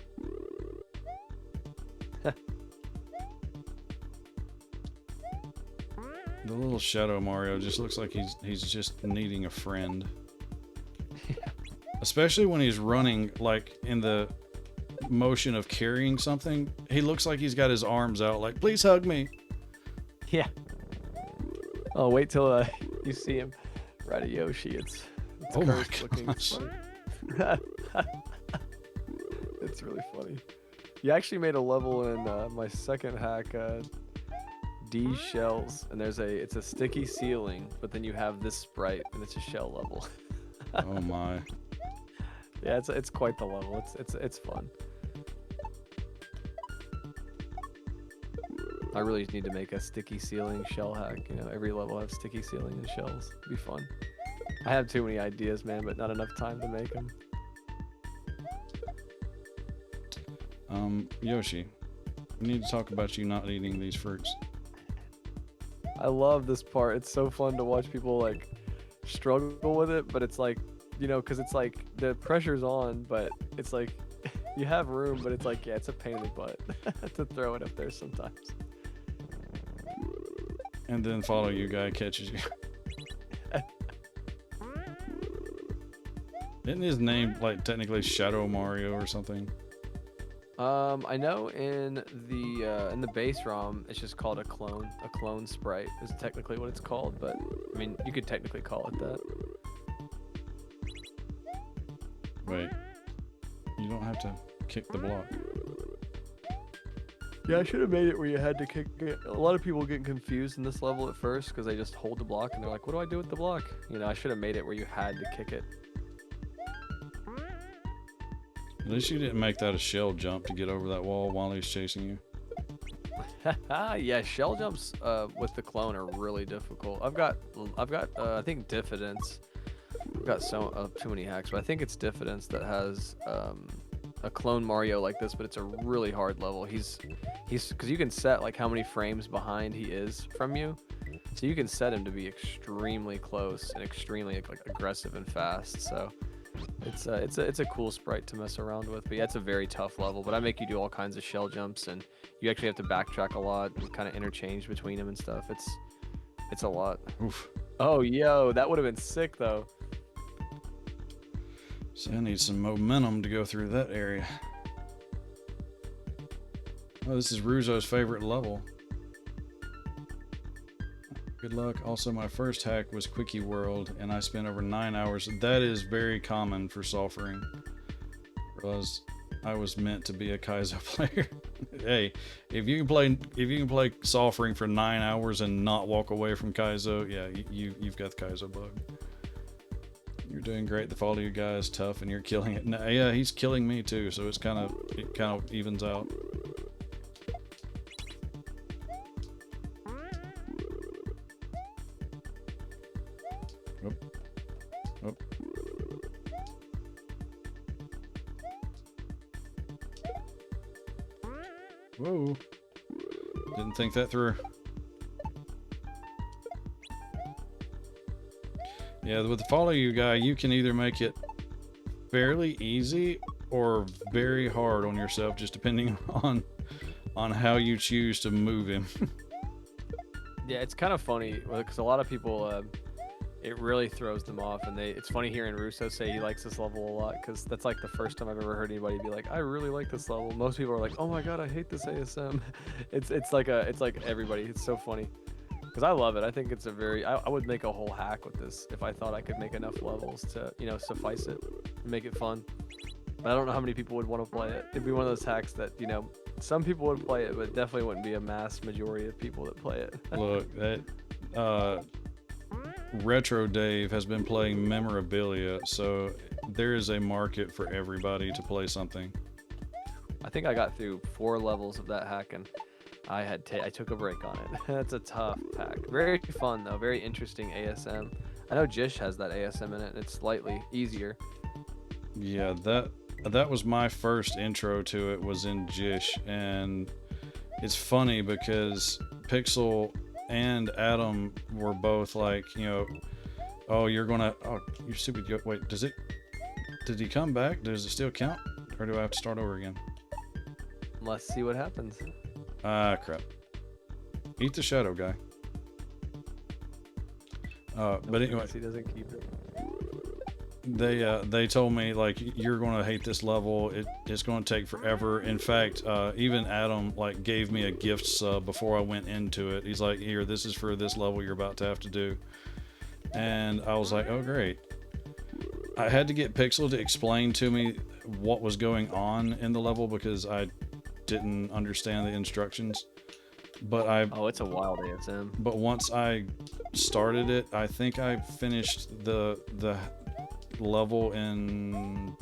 The little Shadow Mario just looks like he's just needing a friend. Especially when he's running, like, in the motion of carrying something. He looks like he's got his arms out, like, please hug me. Yeah. Oh, wait till you see him ride a Yoshi. It's Oh my cursed looking. It's gosh. funny. It's really funny. You actually made a level in my second hack, D shells, and it's a sticky ceiling, but then you have this sprite, and it's a shell level. Oh my. Yeah, it's quite the level. It's fun. I really need to make a sticky ceiling shell hack. Every level has sticky ceiling and shells. It'd be fun. I have too many ideas, man, but not enough time to make them. Yoshi, we need to talk about you not eating these fruits. I love this part. It's so fun to watch people like struggle with it, but it's like, because it's like the pressure's on, but it's like you have room, but it's like, yeah, it's a pain in the butt to throw it up there sometimes. And then follow you guy catches you. Isn't his name like technically Shadow Mario or something? I know in the base ROM it's just called a clone sprite is technically what it's called, but I mean you could technically call it that. Wait, you don't have to kick the block. Yeah, I should have made it where you had to kick it. A lot of people get confused in this level at first because they just hold the block and they're like, what do I do with the block? I should have made it where you had to kick it. At least you didn't make that a shell jump to get over that wall while he's chasing you. Yeah, shell jumps with the clone are really difficult. I've got I think Diffidence. I've got too many hacks, but I think it's Diffidence that has a clone Mario like this, but it's a really hard level. He's because you can set like how many frames behind he is from you, so you can set him to be extremely close and extremely like aggressive and fast. So it's a cool sprite to mess around with. But yeah, it's a very tough level. But I make you do all kinds of shell jumps, and you actually have to backtrack a lot and kind of interchange between them and stuff. It's a lot. Oof. Oh, yo, that would have been sick though. So I need some momentum to go through that area. Oh, this is Ruzo's favorite level. Good luck. Also, my first hack was Quickie World, and I spent over 9 hours. That is very common for Sulfuring. Realized I was meant to be a Kaizo player. Hey, if you can play Sulfuring for 9 hours and not walk away from Kaizo, yeah, you've got the Kaizo bug. You're doing great. The follow you guy is tough, and you're killing it. No, yeah, he's killing me too. So it kind of evens out. Oh. Whoa. Didn't think that through. Yeah, with the follow you guy, you can either make it fairly easy or very hard on yourself, just depending on how you choose to move him. Yeah, it's kind of funny because a lot of people, it really throws them off, and it's funny hearing Russo say he likes this level a lot because that's like the first time I've ever heard anybody be like, I really like this level. Most people are like, oh my god, I hate this ASM. It's like everybody. It's so funny because I love it. I think it's I would make a whole hack with this if I thought I could make enough levels to suffice it and make it fun. But I don't know how many people would want to play it. It'd be one of those hacks that some people would play it, but definitely wouldn't be a mass majority of people that play it. Look, that Retro Dave has been playing memorabilia, so there is a market for everybody to play something. I think I got through 4 levels of that hack, and I took a break on it. That's a tough hack. Very fun though, very interesting ASM. I know Jish has that ASM in it, and it's slightly easier. Yeah, that was my first intro to it, was in Jish, and it's funny because Pixel and Adam were both like, oh, you're stupid. Wait, did he come back? Does it still count? Or do I have to start over again? Let's see what happens. Ah, crap. Eat the shadow guy. But anyway, He doesn't keep it. they told me, like, you're going to hate this level. It's going to take forever. In fact, even Adam like gave me a gift sub before I went into it. He's like, here, this is for this level you're about to have to do. And I was like, oh great. I had to get Pixel to explain to me what was going on in the level because I didn't understand the instructions. But it's a wild ASM. But once I started it, I think I finished the level in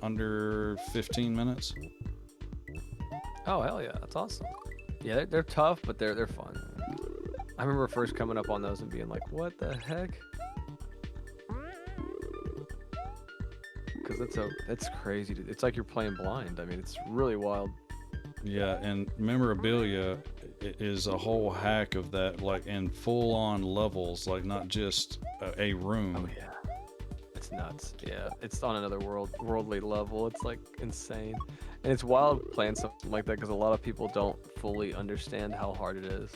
under 15 minutes. Oh hell yeah, that's awesome. Yeah, they're tough, but they're fun. I remember first coming up on those and being like, what the heck? Because that's crazy. It's like you're playing blind. I mean, it's really wild. Yeah, and memorabilia is a whole hack of that, like in full-on levels, like not just a room. Oh yeah, it's nuts. Yeah, it's on another worldly level. It's like insane, and it's wild playing something like that because a lot of people don't fully understand how hard it is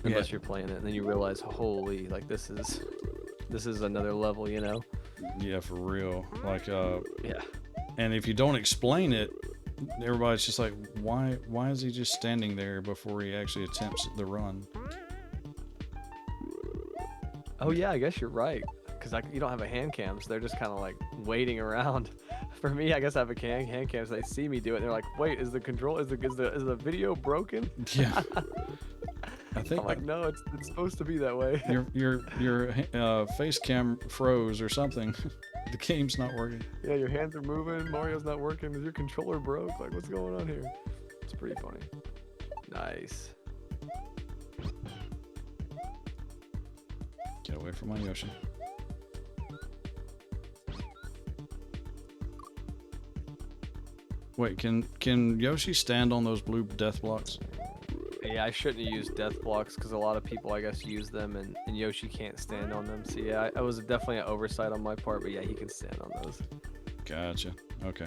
unless you're playing it, and then you realize, holy, like this is another level, Yeah, for real. Like, yeah. And if you don't explain it, everybody's just like, why is he just standing there before he actually attempts the run? Oh yeah, I guess you're right. Because you don't have a hand cam, so they're just kind of like waiting around. For me, I guess I have a hand cam, so they see me do it. And they're like, wait, is the video broken? Yeah. I think I'm like, no, it's supposed to be that way. your face cam froze or something. The game's not working. Yeah, your hands are moving. Mario's not working. Is your controller broke? Like, what's going on here? It's pretty funny. Nice. Get away from my Yoshi. Wait, can Yoshi stand on those blue death blocks? Yeah, I shouldn't have used death blocks because a lot of people, I guess, use them, and Yoshi can't stand on them. So yeah, it was definitely an oversight on my part, but yeah, he can stand on those. Gotcha. Okay.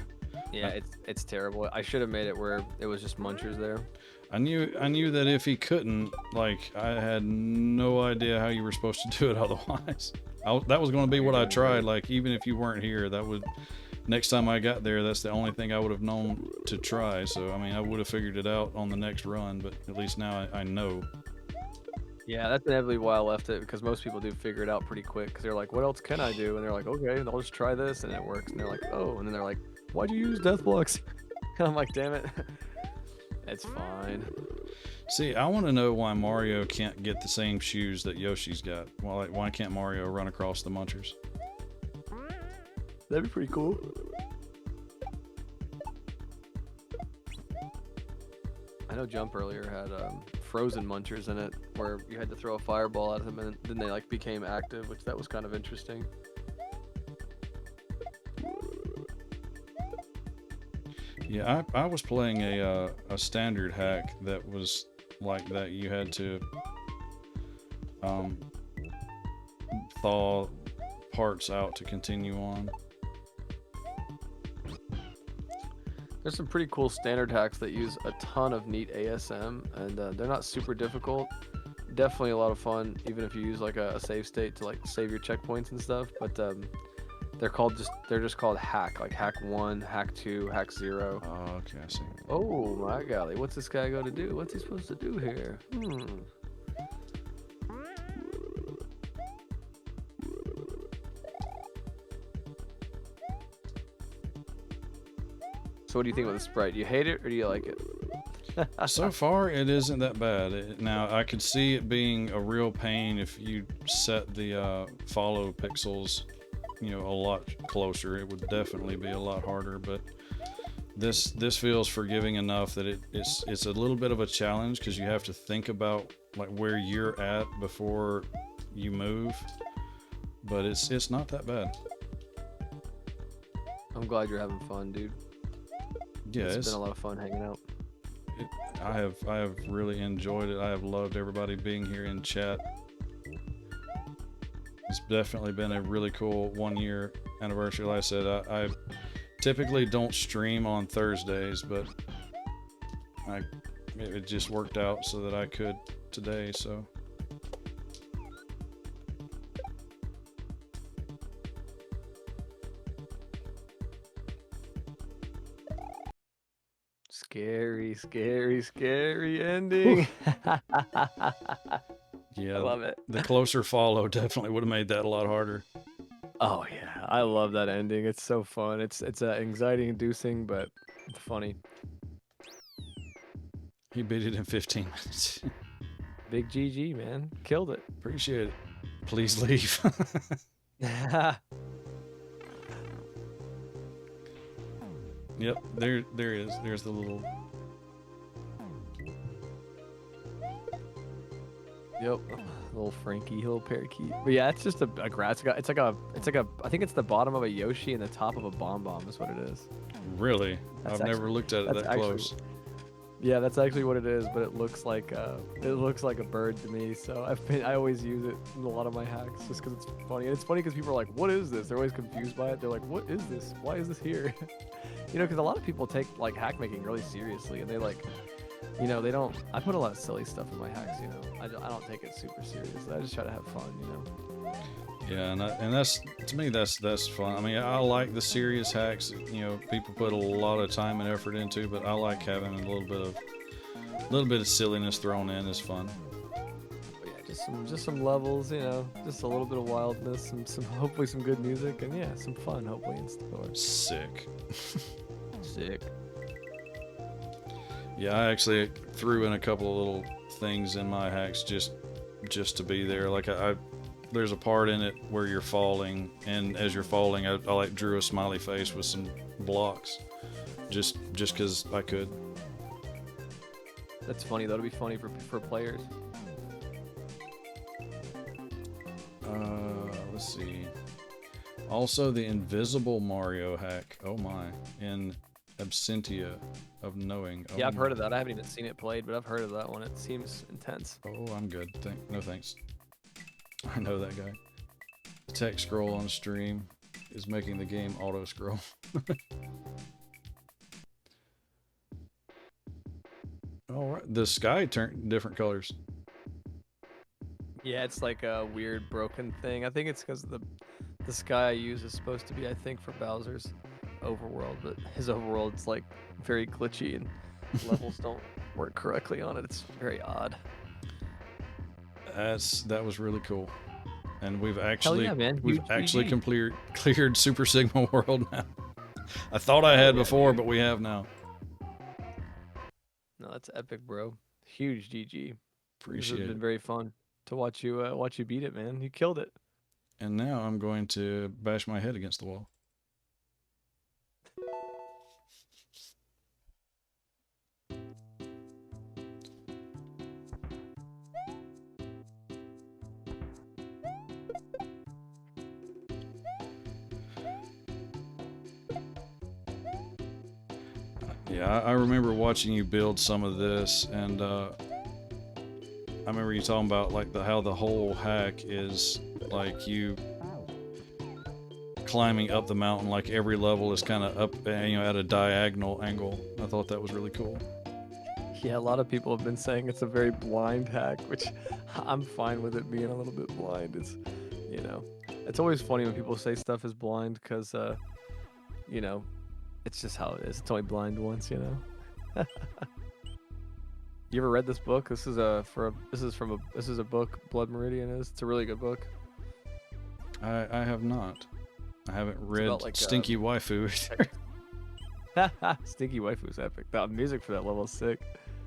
Yeah, it's terrible. I should have made it where it was just munchers there. I knew that if he couldn't, like, I had no idea how you were supposed to do it otherwise. That was going to be what I tried. Like, even if you weren't here, next time I got there, that's the only thing I would have known to try. So, I mean, I would have figured it out on the next run, but at least now I know. Yeah, that's inevitably why I left it, because most people do figure it out pretty quick, because they're like, what else can I do? And they're like, okay, I'll just try this, and it works. And they're like, oh, and then they're like, why'd you use death blocks? And I'm like, damn it. It's fine. See, I want to know why Mario can't get the same shoes that Yoshi's got. Well, like, why can't Mario run across the munchers? That'd be pretty cool. I know Jump earlier had frozen munchers in it, where you had to throw a fireball at them and then they like became active, which that was kind of interesting. Yeah, I was playing a standard hack that was like that. You had to thaw parts out to continue on. There's some pretty cool standard hacks that use a ton of neat ASM, and they're not super difficult. Definitely a lot of fun, even if you use like a save state to like save your checkpoints and stuff. But they're just called hack, like hack 1, hack 2, hack 0. Oh, okay, I see. Oh my golly, what's this guy going to do? What's he supposed to do here? So what do you think about the sprite? You hate it or do you like it? So far, it isn't that bad. Now, I could see it being a real pain if you set the follow pixels, a lot closer. It would definitely be a lot harder, but this feels forgiving enough that it's a little bit of a challenge because you have to think about like where you're at before you move, but it's not that bad. I'm glad you're having fun, dude. Yeah, it's been a lot of fun hanging out. I have really enjoyed it. I have loved everybody being here in chat. It's definitely been a really cool 1-year anniversary. Like I said, I typically don't stream on Thursdays, but it just worked out so that I could today. So scary ending. yeah, I love it. The closer follow definitely would have made that a lot harder. Oh yeah, I love that ending. It's so fun. It's anxiety inducing, but funny. He beat it in 15 minutes. Big GG, man. Killed it. Appreciate it. Please leave. Yep, there is. There's the little. Yep, little Frankie, little parakeet. But yeah, it's just a grass. It's like a. I think it's the bottom of a Yoshi and the top of a Bomb Bomb is what it is. Really? That's I've never looked at it that close. Yeah, that's actually what it is, but it looks like a bird to me. So I always use it in a lot of my hacks just because it's funny. And it's funny because people are like, "What is this?" They're always confused by it. They're like, "What is this? Why is this here?" Because a lot of people take like hack making really seriously, and they like, they don't. I put a lot of silly stuff in my hacks. I don't take it super serious. I just try to have fun. Yeah, and that's, to me, that's fun. I mean, I like the serious hacks. People put a lot of time and effort into, but I like having a little bit of silliness thrown in is fun. But yeah, just some levels, just a little bit of wildness, some hopefully some good music, and yeah, some fun hopefully in store. Sick. Sick. Yeah, I actually threw in a couple of little things in my hacks just to be there. Like there's a part in it where you're falling, and as you're falling, I like drew a smiley face with some blocks, just because I could. That's funny. That'll be funny for players. Let's see. Also, the invisible Mario hack. Oh my! In Absentia of Knowing. Yeah, I've heard of that. I haven't even seen it played, but I've heard of that one. It seems intense. Oh, I'm good. No thanks. I know that guy. Text scroll on stream is making the game auto scroll. All right, the sky turned different colors. Yeah, it's like a weird broken thing. I think it's because the sky I use is supposed to be, I think, for Bowser's overworld, but his overworld's like very glitchy and levels don't work correctly on it. It's very odd. That was really cool, and we've actually cleared Super Sigma World now. I thought I had before, but we have now. No, that's epic, bro. Huge GG. Appreciate it. It's been very fun to watch you beat it, man. You killed it. And now I'm going to bash my head against the wall. Yeah, I remember watching you build some of this, and I remember you talking about like how the whole hack is like you climbing up the mountain, like every level is kind of up, at a diagonal angle. I thought that was really cool. Yeah, a lot of people have been saying it's a very blind hack, which I'm fine with it being a little bit blind. It's, it's always funny when people say stuff is blind because, it's just how it is. It's only blind once, You ever read this book? This is a book. Blood Meridian is. It's a really good book. I have not. I haven't read about, like, Stinky Waifu either. Stinky Waifu is epic. The music for that level is sick.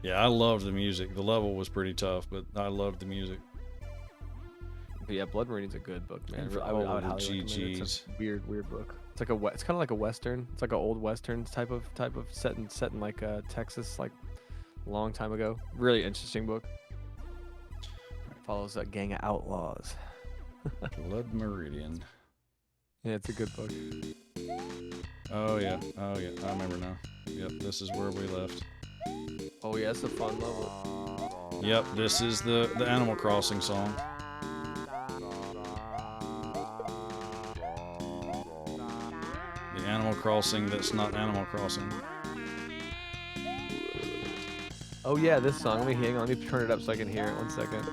Yeah, I loved the music. The level was pretty tough, but I loved the music. But yeah, Blood Meridian's a good book, man. And for I would all the highly recommend it. It's GGs. a weird book. It's like it's kind of like a western. It's like an old western type of set in like Texas, like a long time ago. Really interesting book. Follows a gang of outlaws. Blood Meridian. Yeah, it's a good book. Oh yeah, I remember now. Yep, this is where we left. Oh yeah, it's a fun level. Yep, this is the Animal Crossing song. The Animal Crossing that's not Animal Crossing. Oh yeah, this song. Let me hang on. Let me turn it up so I can hear it. 1 second.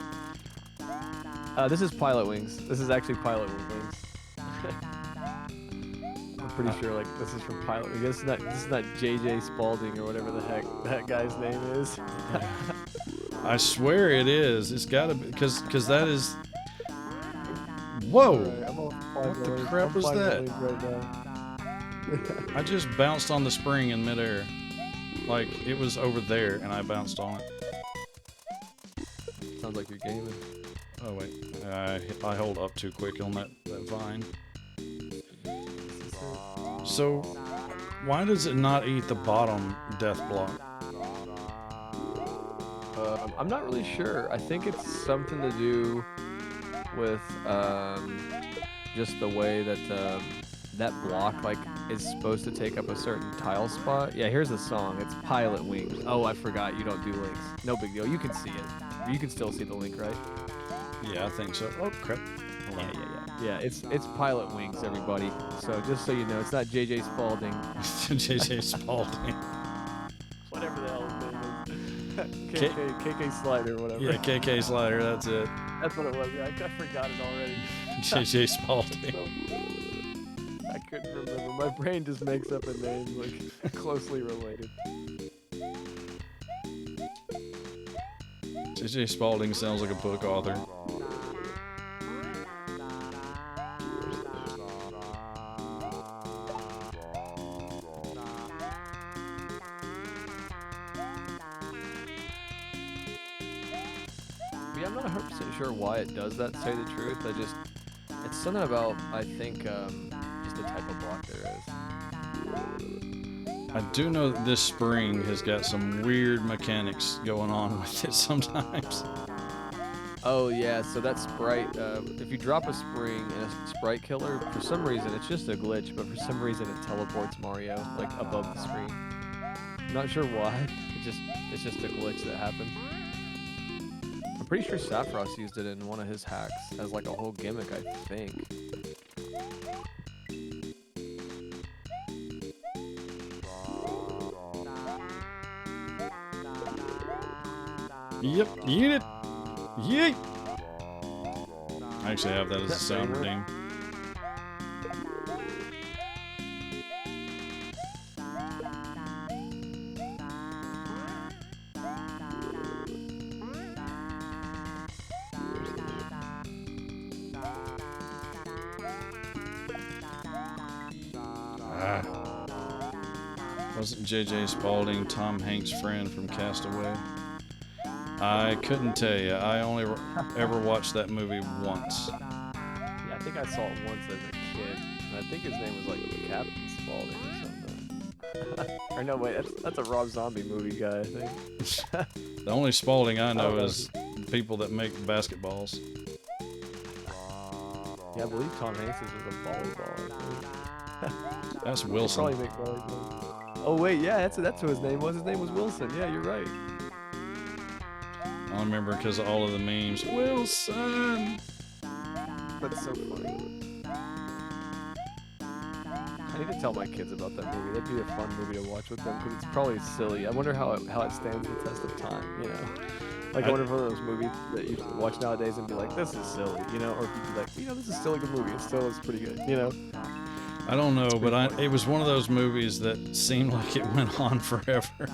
This is Pilot Wings. This is actually Pilot Wings. I'm pretty sure like this is from Pilot Wings. This is not JJ Spalding or whatever the heck that guy's name is. I swear it is. It's gotta be because that is. Whoa! What the crap was that? Right now. I just bounced on the spring in midair. Like it was over there and I bounced on it. Sounds like you're gaming. Oh wait, I hold up too quick on that vine. So, why does it not eat the bottom death block? I'm not really sure. I think it's something to do with just the way that that block like is supposed to take up a certain tile spot. Yeah, here's the song. It's Pilot Wings. Oh, I forgot. You don't do links. No big deal. You can see it. You can still see the link, right? Yeah, I think so. Oh crap! Hold on. Yeah, it's Pilot Wings, everybody. So just so you know, it's not JJ Spalding. JJ Spalding. Whatever the hell his name is. KK Slider, whatever. Yeah, KK Slider. That's it. That's what it was. Yeah, I forgot it already. JJ Spalding. I couldn't remember. My brain just makes up a name like closely related. JJ Spalding sounds like a book author. Yeah, I'm not 100% sure why it does that, to tell you the truth. It's something about, I think, just the type of block there is. I do know that this spring has got some weird mechanics going on with it sometimes. Oh yeah, so that sprite, if you drop a spring and a sprite killer, for some reason, it's just a glitch, but for some reason it teleports Mario, like, above the screen. I'm not sure why, it's just a glitch that happened. I'm pretty sure Saffross used it in one of his hacks as like a whole gimmick, I think. Yep, eat it! Yeet! I actually have that as a sound redeem. Wasn't JJ Spalding Tom Hanks' friend from Castaway? I couldn't tell you. I only ever watched that movie once. Yeah, I think I saw it once as a kid. And I think his name was like Captain Spaulding or something. Or no, wait, that's a Rob Zombie movie guy, I think. The only Spalding I know is people that make basketballs. Yeah, I believe Tom Hanks was a volleyball, I think. That's They Wilson. probably make volleyballs. Oh wait, yeah, that's who his name was. His name was Wilson. Yeah, you're right. I remember because of all of the memes. Wilson. That's so funny. I need to tell my kids about that movie. That'd be a fun movie to watch with them because it's probably silly. I wonder how it stands the test of time. You know, like I wonder if one of those movies that you watch nowadays and be like, this is silly. You know, or if you'd be like, you know, this is still a good movie. It still is pretty good. You know. I don't know, but it was one of those movies that seemed like it went on forever.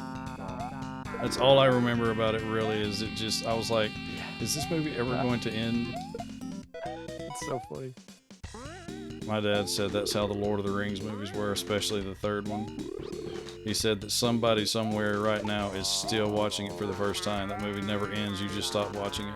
That's all I remember about it. Really, is it just? I was like, is this movie ever going to end? It's so funny. My dad said that's how the Lord of the Rings movies were, especially the third one. He said that somebody somewhere right now is still watching it for the first time. That movie never ends. You just stop watching it.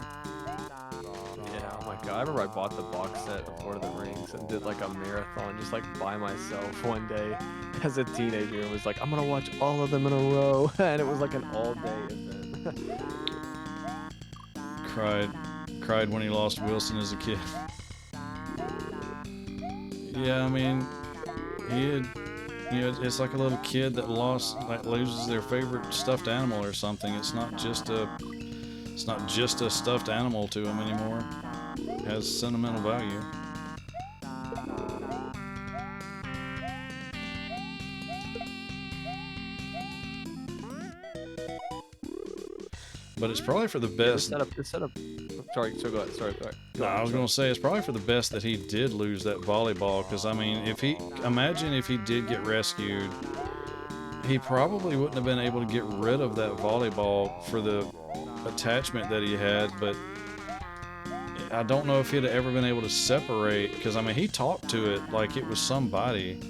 Yeah, oh my god. I remember I bought the box set of Lord of the Rings and did like a marathon just like by myself one day as a teenager and was like, I'm gonna watch all of them in a row. And it was like an all-day event. Cried when he lost Wilson as a kid. Yeah, I mean, it's like a little kid that loses their favorite stuffed animal or something. It's not just a stuffed animal to him anymore. It has sentimental value. But it's probably for the best. The setup. Sorry, so go ahead. Sorry. No, I was going to say it's probably for the best that he did lose that volleyball, because I mean, imagine if he did get rescued, he probably wouldn't have been able to get rid of that volleyball for the attachment that he had. But I don't know if he'd have ever been able to separate, because I mean, he talked to it like it was somebody.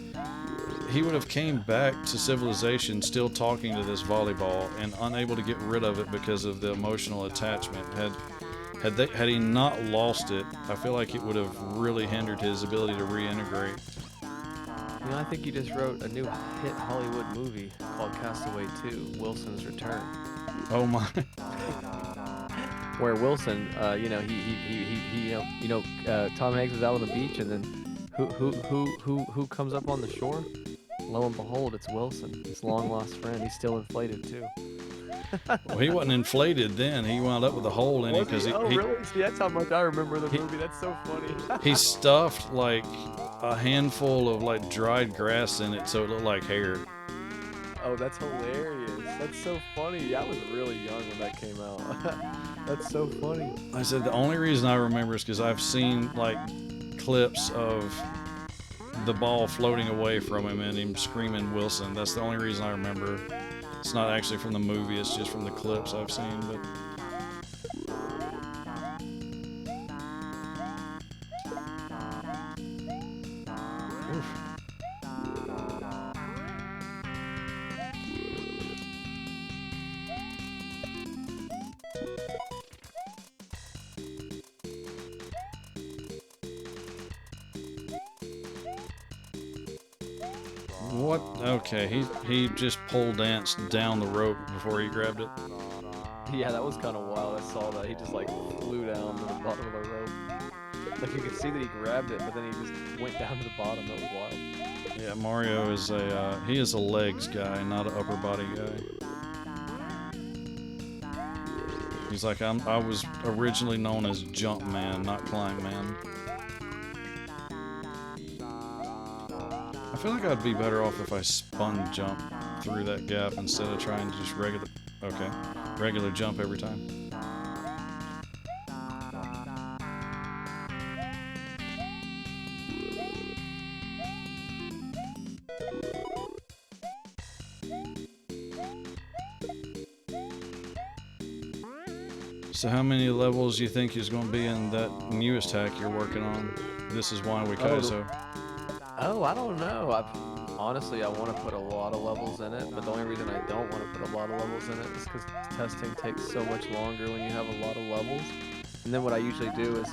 He would have came back to civilization still talking to this volleyball and unable to get rid of it because of the emotional attachment. Had he not lost it, I feel like it would have really hindered his ability to reintegrate. You know, I think you just wrote a new hit Hollywood movie called Castaway 2: Wilson's Return. Oh my! Where Wilson, Tom Hanks is out on the beach, and then who comes up on the shore? Lo and behold, it's Wilson, his long lost friend. He's still inflated too. Well, he wasn't inflated then. He wound up with a hole in him because he really? See, that's how much I remember the movie. That's so funny. he stuffed like a handful of like dried grass in it so it looked like hair. Oh, that's hilarious. That's so funny. Yeah, I was really young when that came out. That's so funny. I said the only reason I remember is because I've seen like clips of the ball floating away from him and him screaming Wilson. That's the only reason I remember. It's not actually from the movie, it's just from the clips I've seen. But what? Okay, he just pole danced down the rope before he grabbed it. Yeah, that was kind of wild. I saw that. He just like flew down to the bottom of the rope. Like you could see that he grabbed it, but then he just went down to the bottom. That was wild. Yeah, Mario is he is a legs guy, not an upper body guy. He's like, I was originally known as Jump Man, not Climb Man. I feel like I'd be better off if I spun jump through that gap instead of trying to just regular jump every time. So how many levels do you think is going to be in that newest hack you're working on? This is why we Kaizo. Oh, I don't know. Honestly, I want to put a lot of levels in it, but the only reason I don't want to put a lot of levels in it is because testing takes so much longer when you have a lot of levels. And then what I usually do is,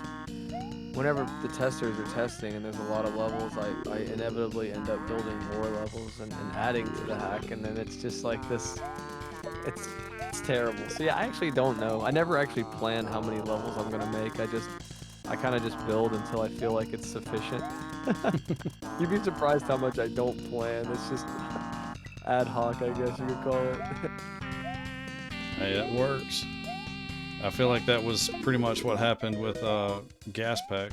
whenever the testers are testing and there's a lot of levels, I inevitably end up building more levels and adding to the hack, and then it's just like this. It's terrible. So yeah, I actually don't know. I never actually plan how many levels I'm gonna make. I kind of just build until I feel like it's sufficient. You'd be surprised how much I don't plan. It's just, ad hoc, I guess you could call it. Hey, that works. I feel like that was pretty much what happened with Gas Pack.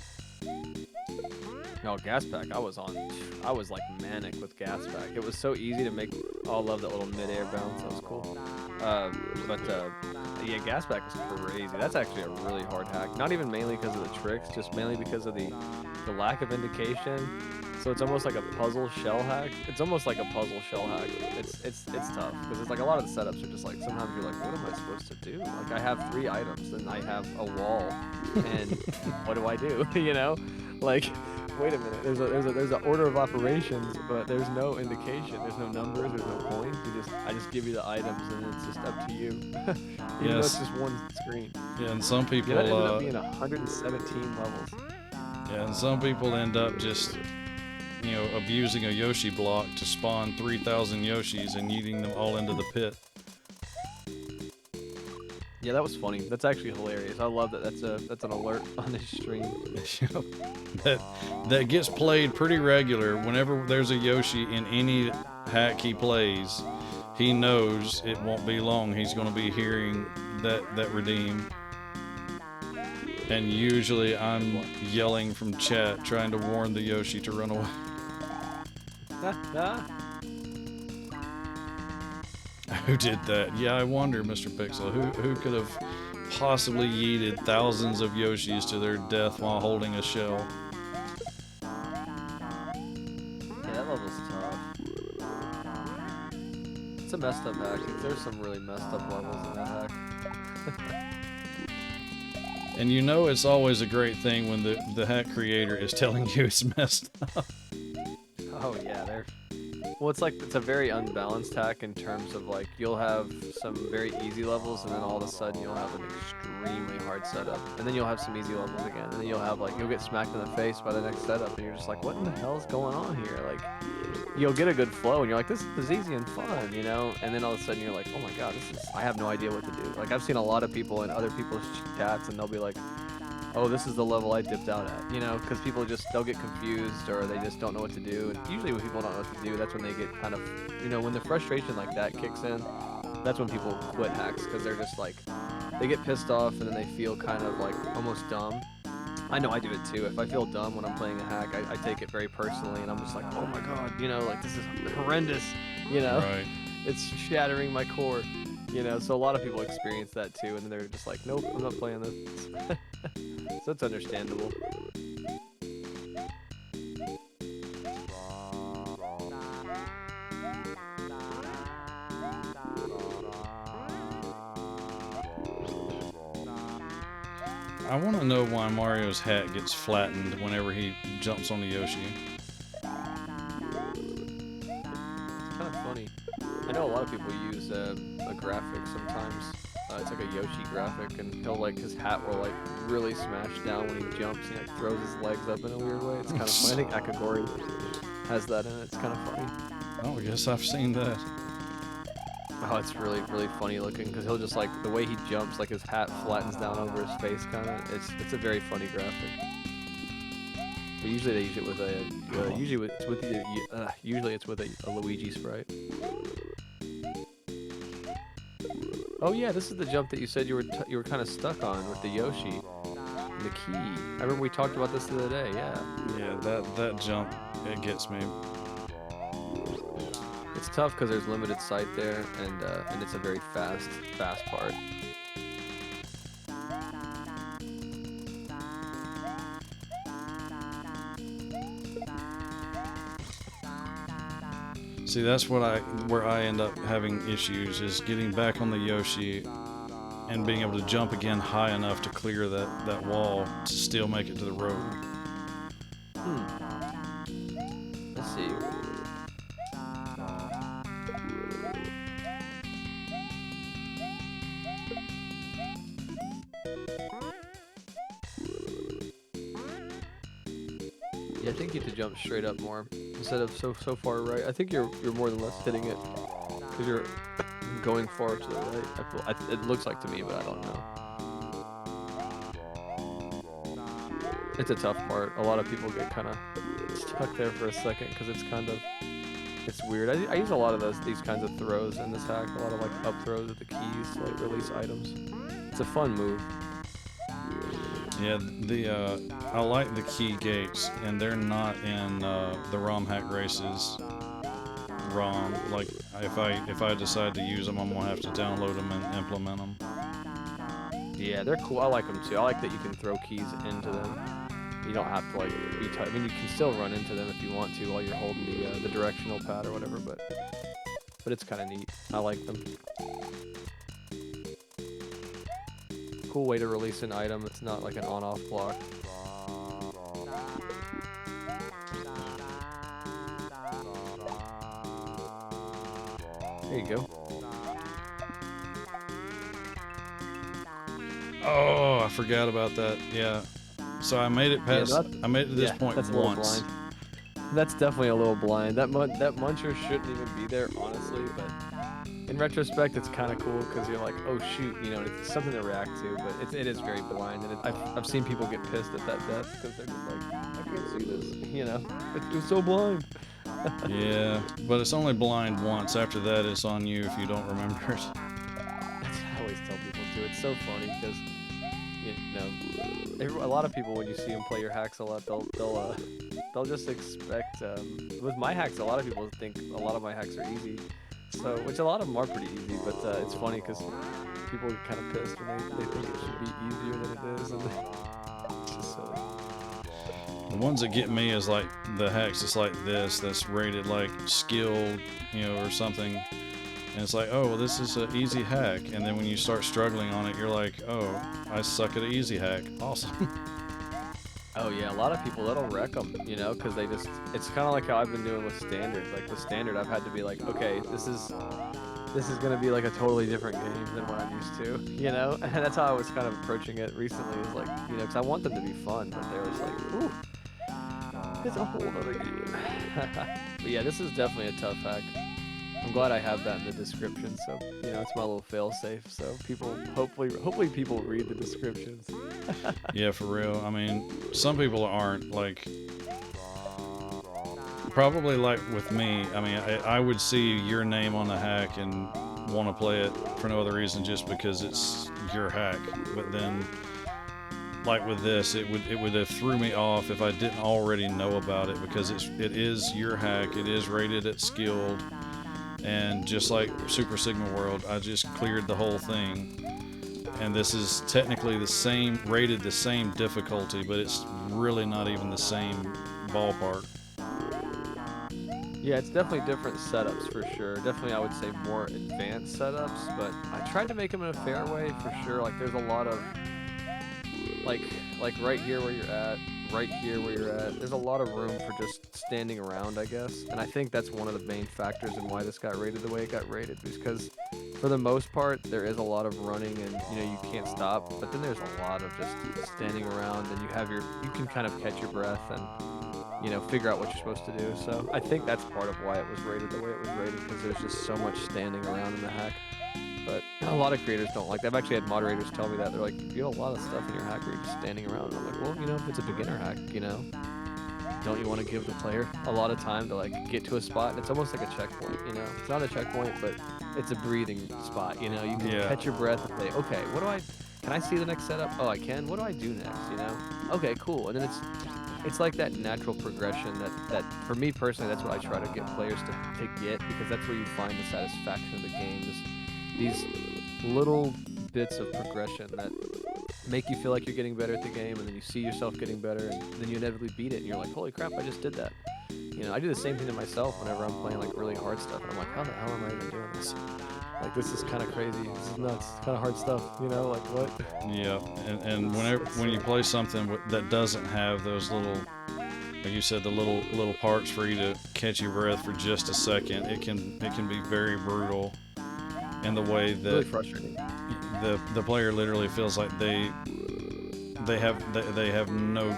No, Gas Pack, I was like manic with Gas Pack. It was so easy to make. Oh, I love that little mid-air bounce. That was cool. Yeah, Gas Pack is crazy. That's actually a really hard hack. Not even mainly because of the tricks, just mainly because of the lack of indication. So it's almost like a puzzle shell hack. It's almost like a puzzle shell hack. It's tough because it's like a lot of the setups are just like sometimes you're like, what am I supposed to do? Like I have 3 items and I have a wall, and what do I do? You know, like. Wait a minute. There's an order of operations, but there's no indication. There's no numbers. There's no points. I just give you the items, and it's just up to you. Even though it's just one screen. Yeah, and some people. Yeah, that ended up being 117 levels. Yeah, and some people end up just, abusing a Yoshi block to spawn 3,000 Yoshis and yeeting them all into the pit. Yeah, that was funny. That's actually hilarious. I love that. That's an alert on this stream. that gets played pretty regular. Whenever there's a Yoshi in any hack he plays, he knows it won't be long. He's going to be hearing that redeem. And usually I'm yelling from chat, trying to warn the Yoshi to run away. Who did that? Yeah, I wonder, Mr. Pixel. Who could have possibly yeeted thousands of Yoshis to their death while holding a shell? Yeah, that level's tough. It's a messed up hack. There's some really messed up levels in that hack. And it's always a great thing when the hack creator is telling you it's messed up. Oh yeah, well, it's a very unbalanced hack in terms of like you'll have some very easy levels and then all of a sudden you'll have an extremely hard setup and then you'll have some easy levels again and then you'll get smacked in the face by the next setup and you're just like, what in the hell is going on here? Like you'll get a good flow and you're like, this is easy and fun, and then all of a sudden you're like, oh my god, I have no idea what to do. Like I've seen a lot of people in other people's chats and they'll be like, oh, this is the level I dipped out at, because people they'll get confused or they just don't know what to do. And usually when people don't know what to do, that's when they get kind of, when the frustration like that kicks in, that's when people quit hacks because they're just like, they get pissed off and then they feel kind of like almost dumb. I know I do it too. If I feel dumb when I'm playing a hack, I take it very personally and I'm just like, oh my god, like this is horrendous, Right. It's shattering my core. So a lot of people experience that too, and then they're just like, nope, I'm not playing this. So it's understandable. I want to know why Mario's hat gets flattened whenever he jumps on the Yoshi. It's kind of funny. I know a lot of people use a graphic sometimes. It's like a Yoshi graphic, and his hat will like really smash down when he jumps. He like throws his legs up in a weird way. It's kind of funny. I think Akagori has that in it. It's kind of funny. Oh, I guess I've seen that. Oh, it's really, really funny looking because he'll just like the way he jumps, like his hat flattens down over his face, kind of. It's a very funny graphic. But usually they use it with usually it's with a Luigi sprite. Oh yeah, this is the jump that you said you were kind of stuck on with the Yoshi, the key. I remember we talked about this the other day. Yeah. Yeah, that jump, it gets me. It's tough because there's limited sight there, and it's a very fast part. See, that's where I end up having issues is getting back on the Yoshi and being able to jump again high enough to clear that wall to still make it to the road. Let's see. Yeah, I think you have to jump straight up more instead of so far right. I think you're more than less hitting it because you're going far to the right. It looks like to me, but I don't know. It's a tough part. A lot of people get kind of stuck there for a second because it's kind of It's weird. I use a lot of these kinds of throws in this hack. A lot of like up throws with the keys to like release items. It's a fun move. Yeah, I like the key gates, and they're not in the ROM hack races. ROM, like if I decide to use them, I'm gonna have to download them and implement them. Yeah, they're cool. I like them too. I like that you can throw keys into them. You don't have to like be tight. I mean, you can still run into them if you want to while you're holding the directional pad or whatever, but it's kind of neat. I like them. Cool way to release an item that's not like an on-off block. There you go. Oh, I forgot about that. Yeah. So I made it past. I made it to this point that's a little once. blind. That's definitely a little blind. That muncher shouldn't even be there, honestly. But in retrospect, it's kind of cool because you're like, oh shoot, you know, it's something to react to. But it is very blind, and I've seen people get pissed at that death because they're just like, I can't see this. You know, it's so blind. Yeah, but it's only blind once. After that, it's on you if you don't remember it. That's what I always tell people too. It's so funny because you know, a lot of people when you see them play your hacks a lot, they'll just expect. With my hacks, a lot of people think a lot of my hacks are easy. So, which a lot of them are pretty easy, but it's funny because people get kind of pissed when they think it should be easier than it is, and it's just silly. The ones that get me is like the hacks that's like this, that's rated like skilled, you know, or something. And it's like, oh, well, this is an easy hack. And then when you start struggling on it, you're like, oh, I suck at an easy hack. Awesome. Oh yeah, a lot of people that'll wreck them, you know, because it's kind of like how I've been doing with standard. Like with standard, I've had to be like, okay, this is gonna be like a totally different game than what I'm used to, you know. And that's how I was kind of approaching it recently. Is like, you know, because I want them to be fun, but they were just like, ooh, it's a whole other game. But yeah, this is definitely a tough hack. I'm glad I have that in the description, so you know, it's my little fail-safe. So people, hopefully people read the descriptions. Yeah, for real. I mean, some people aren't like. Probably like with me. I mean, I would see your name on the hack and want to play it for no other reason, just because it's your hack. But then, like with this, it would have threw me off if I didn't already know about it, because it is your hack. It is rated at skilled. And just like Super Sigma World, I just cleared the whole thing. And this is technically the same, rated the same difficulty, but it's really not even the same ballpark. Yeah, it's definitely different setups for sure. Definitely, I would say more advanced setups, but I tried to make them in a fair way for sure. Like, there's a lot of, like right here where you're at, right here where you're at, there's a lot of room for just standing around, I guess. And I think that's one of the main factors in why this got rated the way it got rated, because for the most part, there is a lot of running and, you know, you can't stop, but then there's a lot of just standing around, and you can kind of catch your breath and, you know, figure out what you're supposed to do. So I think that's part of why it was rated the way it was rated, because there's just so much standing around in the hack. But a lot of creators don't like that. I've actually had moderators tell me that. They're like, you have a lot of stuff in your hack where you're just standing around. And I'm like, well, you know, if it's a beginner hack, you know, don't you want to give the player a lot of time to like get to a spot? And it's almost like a checkpoint, you know. It's not a checkpoint, but it's a breathing spot, you know. You can catch your breath and say, okay, can I see the next setup? Oh, I can. What do I do next, you know? Okay, cool. And then it's like that natural progression that for me personally, that's what I try to get players to get, because that's where you find the satisfaction of the game. These little bits of progression that make you feel like you're getting better at the game, and then you see yourself getting better, and then you inevitably beat it, and you're like, holy crap, I just did that. You know, I do the same thing to myself whenever I'm playing like really hard stuff, and I'm like, how the hell am I even doing this? Like, this is kind of crazy. This is nuts. It's kind of hard stuff, you know, like what? Yeah, and when you play something that doesn't have those little, like you said, the little parts for you to catch your breath for just a second, it can be very brutal. In the way that really frustrating. The player literally feels like they have no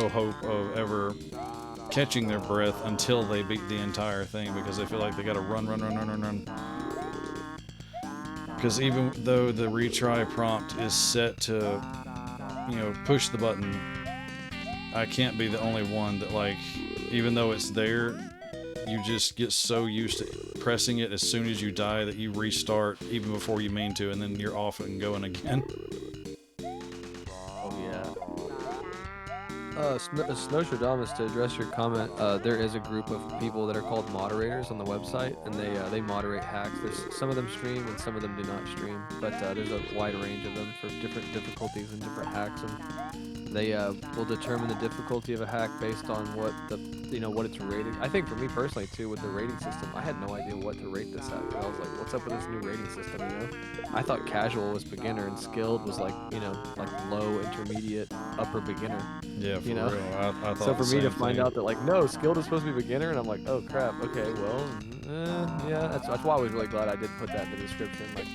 hope of ever catching their breath until they beat the entire thing, because they feel like they got to run. Because even though the retry prompt is set to, you know, push the button, I can't be the only one that, like, even though it's there, you just get so used to pressing it as soon as you die that you restart even before you mean to, and then you're off and going again. Oh yeah. Snowstradamus, to address your comment, there is a group of people that are called moderators on the website, and they moderate hacks. There's some of them stream and some of them do not stream, but there's a wide range of them for different difficulties and different hacks, and they will determine the difficulty of a hack based on what what it's rated. I think for me personally too, with the rating system, I had no idea what to rate this at. I was like, what's up with this new rating system? I thought casual was beginner and skilled was like low, intermediate, upper beginner. Yeah, for real. I thought So for the me to same find thing. out that like no, skilled is supposed to be beginner, and I'm like, oh crap, okay, well, yeah, that's why I was really glad I did put that in the description. Like,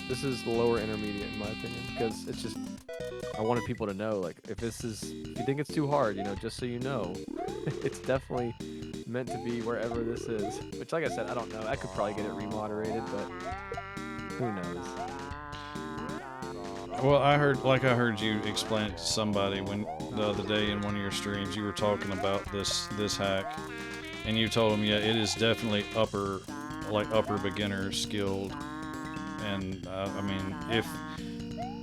this is the lower intermediate in my opinion, because it's just, I wanted people to know, like, if you think it's too hard, just so you know, it's definitely meant to be wherever this is. Which, like I said, I don't know. I could probably get it remoderated, but who knows? Well, I heard you explain it to somebody when the other day in one of your streams. You were talking about this hack, and you told them, yeah, it is definitely upper beginner skilled. And I mean,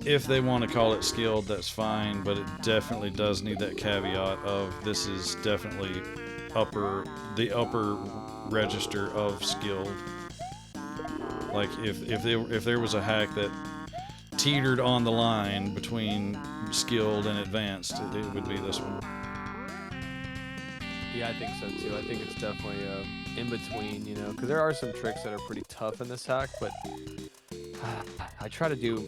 if they want to call it skilled, that's fine, but it definitely does need that caveat of this is definitely the upper register of skilled. Like if there was a hack that teetered on the line between skilled and advanced, it would be this one. Yeah, I think so too. I think it's definitely in between, because there are some tricks that are pretty tough in this hack, but I do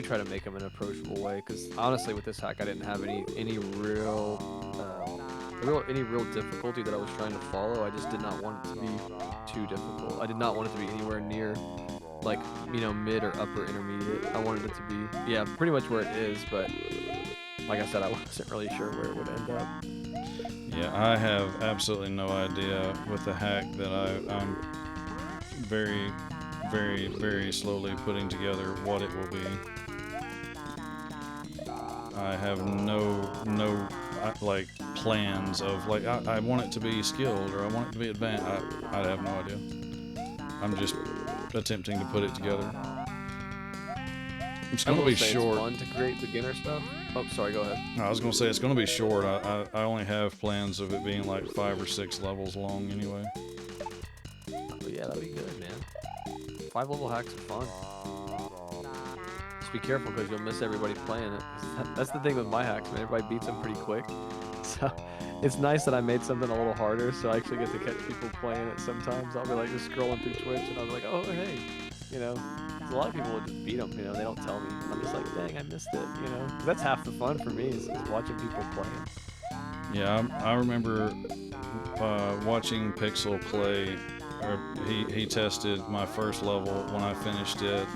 try to make them an approachable way, because honestly with this hack I didn't have any real difficulty that I was trying to follow. I just did not want it to be too difficult. I did not want it to be anywhere near like mid or upper intermediate. I wanted it to be pretty much where it is, but like I said, I wasn't really sure where it would end up. Yeah, I have absolutely no idea with the hack that I'm very, very, very slowly putting together what it will be. I have no like plans of like I want it to be skilled or I want it to be advanced. I have no idea. I'm just attempting to put it together. It's going to be short. It's fun to create beginner stuff. Oh, sorry, go ahead. I was going to say it's going to be short. I only have plans of it being like 5 or 6 levels long anyway. Oh, yeah, that'd be good, man. 5 level hacks are fun. Just be careful because you'll miss everybody playing it. That's the thing with my hacks, man. everybody beats them pretty quick. So it's nice that I made something a little harder, so I actually get to catch people playing it sometimes. I'll be like just scrolling through Twitch and I'll be like, oh, hey, 'cause a lot of people will just beat them, they don't tell me. And I'm just like, dang, I missed it, 'Cause that's half the fun for me is watching people playing. Yeah, I remember watching Pixel play, or he tested my first level when I finished it.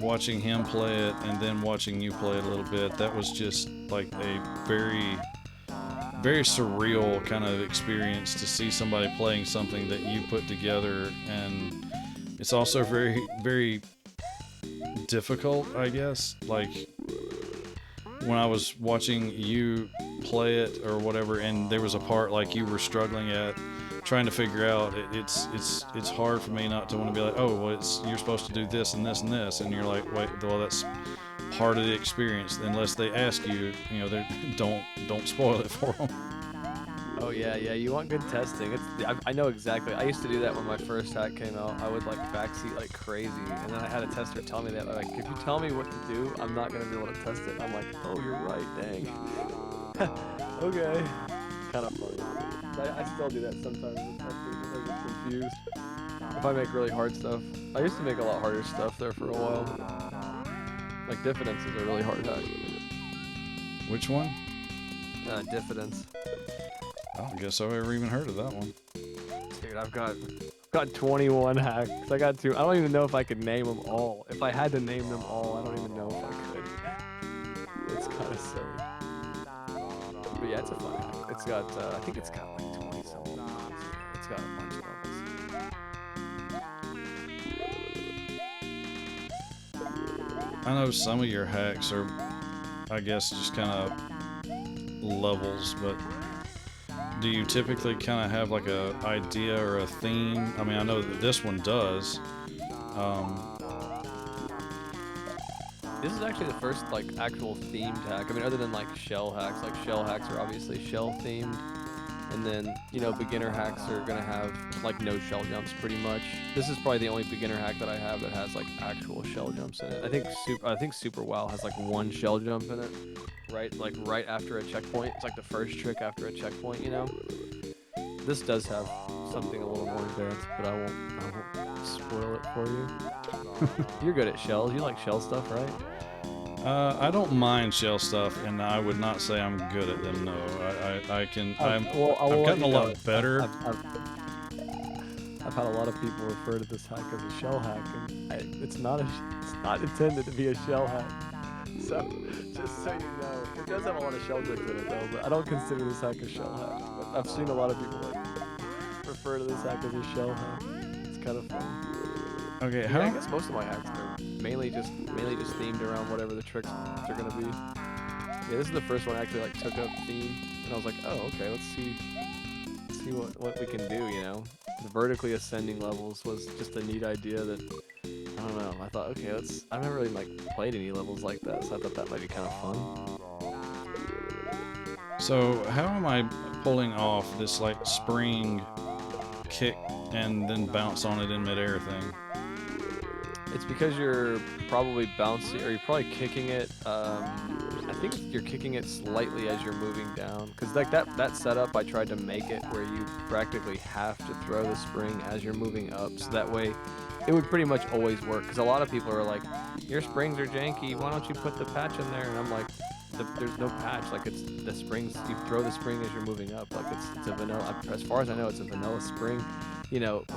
Watching him play it and then watching you play it a little bit, that was just like a very, very surreal kind of experience to see somebody playing something that you put together, and it's also very, very difficult, I guess. Like when I was watching you play it or whatever, and there was a part like you were struggling at trying to figure out, it's hard for me not to want to be like, oh, well, you're supposed to do this and this and this, and you're like, wait, well, that's part of the experience. Unless they ask you, don't spoil it for them. Oh yeah, you want good testing. I know exactly. I used to do that when my first hack came out. I would like backseat like crazy, and then I had a tester tell me that, like, if you tell me what to do, I'm not gonna be able to test it. I'm like, oh, you're right, dang. Okay, kind of funny. I still do that sometimes with testers. I get confused if I make really hard stuff. I used to make a lot harder stuff there for a while. Like Diffidence is a really hard hack. Which one? Diffidence. I don't guess I've ever even heard of that one. Dude, I've got 21 hacks. I don't even know if I could name them all. If I had to name them all, I don't even know if I could. It's kind of silly. But yeah, it's a fun hack. It's got, I think it's got like 20 something levels. It's got a bunch of levels. I know some of your hacks are, I guess, just kind of levels, but do you typically kind of have like a idea or a theme? I mean, I know that this one does. This is actually the first like actual themed hack. I mean, other than like shell hacks are obviously shell themed, and then beginner hacks are gonna have like no shell jumps pretty much. This is probably the only beginner hack that I have that has like actual shell jumps in it. I think Super WoW has like one shell jump in it, right after a checkpoint. It's like the first trick after a checkpoint. This does have something a little more advanced, but I won't spoil it for you. You're good at shells. You like shell stuff, right? I don't mind shell stuff, and I would not say I'm good at them. No, I can. I've gotten a lot better. I've had a lot of people refer to this hack as a shell hack, and it's not intended to be a shell hack. So, just so you know, it does have a lot of shell tricks in it though. But I don't consider this hack a shell hack. But I've seen a lot of people refer to this hack as a shell hack. It's kind of fun. Okay, I guess most of my hacks are mainly just themed around whatever the tricks are gonna be. Yeah, this is the first one I actually like took up theme, and I was like, oh, okay, let's see what we can do. The vertically ascending levels was just a neat idea that I don't know. I thought, okay, I've never really like played any levels like that, so I thought that might be kind of fun. So how am I pulling off this like spring kick and then bounce on it in midair thing? It's because you're probably bouncing, or you're probably kicking it. I think you're kicking it slightly as you're moving down. Because like that setup, I tried to make it where you practically have to throw the spring as you're moving up. So that way, it would pretty much always work. Because a lot of people are like, your springs are janky. Why don't you put the patch in there? And I'm like, there's no patch. Like it's the springs. You throw the spring as you're moving up. Like it's a vanilla. As far as I know, it's a vanilla spring,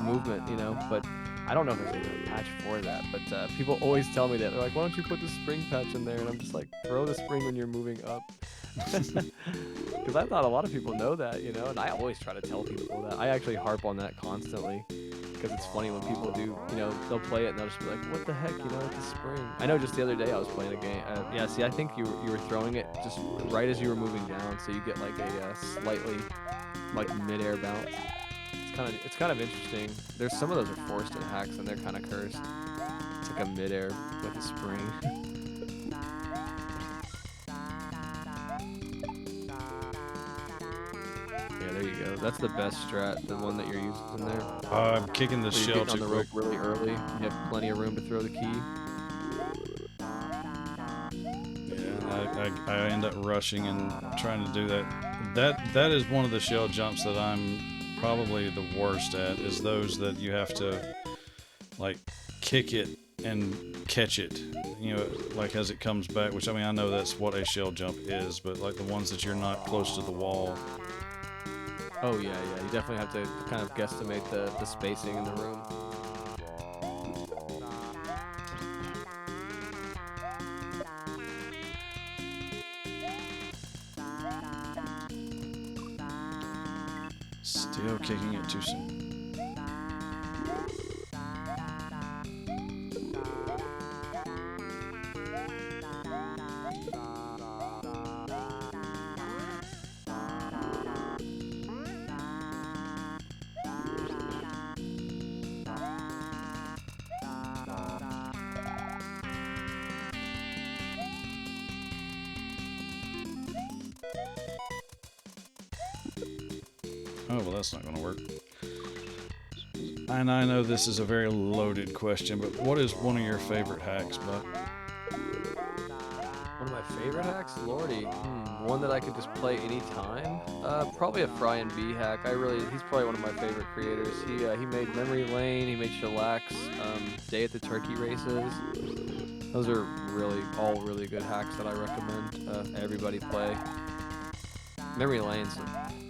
movement. But I don't know if there's even a patch for that, but people always tell me that. They're like, why don't you put the spring patch in there? And I'm just like, throw the spring when you're moving up. Because I thought a lot of people know that, and I always try to tell people that. I actually harp on that constantly because it's funny when people do, they'll play it and they'll just be like, what the heck, it's the spring. I know just the other day I was playing a game. Yeah, see, I think you were throwing it just right as you were moving down, so you get like a slightly like mid-air bounce. It's kind of interesting. There's some of those are forced in hacks and they're kind of cursed. It's like a midair with a spring. Yeah, there you go. That's the best strat, the one that you're using there. I'm kicking the So shell on too the quick. rope really early. You have plenty of room to throw the key. Yeah, I end up rushing and trying to do that. That is one of the shell jumps that I'm probably the worst at, is those that you have to like kick it and catch it, like as it comes back, which I mean, I know that's what a shell jump is, but like the ones that you're not close to the wall. Oh yeah, you definitely have to kind of guesstimate the spacing in the room. Still kicking it too soon. Oh, well, that's not going to work. And I know this is a very loaded question, but what is one of your favorite hacks, Buck? One of my favorite hacks? Lordy. One that I could just play anytime? Probably a Fry and B hack. He's probably one of my favorite creators. He made Memory Lane, he made Shellax, Day at the Turkey Races. Those are all really good hacks that I recommend everybody play. Memory Lane's a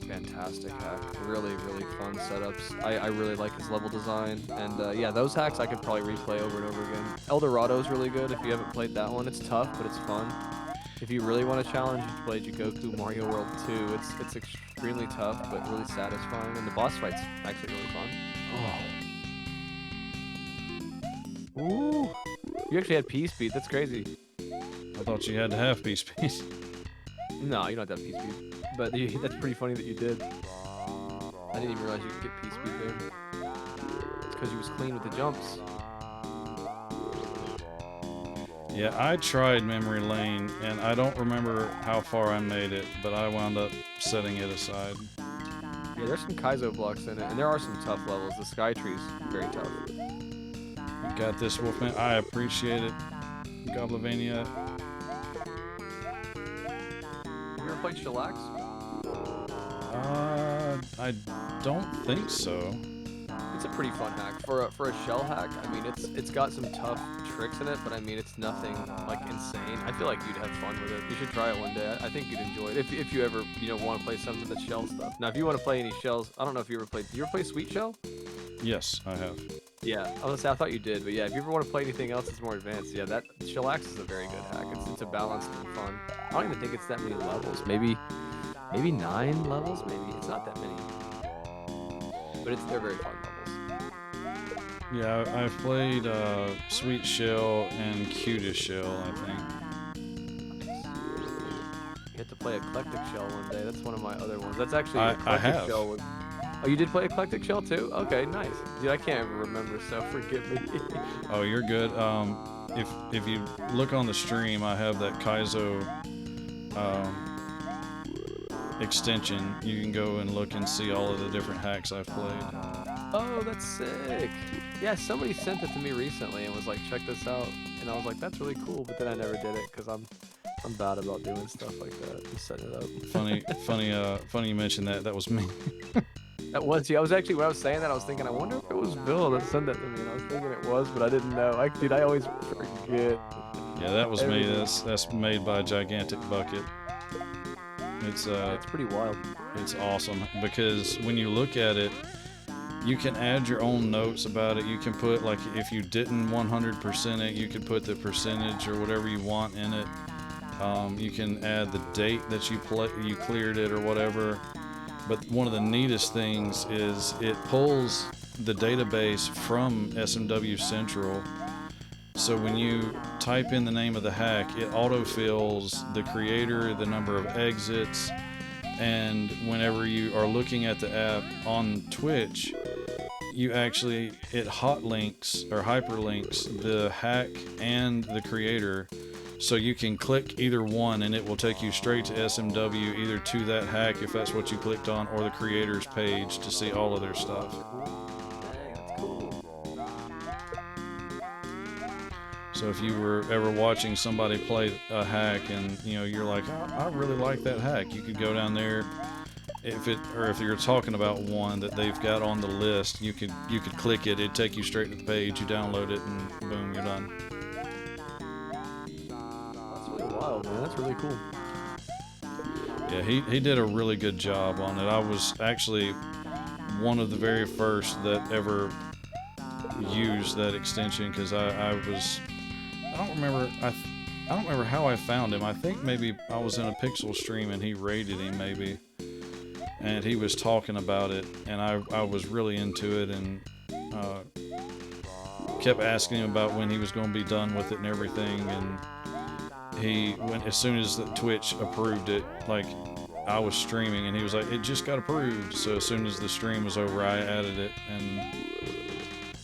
fantastic hack. Really, really fun setups. I really like his level design. And yeah, those hacks I could probably replay over and over again. Eldorado's really good if you haven't played that one. It's tough, but it's fun. If you really want a challenge, you can play Jigoku Mario World 2. It's extremely tough, but really satisfying. And the boss fight's actually really fun. Oh. Ooh. You actually had P-Speed. That's crazy. I thought you had to have P-Speed. No, you don't have to have P-Speed. But that's pretty funny that you did. I didn't even realize you could get P-Speed there. It's because he was clean with the jumps. Yeah, I tried Memory Lane, and I don't remember how far I made it, but I wound up setting it aside. Yeah, there's some Kaizo blocks in it, and there are some tough levels. The Sky Tree's very tough. You got this, Wolfman. I appreciate it. Goblavania. Have you ever played Shellax? I don't think so. It's a pretty fun hack for a shell hack. I mean, it's got some tough tricks in it, but I mean, it's nothing like insane. I feel like you'd have fun with it. You should try it one day. I think you'd enjoy it if you ever want to play something that's shell stuff. Now, if you want to play any shells, I don't know if you ever played. Did you ever play Sweet Shell? Yes, I have. Yeah, I was gonna say I thought you did, but yeah, if you ever want to play anything else that's more advanced, yeah, that Shellax is a very good hack. It's a balanced and fun. I don't even think it's that many levels. Maybe 9 levels. Maybe it's not that many, but they're very fun levels. Yeah, I've played Sweet Shell and Cutest Shell, I think. You have to play Eclectic Shell one day. That's one of my other ones. That's actually I Eclectic have. Shell. Oh, you did play Eclectic Shell too? Okay, nice. Dude, I can't even remember, so forgive me. Oh, you're good. If you look on the stream, I have that Kaizo extension. You can go and look and see all of the different hacks I've played. Oh, that's sick. Yeah, somebody sent it to me recently and was like, check this out. And I was like, that's really cool, but then I never did it because I'm bad about doing stuff like that. Just setting it up. Funny you mentioned that. That was me. That was, yeah, I was actually, when I was saying that, I was thinking, I wonder if it was Bill that sent that to me. And I was thinking it was, but I didn't know. Dude, I always forget. Yeah, that was me. Everything. That's made by Gigantic Bucket. It's It's pretty wild. It's awesome because when you look at it, you can add your own notes about it. You can put, like, if you didn't 100% it, you could put the percentage or whatever you want in it. You can add the date that you cleared it or whatever. But one of the neatest things is it pulls the database from SMW Central. So when you type in the name of the hack, it autofills the creator, the number of exits, and whenever you are looking at the app on Twitch, it hot links or hyperlinks the hack and the creator. So you can click either one and it will take you straight to SMW, either to that hack if that's what you clicked on, or the creator's page to see all of their stuff. Dang, that's cool. So if you were ever watching somebody play a hack and you're like, I really like that hack, you could go down there. If you're talking about one that they've got on the list, you could click it. It'd take you straight to the page. You download it, and boom, you're done. That's really wild, man. That's really cool. Yeah, he did a really good job on it. I was actually one of the very first that ever used that extension because I don't remember how I found him. I think maybe I was in a Pixel stream and he raided him maybe, and he was talking about it, and I was really into it and kept asking him about when he was going to be done with it and everything. And as soon as the Twitch approved it, like, I was streaming and he was like, it just got approved. So as soon as the stream was over, I added it, and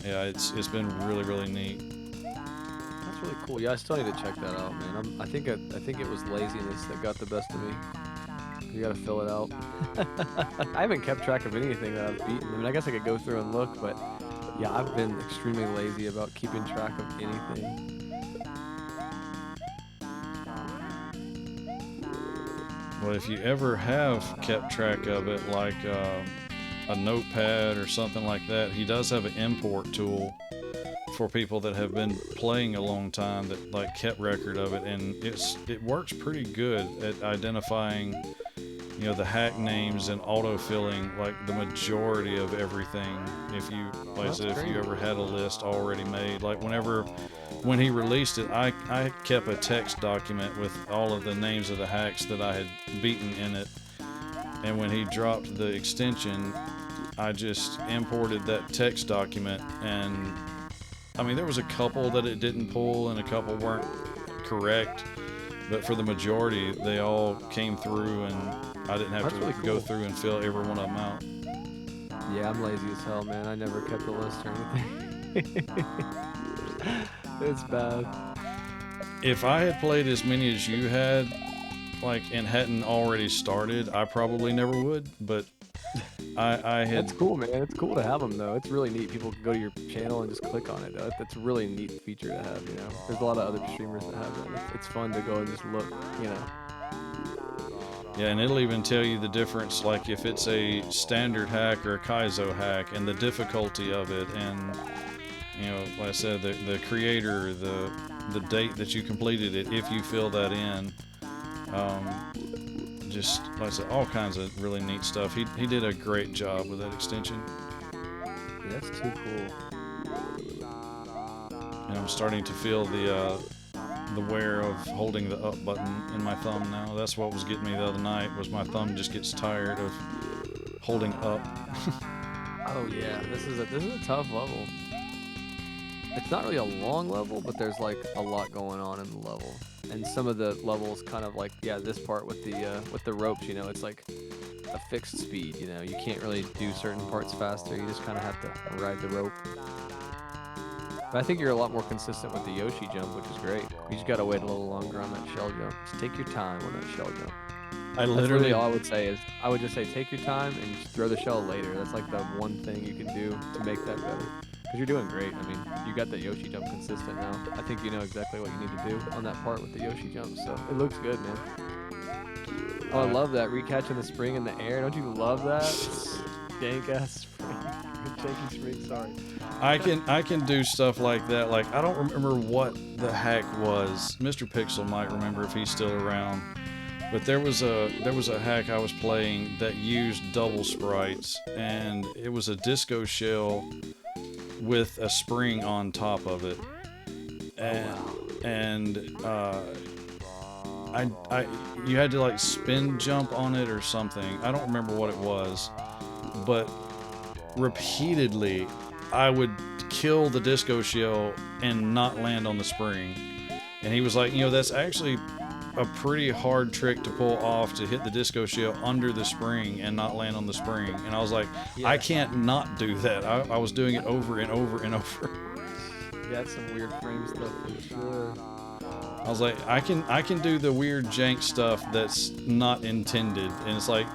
yeah, it's been really, really neat. That's really cool. Yeah, I still need to check that out, man. I think it was laziness that got the best of me. You gotta fill it out. I haven't kept track of anything that I've beaten. I mean, I guess I could go through and look, but yeah, I've been extremely lazy about keeping track of anything. Well, if you ever have kept track of it, like a notepad or something like that, he does have an import tool for people that have been playing a long time that like kept record of it, and it works pretty good at identifying the hack names and auto-filling like the majority of everything. If you, like I said, if you ever had a list already made, like when he released it, I kept a text document with all of the names of the hacks that I had beaten in it, and when he dropped the extension, I just imported that text document, and I mean, there was a couple that it didn't pull and a couple weren't correct, but for the majority, they all came through, and I didn't have to really go cool. through and fill every one of them out. Yeah, I'm lazy as hell, man. I never kept a list or anything. It's bad. If I had played as many as you had, like, and hadn't already started, I probably never would. But I had. That's cool, man. It's cool to have them, though. It's really neat. People can go to your channel and just click on it. That's a really neat feature to have, you know. There's a lot of other streamers that have that. It's fun to go and just look, you know. Yeah, and it'll even tell you the difference, like if it's a standard hack or a Kaizo hack, and the difficulty of it, and you know, like I said, the creator, the date that you completed it, if you fill that in. Just like I said, all kinds of really neat stuff. He did a great job with that extension. Yeah, that's too cool. And I'm starting to feel the wear of holding the up button in my thumb now. That's what was getting me the other night, was my thumb just gets tired of holding up. Oh yeah, this is a tough level. It's not really a long level, but there's like a lot going on in the level. And some of the levels kind of like, yeah, this part with the ropes, you know, it's like a fixed speed, you know. You can't really do certain parts faster. You just kind of have to ride the rope. But I think you're a lot more consistent with the Yoshi jump, which is great. You just gotta wait a little longer on that shell jump. Just take your time on that shell jump. I That's literally really all I would say is, I would just say take your time and just throw the shell later. That's like the one thing you can do to make that better. Because you're doing great. I mean, you got the Yoshi jump consistent now. I think you know exactly what you need to do on that part with the Yoshi jump, so it looks good, man. Oh, I love that, recatching the spring in the air. Don't you love that? Dank ass spring. Janky spring, sorry. I can do stuff like that. Like, I don't remember what the hack was. Mr. Pixel might remember if he's still around. But there was a hack I was playing that used double sprites, and it was a disco shell with a spring on top of it. And you had to like spin jump on it or something. I don't remember what it was, but repeatedly I would kill the disco shell and not land on the spring. And he was like, you know, that's actually a pretty hard trick to pull off, to hit the disco shell under the spring and not land on the spring. And I was like, Yeah. I can't not do that. I was doing it over and over and over. Yeah, that's some weird frame stuff for sure. I was like, I can do the weird jank stuff that's not intended, and it's like,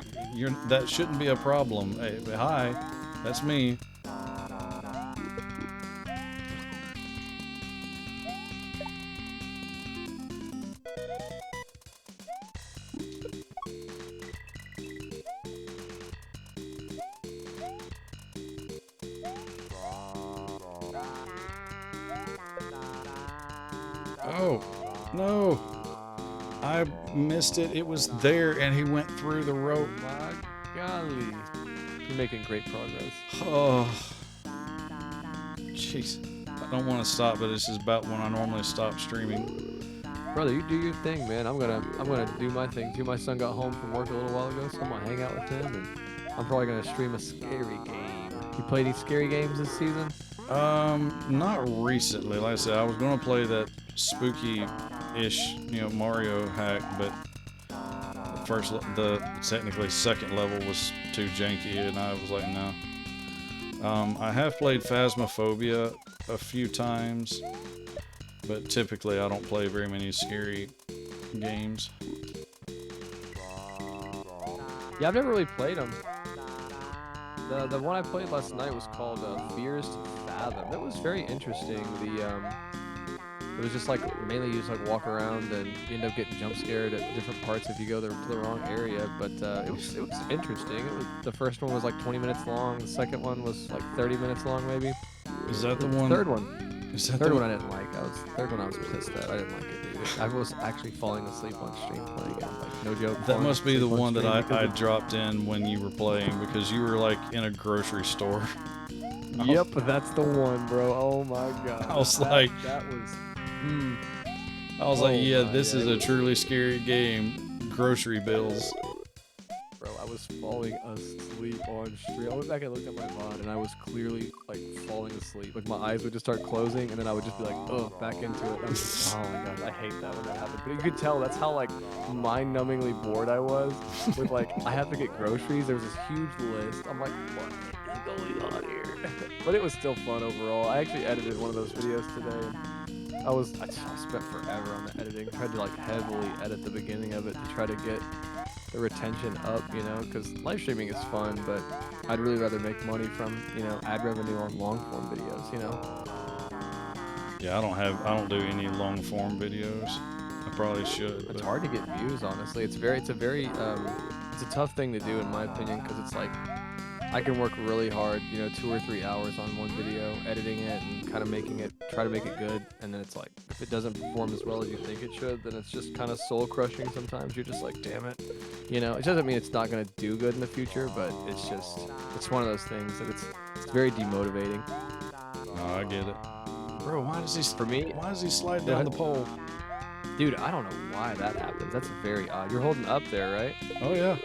that shouldn't be a problem. Hey, hi, that's me. Oh, no. I missed it. It was there, and he went through the rope. My golly. You're making great progress. Oh, jeez. I don't want to stop, but this is about when I normally stop streaming. Brother, you do your thing, man. I'm gonna do my thing too. My son got home from work a little while ago, so I'm gonna hang out with him, and I'm probably gonna stream a scary game. You play any scary games this season? Not recently. Like I said, I was gonna play that spooky-ish, you know, Mario hack, but the technically second level was too janky, and I was like, no. I have played Phasmophobia a few times, but typically I don't play very many scary games. Yeah, I've never really played them. The one I played last night was called Fears to Fathom. It was very interesting. It was just like mainly you just like walk around and you end up getting jump scared at different parts if you go to the wrong area. But it was interesting. The first one was like 20 minutes long. The second one was like 30 minutes long, maybe. Is that the The one? third one. Is that Third the one I didn't like. Third one I was pissed at. I didn't like it, dude. I was actually falling asleep on stream playing it. Like, no joke. That falling must be the asleep on one that stream because I of- dropped in when you were playing, because you were like in a grocery store. Yep, that's the one, bro. Oh my god. I was like- that was. I was Oh like, yeah, my, this yeah, is it a was- truly scary game. Grocery bills. Bro, I was falling asleep on stream. I went back and looked at my VOD, and I was clearly like falling asleep. Like my eyes would just start closing, and then I would just be like, oh, back into it. Oh my god, I hate that when that happens. But you could tell that's how like mind-numbingly bored I was. With like, I have to get groceries. There was this huge list. I'm like, what going on here? But it was still fun overall. I actually edited one of those videos today. And I spent forever on the editing. Tried to like heavily edit the beginning of it to try to get the retention up, you know, because live streaming is fun, but I'd really rather make money from, you know, ad revenue on long form videos, you know. Yeah, I don't do any long form videos. I probably should. It's hard to get views, honestly. It's a tough thing to do in my opinion, because it's like I can work really hard, you know, 2 or 3 hours on one video, editing it and kind of try to make it good, and then it's like if it doesn't perform as well as you think it should, then it's just kind of soul crushing sometimes. You're just like, damn it, you know. It doesn't mean it's not gonna do good in the future, but it's one of those things that it's very demotivating. Oh, I get it. Bro, why does he slide Go down ahead. the pole? Dude, I don't know why that happens. That's very odd. You're holding up there, right? Oh yeah.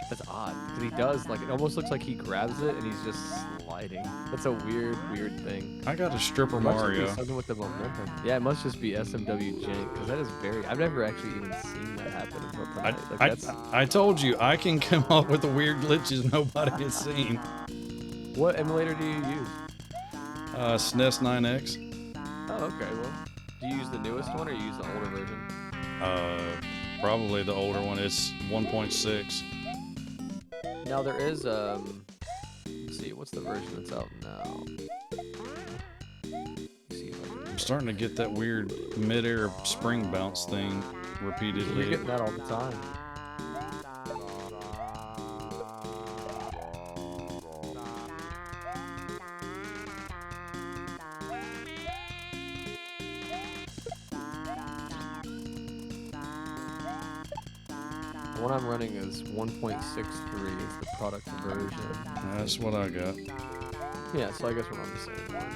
That's odd. Because he does, like, it almost looks like he grabs it and he's just sliding. That's a weird thing. I got a stripper It must just Mario. be something with the momentum. Yeah, it must just be SMW jank, because that is I've never actually even seen that happen until tonight. I told you I can come up with the weird glitches nobody has seen. What emulator do you use? SNES 9X. Oh, okay, well, do you use the newest one or you use the older version? Probably the older one. It's 1.6. Now there is, let's see, what's the version that's out now? Let's see if I can... I'm starting to get that weird mid-air spring bounce thing You're repeatedly. getting that all the time. The one I'm running is 1.63 is the product version. That's what I got. Yeah, so I guess we're on the same one.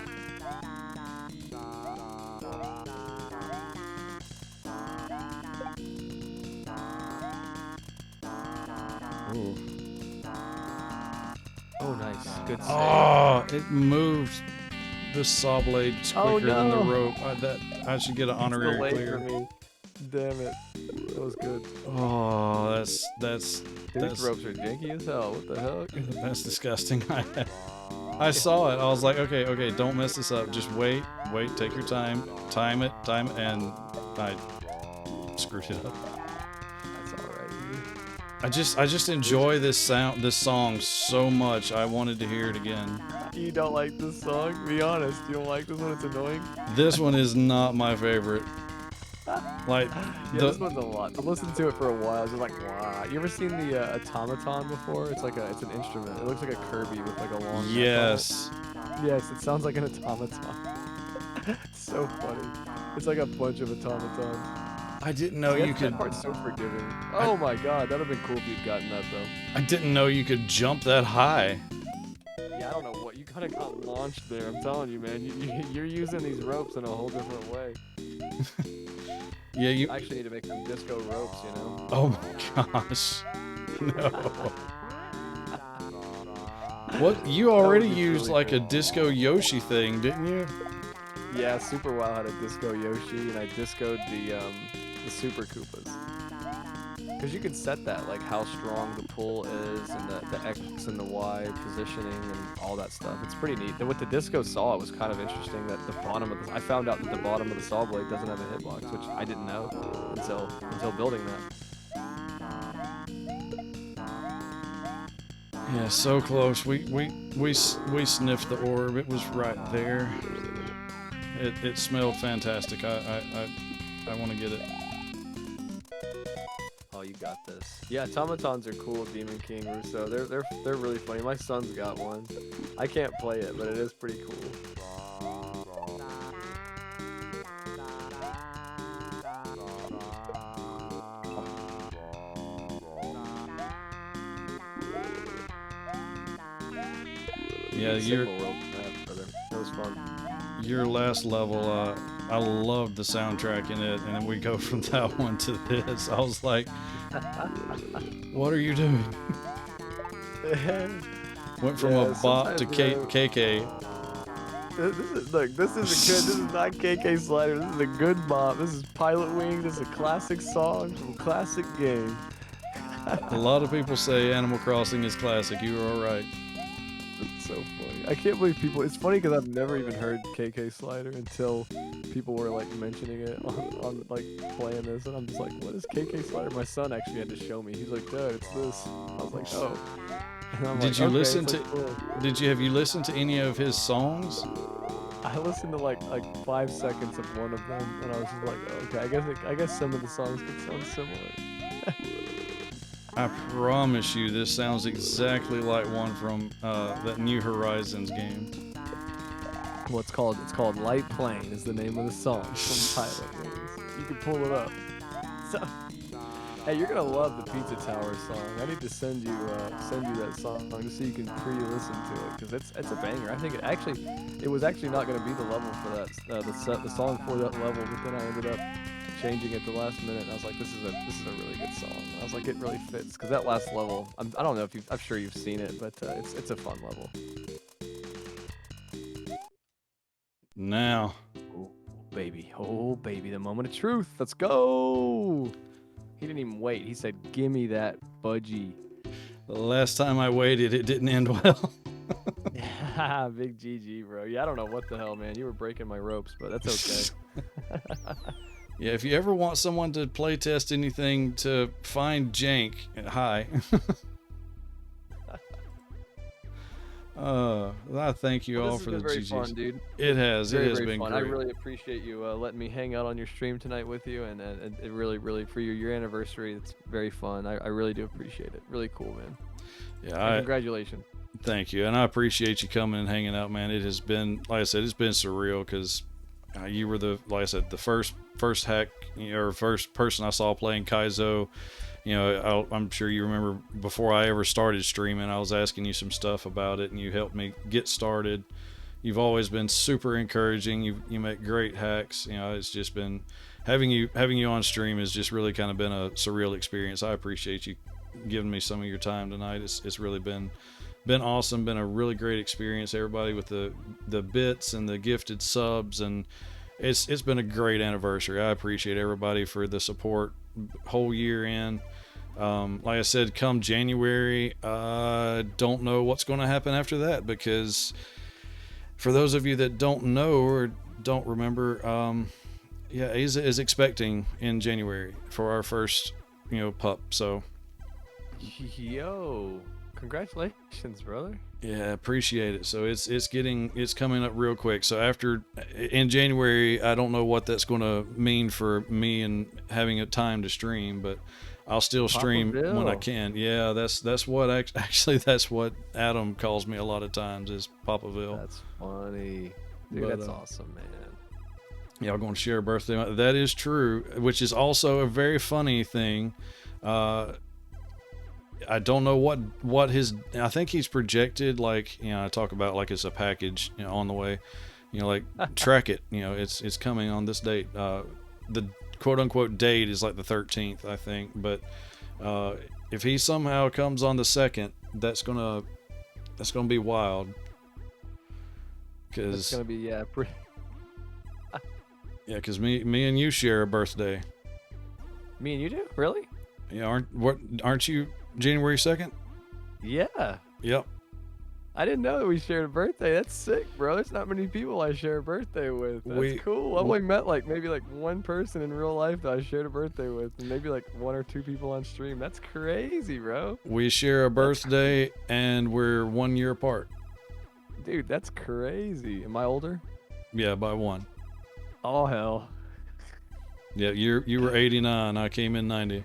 Ooh. Oh, nice. Good save. Oh, it moves the saw blade Oh, quicker than the no. rope. I should get an honorary Delay clear. for me. Damn it. That was good. Oh, that's These ropes are janky as hell. What the heck? that's disgusting. I saw it. I was like, okay, don't mess this up. Just wait, take your time, time it, and I screwed it up. That's alright, dude. I just enjoy this song so much. I wanted to hear it again. You don't like this song? Be honest. You don't like this one? It's annoying? This one is not my favorite. Like Yeah, this one's a lot. I listened to it for a while. I was just like, wow. You ever seen the automaton before? It's an instrument. It looks like a Kirby with like a long neck on it. yes. Yes, it sounds like an automaton. It's so funny. It's like a bunch of automatons. I didn't know you could. That part's so forgiving. Oh my god, that'd have been cool if you'd gotten that though. I didn't know you could jump that high. Yeah, I don't know what you kind of got launched there. I'm telling you, man. You're using these ropes in a whole different way. Yeah, you. I actually need to make some disco ropes, you know. Oh my gosh. No. What? You already be used really like cool. a Disco Yoshi thing, didn't you? Yeah, Super WoW had a Disco Yoshi, and I discoed the Super Koopas. Because you can set that, like how strong the pull is, and the X and the Y positioning, and all that stuff. It's pretty neat. Then with the Disco Saw, it was kind of interesting that the bottom of I found out that the bottom of the saw blade doesn't have a hitbox, which I didn't know until building that. Yeah, so close. We sniffed the orb. It was right there. It smelled fantastic. I want to get it. Oh, you got this. Yeah, automatons are cool, Demon King, Russo. They're really funny. My son's got one. I can't play it, but it is pretty cool. Yeah, Symbol rope that, brother. That was fun. your last level. I loved the soundtrack in it, and then we go from that one to this. I was like, "What are you doing?" Went from Yeah, a bot to sometimes, you know- KK. This is this is not KK Slider. This is a good bop. This is Pilot Wing. This is a classic song from a classic game. A lot of people say Animal Crossing is classic. You were all right. That's so funny. I can't believe people. It's funny because I've never even heard KK Slider until people were like mentioning it on like playing this, and I'm just like, what is KK Slider? My son actually had to show me. He's like, Dad, it's this. I was like, oh. And I'm Did like, you okay, listen it's, to? like, cool. Have you listened to any of his songs? I listened to like 5 seconds of one of them, and I was just like, oh, okay, I guess some of the songs could sound similar. I promise you, this sounds exactly like one from that New Horizons game. Well, it's called Light Plane is the name of the song from Pilot Wings. You can pull it up. So, hey, you're gonna love the Pizza Tower song. I need to send you that song just so you can pre-listen to it because it's a banger. I think it was actually not gonna be the level for that the song for that level, but then I ended up changing it the last minute, and I was like, this is a really good song. And I was like, it really fits because that last level. I don't know if I'm sure you've seen it, but it's a fun level. Now, Oh baby, the moment of truth. Let's go. He didn't even wait. He said, "Give me that budgie." the last time I waited, it didn't end well. Big GG, bro. Yeah, I don't know what the hell, man. You were breaking my ropes, but that's okay. Yeah, if you ever want someone to play test anything to find Jank, hi. I thank you Well, all this for has the been very GGs. fun, dude. It has Very been fun. great. I really appreciate you letting me hang out on your stream tonight with you, and it really for your anniversary. It's very fun. I really do appreciate it. Really cool, man. Yeah, And congratulations. thank you, and I appreciate you coming and hanging out, man. It has been, like I said, it's been surreal because you were like I said, the first hack or first person I saw playing Kaizo. You know, I'm sure you remember before I ever started streaming, I was asking you some stuff about it, and you helped me get started. You've always been super encouraging. You make great hacks. You know, it's just been having you on stream has just really kind of been a surreal experience. I appreciate you giving me some of your time tonight. It's really been awesome. Been a really great experience. Everybody with the bits and the gifted subs, and it's been a great anniversary. I appreciate everybody for the support whole year in. Like I said, come January, don't know what's going to happen after that, because for those of you that don't know or don't remember, Aza is expecting in January for our first, pup. So Yo, congratulations, brother. yeah, appreciate it. So it's coming up real quick. So in January, I don't know what that's going to mean for me and having a time to stream, but I'll still stream when I can. Yeah, that's what actually that's what Adam calls me a lot of times is Papaville. That's funny, dude. But, that's awesome, man. Y'all going to share a birthday? That is true, which is also a very funny thing. I don't know what I think he's projected, like, I talk about like it's a package, on the way, like track it, it's coming on this date. The quote unquote date is like the 13th, I think. But if he somehow comes on the 2nd, that's gonna be wild. It's gonna be because me and you share a birthday. Me and you do? Really? Yeah, aren't you January 2nd? Yeah. Yep. I didn't know that we shared a birthday. That's sick, bro. There's not many people I share a birthday with. That's cool. I've only met maybe one person in real life that I shared a birthday with, and maybe 1 or 2 people on stream. That's crazy, bro. We share a birthday, and we're 1 year apart. Dude, that's crazy. Am I older? Yeah, by 1. Oh hell. Yeah, you were 89. I came in 90.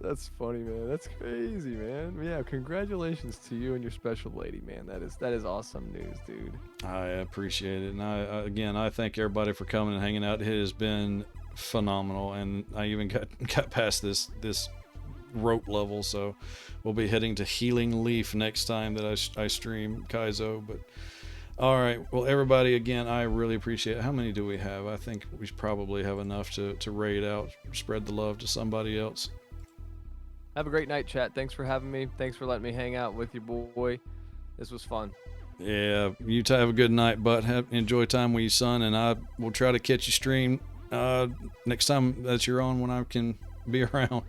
That's funny, man. That's crazy, man. Yeah, congratulations to you and your special lady, man. That is awesome news, dude. I appreciate it, and I thank everybody for coming and hanging out. It has been phenomenal, and I even got past this rope level, so we'll be heading to Healing Leaf next time that I stream Kaizo. But all right, well, everybody, again, I really appreciate it. How many do we have? I think we probably have enough to raid out, spread the love to somebody else. Have a great night, chat. Thanks for having me. Thanks for letting me hang out with your boy. This was fun. Yeah, you have a good night, but enjoy time with your son, and I will try to catch you stream next time that you're on when I can be around.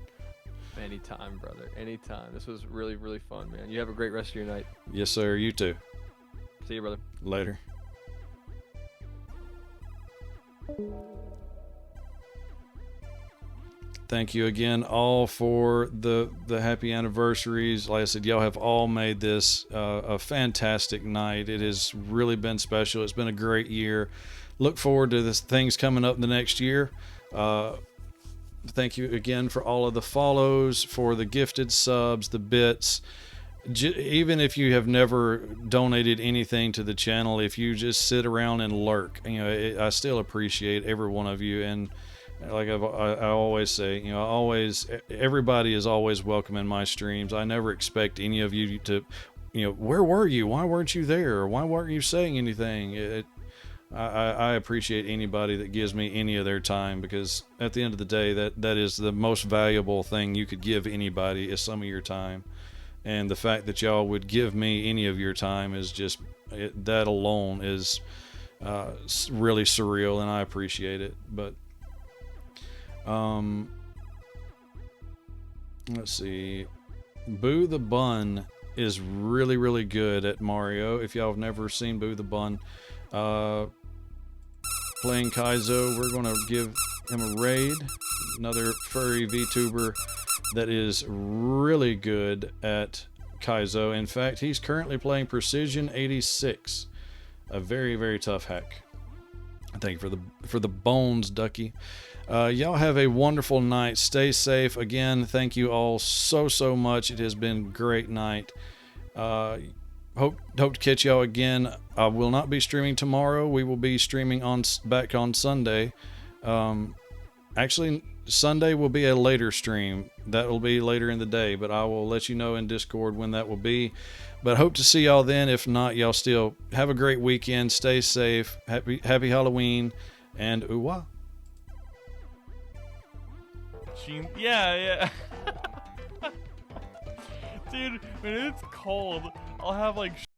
Anytime, brother. Anytime. This was really, really fun, man. You have a great rest of your night. Yes, sir. You too. See you, brother. Later. Thank you again all for the happy anniversaries. Like I said, y'all have all made this a fantastic night. It has really been special. It's been a great year. Look forward to this things coming up the next year. Thank you again for all of the follows, for the gifted subs, the bits. Even if you have never donated anything to the channel, if you just sit around and lurk, I still appreciate every one of you. And like I always say, everybody is always welcome in my streams. I never expect any of you to, where were you? Why weren't you there? Why weren't you saying anything? I appreciate anybody that gives me any of their time, because at the end of the day, that is the most valuable thing you could give anybody, is some of your time. And the fact that y'all would give me any of your time is just, that alone is really surreal, and I appreciate it. But let's see. Boo the Bun is really, really good at Mario. If y'all have never seen Boo the Bun playing Kaizo, we're going to give him a raid. Another furry VTuber that is really good at Kaizo. In fact, he's currently playing Precision 86, a very, very tough hack. Thank you for the bones, Ducky. Y'all have a wonderful night. Stay safe. Again, thank you all so much. It has been a great night. Hope to catch y'all again. I will not be streaming tomorrow. We will be streaming back on Sunday. Actually, Sunday will be a later stream. That will be later in the day, but I will let you know in Discord when that will be. But hope to see y'all then. If not, y'all still have a great weekend. Stay safe. Happy Halloween, and ooh-wah. Yeah. Dude, when it's cold, I'll have like